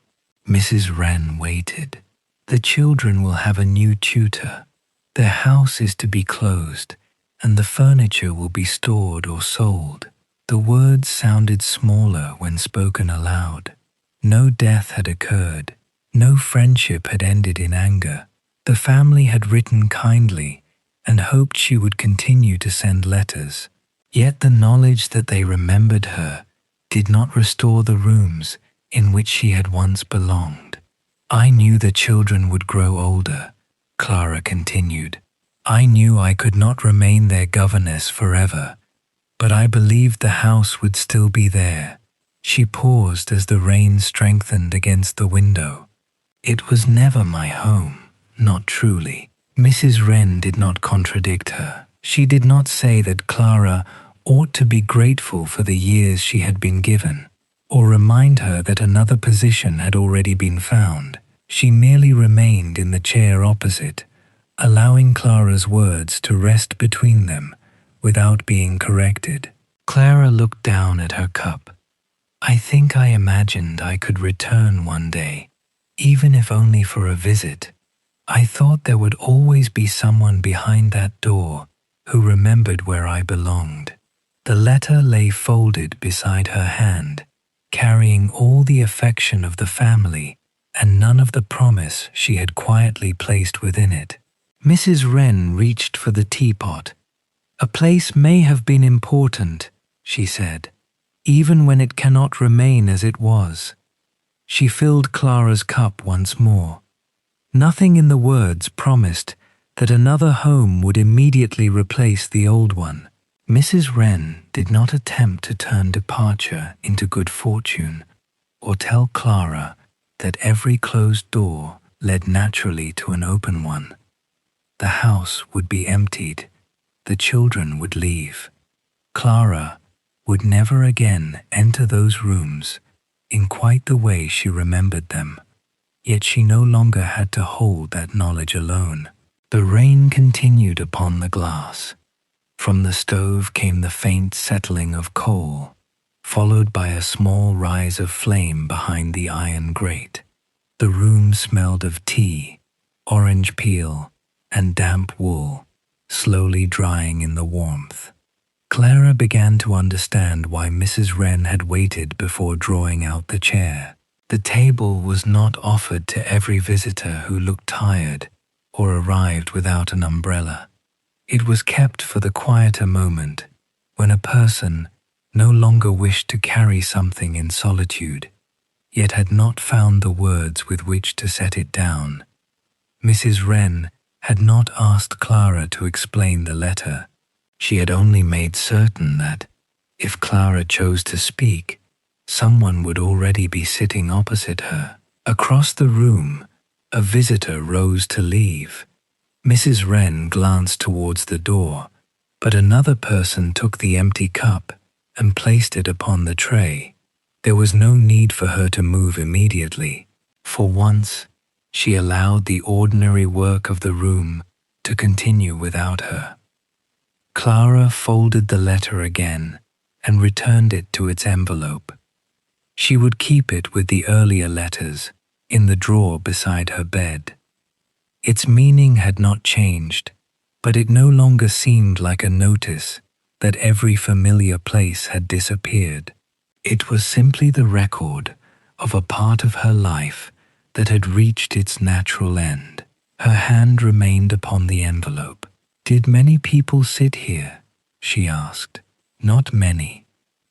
Mrs. Wren waited. "The children will have a new tutor. Their house is to be closed, and the furniture will be stored or sold." The words sounded smaller when spoken aloud. No death had occurred. No friendship had ended in anger. The family had written kindly and hoped she would continue to send letters. Yet the knowledge that they remembered her did not restore the rooms in which she had once belonged. "I knew the children would grow older," Clara continued. "I knew I could not remain their governess forever, but I believed the house would still be there." She paused as the rain strengthened against the window. "It was never my home, not truly." Mrs. Wren did not contradict her. She did not say that Clara ought to be grateful for the years she had been given, or remind her that another position had already been found. She merely remained in the chair opposite, allowing Clara's words to rest between them without being corrected. Clara looked down at her cup. I think I imagined I could return one day, even if only for a visit. I thought there would always be someone behind that door who remembered where I belonged. The letter lay folded beside her hand, carrying all the affection of the family and none of the promise she had quietly placed within it. Mrs. Wren reached for the teapot. A place may have been important, she said, even when it cannot remain as it was. She filled Clara's cup once more. Nothing in the words promised that another home would immediately replace the old one. Mrs. Wren did not attempt to turn departure into good fortune, or tell Clara that every closed door led naturally to an open one. The house would be emptied, the children would leave. Clara would never again enter those rooms in quite the way she remembered them. Yet she no longer had to hold that knowledge alone. The rain continued upon the glass. From the stove came the faint settling of coal, followed by a small rise of flame behind the iron grate. The room smelled of tea, orange peel, and damp wool, slowly drying in the warmth. Clara began to understand why Mrs. Wren had waited before drawing out the chair. The table was not offered to every visitor who looked tired or arrived without an umbrella. It was kept for the quieter moment when a person no longer wished to carry something in solitude, yet had not found the words with which to set it down. Mrs. Wren had not asked Clara to explain the letter. She had only made certain that, if Clara chose to speak, someone would already be sitting opposite her. Across the room, a visitor rose to leave. Mrs. Wren glanced towards the door, but another person took the empty cup and placed it upon the tray. There was no need for her to move immediately. For once, she allowed the ordinary work of the room to continue without her. Clara folded the letter again and returned it to its envelope. She would keep it with the earlier letters in the drawer beside her bed. Its meaning had not changed, but it no longer seemed like a notice that every familiar place had disappeared. It was simply the record of a part of her life that had reached its natural end. Her hand remained upon the envelope. "Did many people sit here?" she asked. "Not many."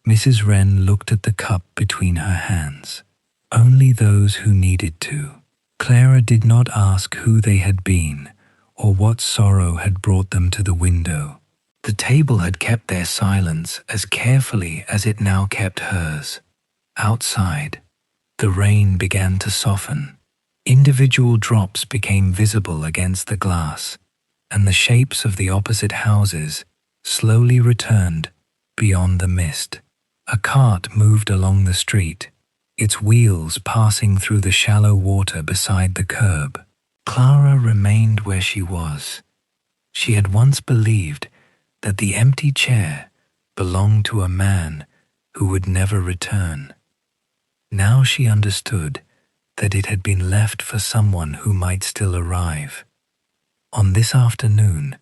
Mrs. Wren looked at the cup between her hands. "Only those who needed to." Clara did not ask who they had been or what sorrow had brought them to the window. The table had kept their silence as carefully as it now kept hers. Outside, the rain began to soften. Individual drops became visible against the glass, and the shapes of the opposite houses slowly returned beyond the mist. A cart moved along the street, its wheels passing through the shallow water beside the curb. Clara remained where she was. She had once believed that the empty chair belonged to a man who would never return. Now she understood that it had been left for someone who might still arrive. On this afternoon,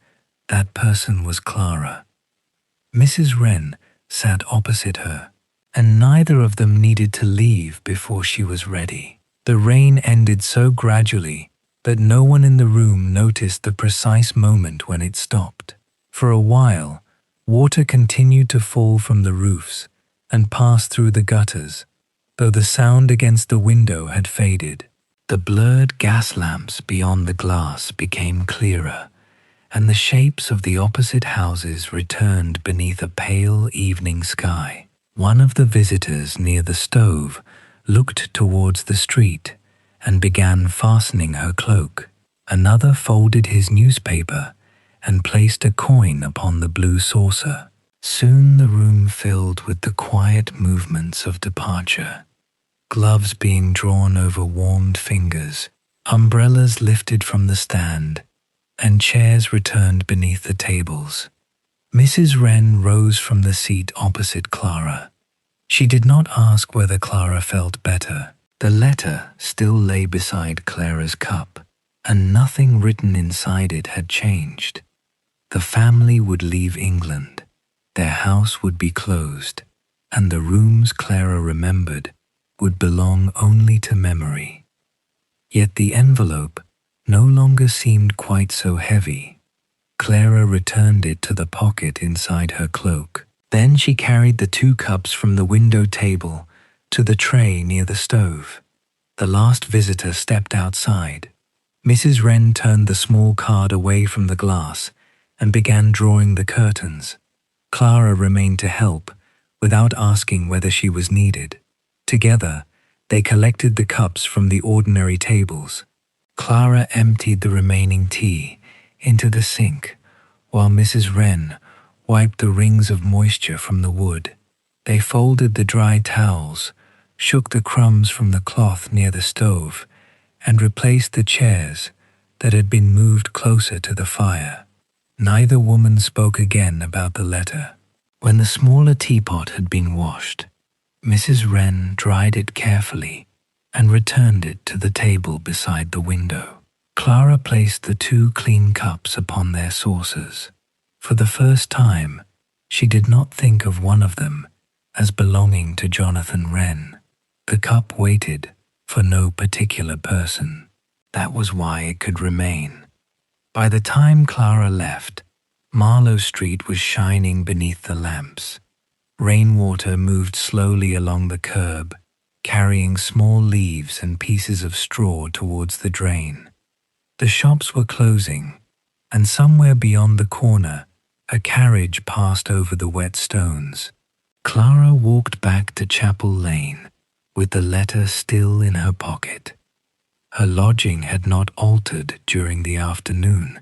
that person was Clara. Mrs. Wren sat opposite her, and neither of them needed to leave before she was ready. The rain ended so gradually that no one in the room noticed the precise moment when it stopped. For a while, water continued to fall from the roofs and pass through the gutters, though the sound against the window had faded. The blurred gas lamps beyond the glass became clearer, and the shapes of the opposite houses returned beneath a pale evening sky. One of the visitors near the stove looked towards the street and began fastening her cloak. Another folded his newspaper and placed a coin upon the blue saucer. Soon the room filled with the quiet movements of departure. Gloves being drawn over warmed fingers, umbrellas lifted from the stand, and chairs returned beneath the tables. Mrs. Wren rose from the seat opposite Clara. She did not ask whether Clara felt better. The letter still lay beside Clara's cup, and nothing written inside it had changed. The family would leave England, their house would be closed, and the rooms Clara remembered would belong only to memory. Yet the envelope no longer seemed quite so heavy. Clara returned it to the pocket inside her cloak. Then she carried the 2 cups from the window table to the tray near the stove. The last visitor stepped outside. Mrs. Wren turned the small card away from the glass and began drawing the curtains. Clara remained to help, without asking whether she was needed. Together, they collected the cups from the ordinary tables. Clara emptied the remaining tea into the sink, while Mrs. Wren wiped the rings of moisture from the wood. They folded the dry towels, shook the crumbs from the cloth near the stove, and replaced the chairs that had been moved closer to the fire. Neither woman spoke again about the letter. When the smaller teapot had been washed, Mrs. Wren dried it carefully and returned it to the table beside the window. Clara placed the 2 clean cups upon their saucers. For the first time, she did not think of one of them as belonging to Jonathan Wren. The cup waited for no particular person. That was why it could remain. By the time Clara left, Marlow Street was shining beneath the lamps. Rainwater moved slowly along the curb, carrying small leaves and pieces of straw towards the drain. The shops were closing, and somewhere beyond the corner, a carriage passed over the wet stones. Clara walked back to Chapel Lane, with the letter still in her pocket. Her lodging had not altered during the afternoon.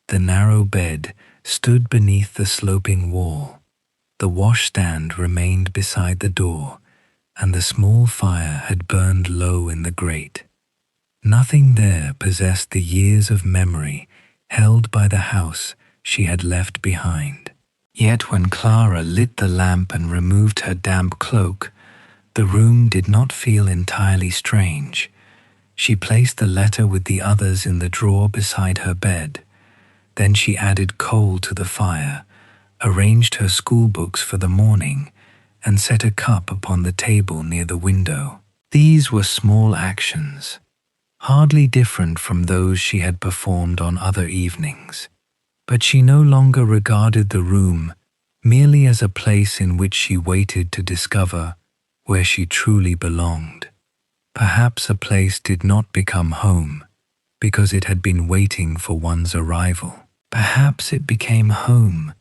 The narrow bed stood beneath the sloping wall. The washstand remained beside the door, and the small fire had burned low in the grate. Nothing there possessed the years of memory held by the house she had left behind. Yet when Clara lit the lamp and removed her damp cloak, the room did not feel entirely strange. She placed the letter with the others in the drawer beside her bed. Then she added coal to the fire, arranged her school books for the morning, and set a cup upon the table near the window. These were small actions, hardly different from those she had performed on other evenings. But she no longer regarded the room merely as a place in which she waited to discover where she truly belonged. Perhaps a place did not become home because it had been waiting for one's arrival. Perhaps it became home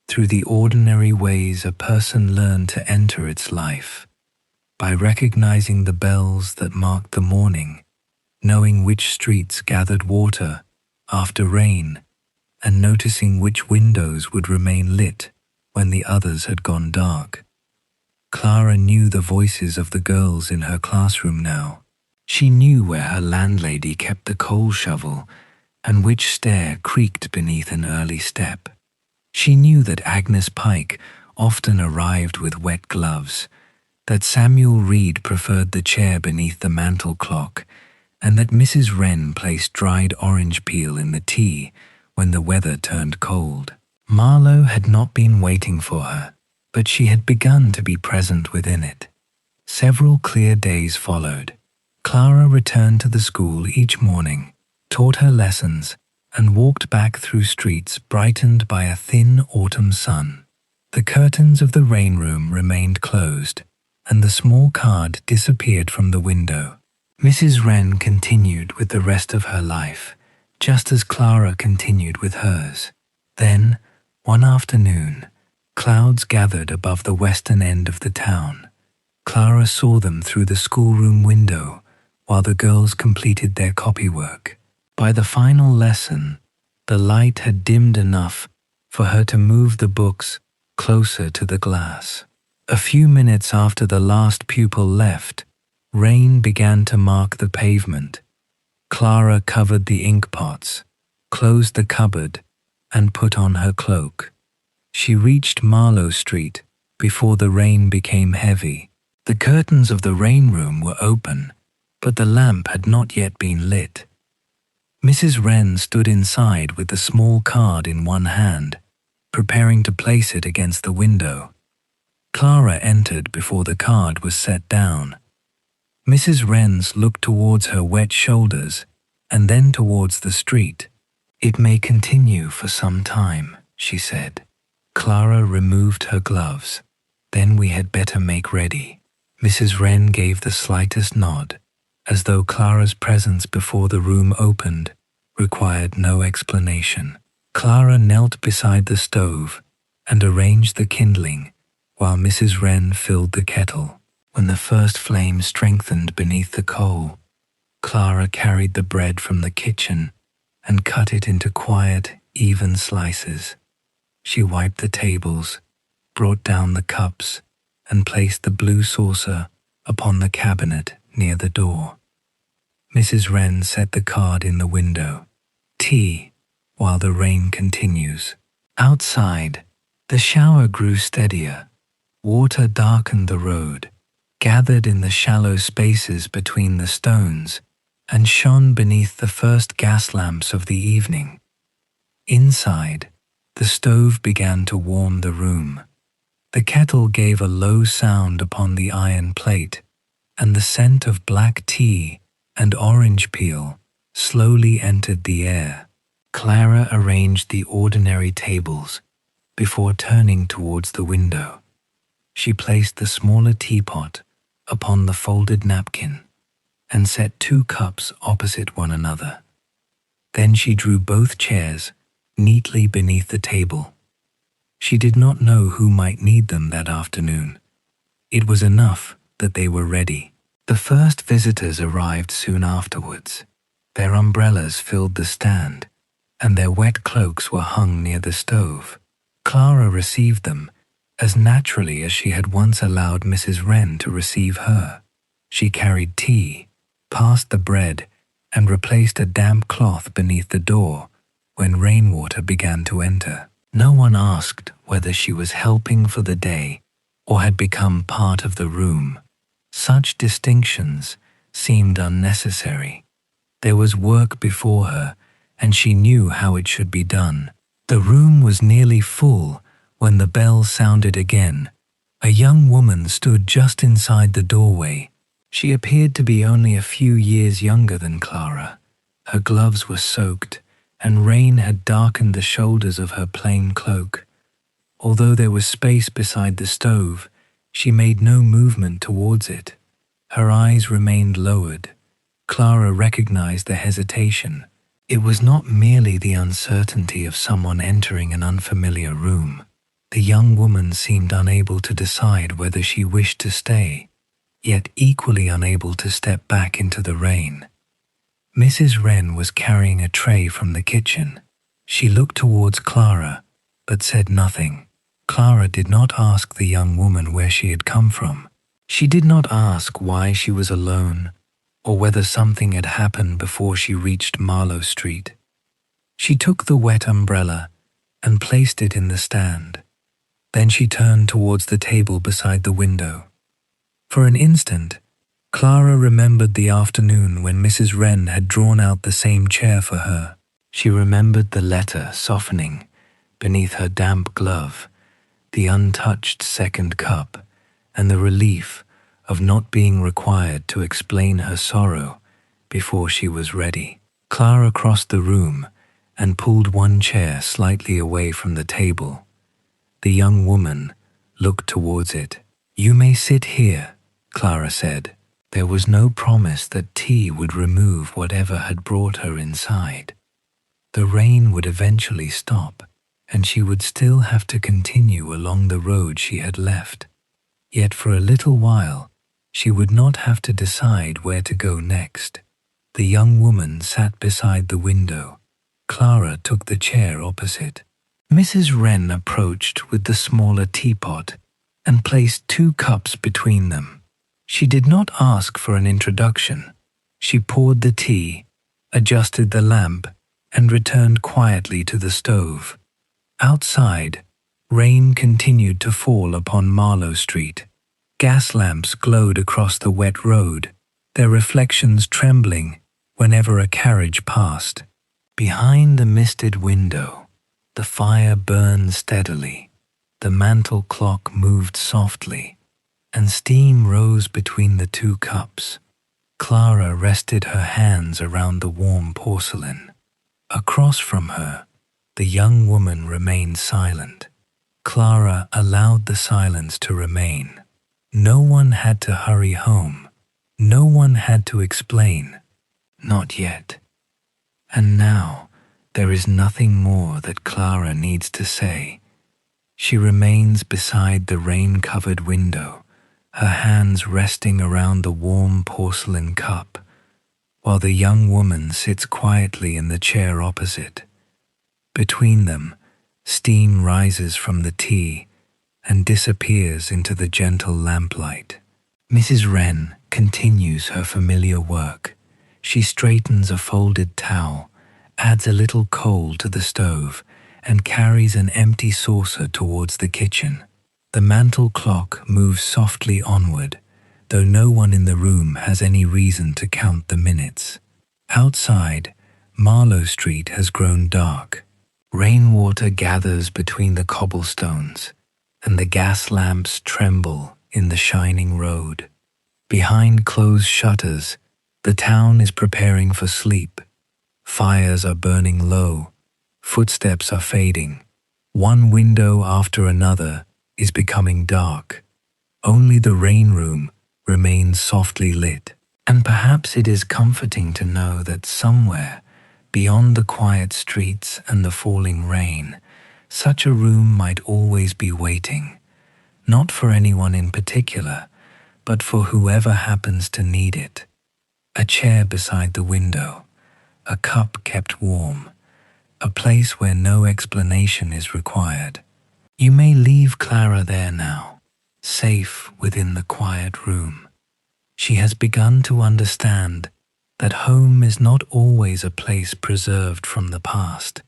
through the ordinary ways a person learned to enter its life, by recognizing the bells that marked the morning, knowing which streets gathered water after rain, and noticing which windows would remain lit when the others had gone dark. Clara knew the voices of the girls in her classroom now. She knew where her landlady kept the coal shovel and which stair creaked beneath an early step. She knew that Agnes Pike often arrived with wet gloves, that Samuel Reed preferred the chair beneath the mantel clock, and that Mrs. Wren placed dried orange peel in the tea when the weather turned cold. Marlow had not been waiting for her, but she had begun to be present within it. Several clear days followed. Clara returned to the school each morning, taught her lessons, and walked back through streets brightened by a thin autumn sun. The curtains of the rain room remained closed, and the small card disappeared from the window. Mrs. Wren continued with the rest of her life, just as Clara continued with hers. Then, one afternoon, clouds gathered above the western end of the town. Clara saw them through the schoolroom window while the girls completed their copywork. By the final lesson, the light had dimmed enough for her to move the books closer to the glass. A few minutes after the last pupil left, rain began to mark the pavement. Clara covered the ink pots, closed the cupboard, and put on her cloak. She reached Marlow Street before the rain became heavy. The curtains of the rain room were open, but the lamp had not yet been lit. Mrs. Wren stood inside with the small card in one hand, preparing to place it against the window. Clara entered before the card was set down. Mrs. Wren's looked towards her wet shoulders and then towards the street. "It may continue for some time," she said. Clara removed her gloves. "Then we had better make ready." Mrs. Wren gave the slightest nod, as though Clara's presence before the room opened required no explanation. Clara knelt beside the stove and arranged the kindling while Mrs. Wren filled the kettle. When the first flame strengthened beneath the coal, Clara carried the bread from the kitchen and cut it into quiet, even slices. She wiped the tables, brought down the cups, and placed the blue saucer upon the cabinet near the door. Mrs. Wren set the card in the window. "Tea, while the rain continues." Outside, the shower grew steadier. Water darkened the road, gathered in the shallow spaces between the stones, and shone beneath the first gas lamps of the evening. Inside, the stove began to warm the room. The kettle gave a low sound upon the iron plate, and the scent of black tea and orange peel slowly entered the air. Clara arranged the ordinary tables before turning towards the window. She placed the smaller teapot upon the folded napkin and set 2 cups opposite one another. Then she drew both chairs neatly beneath the table. She did not know who might need them that afternoon. It was enough that they were ready. The first visitors arrived soon afterwards. Their umbrellas filled the stand, and their wet cloaks were hung near the stove. Clara received them as naturally as she had once allowed Mrs. Wren to receive her. She carried tea, passed the bread, and replaced a damp cloth beneath the door when rainwater began to enter. No one asked whether she was helping for the day or had become part of the room. Such distinctions seemed unnecessary. There was work before her, and she knew how it should be done. The room was nearly full when the bell sounded again. A young woman stood just inside the doorway. She appeared to be only a few years younger than Clara. Her gloves were soaked, and rain had darkened the shoulders of her plain cloak. Although there was space beside the stove, she made no movement towards it. Her eyes remained lowered. Clara recognized the hesitation. It was not merely the uncertainty of someone entering an unfamiliar room. The young woman seemed unable to decide whether she wished to stay, yet equally unable to step back into the rain. Mrs. Wren was carrying a tray from the kitchen. She looked towards Clara, but said nothing. Clara did not ask the young woman where she had come from. She did not ask why she was alone, or whether something had happened before she reached Marlow Street. She took the wet umbrella and placed it in the stand. Then she turned towards the table beside the window. For an instant, Clara remembered the afternoon when Mrs. Wren had drawn out the same chair for her. She remembered the letter softening beneath her damp glove, the untouched second cup, and the relief of not being required to explain her sorrow before she was ready. Clara crossed the room and pulled one chair slightly away from the table. The young woman looked towards it. "You may sit here," Clara said. There was no promise that tea would remove whatever had brought her inside. The rain would eventually stop, and she would still have to continue along the road she had left. Yet for a little while, she would not have to decide where to go next. The young woman sat beside the window. Clara took the chair opposite. Mrs. Wren approached with the smaller teapot and placed 2 cups between them. She did not ask for an introduction. She poured the tea, adjusted the lamp, and returned quietly to the stove. Outside, rain continued to fall upon Marlow Street. Gas lamps glowed across the wet road, their reflections trembling whenever a carriage passed. Behind the misted window, the fire burned steadily, the mantel clock moved softly, and steam rose between the two cups. Clara rested her hands around the warm porcelain. Across from her, the young woman remained silent. Clara allowed the silence to remain. No one had to hurry home. No one had to explain. Not yet. And now, there is nothing more that Clara needs to say. She remains beside the rain-covered window, her hands resting around the warm porcelain cup, while the young woman sits quietly in the chair opposite. Between them, steam rises from the tea and disappears into the gentle lamplight. Mrs. Wren continues her familiar work. She straightens a folded towel, adds a little coal to the stove, and carries an empty saucer towards the kitchen. The mantel clock moves softly onward, though no one in the room has any reason to count the minutes. Outside, Marlow Street has grown dark. Rainwater gathers between the cobblestones, and the gas lamps tremble in the shining road. Behind closed shutters, the town is preparing for sleep. Fires are burning low. Footsteps are fading. One window after another is becoming dark. Only the rain room remains softly lit. And perhaps it is comforting to know that somewhere, beyond the quiet streets and the falling rain, such a room might always be waiting, not for anyone in particular, but for whoever happens to need it. A chair beside the window, a cup kept warm, a place where no explanation is required. You may leave Clara there now, safe within the quiet room. She has begun to understand that home is not always a place preserved from the past.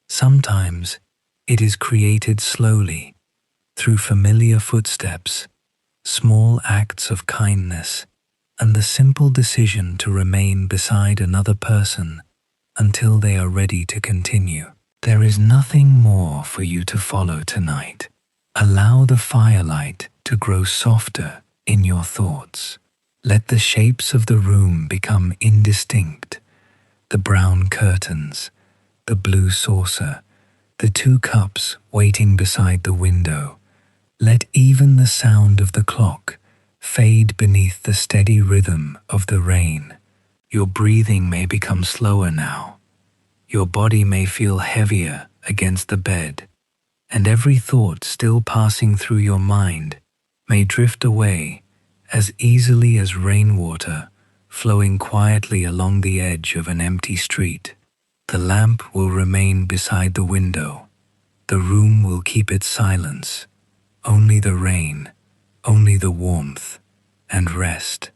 Sometimes it is created slowly, through familiar footsteps, small acts of kindness, and the simple decision to remain beside another person until they are ready to continue. There is nothing more for you to follow tonight. Allow the firelight to grow softer in your thoughts. Let the shapes of the room become indistinct. The brown curtains, the blue saucer, the two cups waiting beside the window. Let even the sound of the clock fade beneath the steady rhythm of the rain. Your breathing may become slower now. Your body may feel heavier against the bed, and every thought still passing through your mind may drift away as easily as rainwater flowing quietly along the edge of an empty street. The lamp will remain beside the window. The room will keep its silence. Only the rain, only the warmth and rest.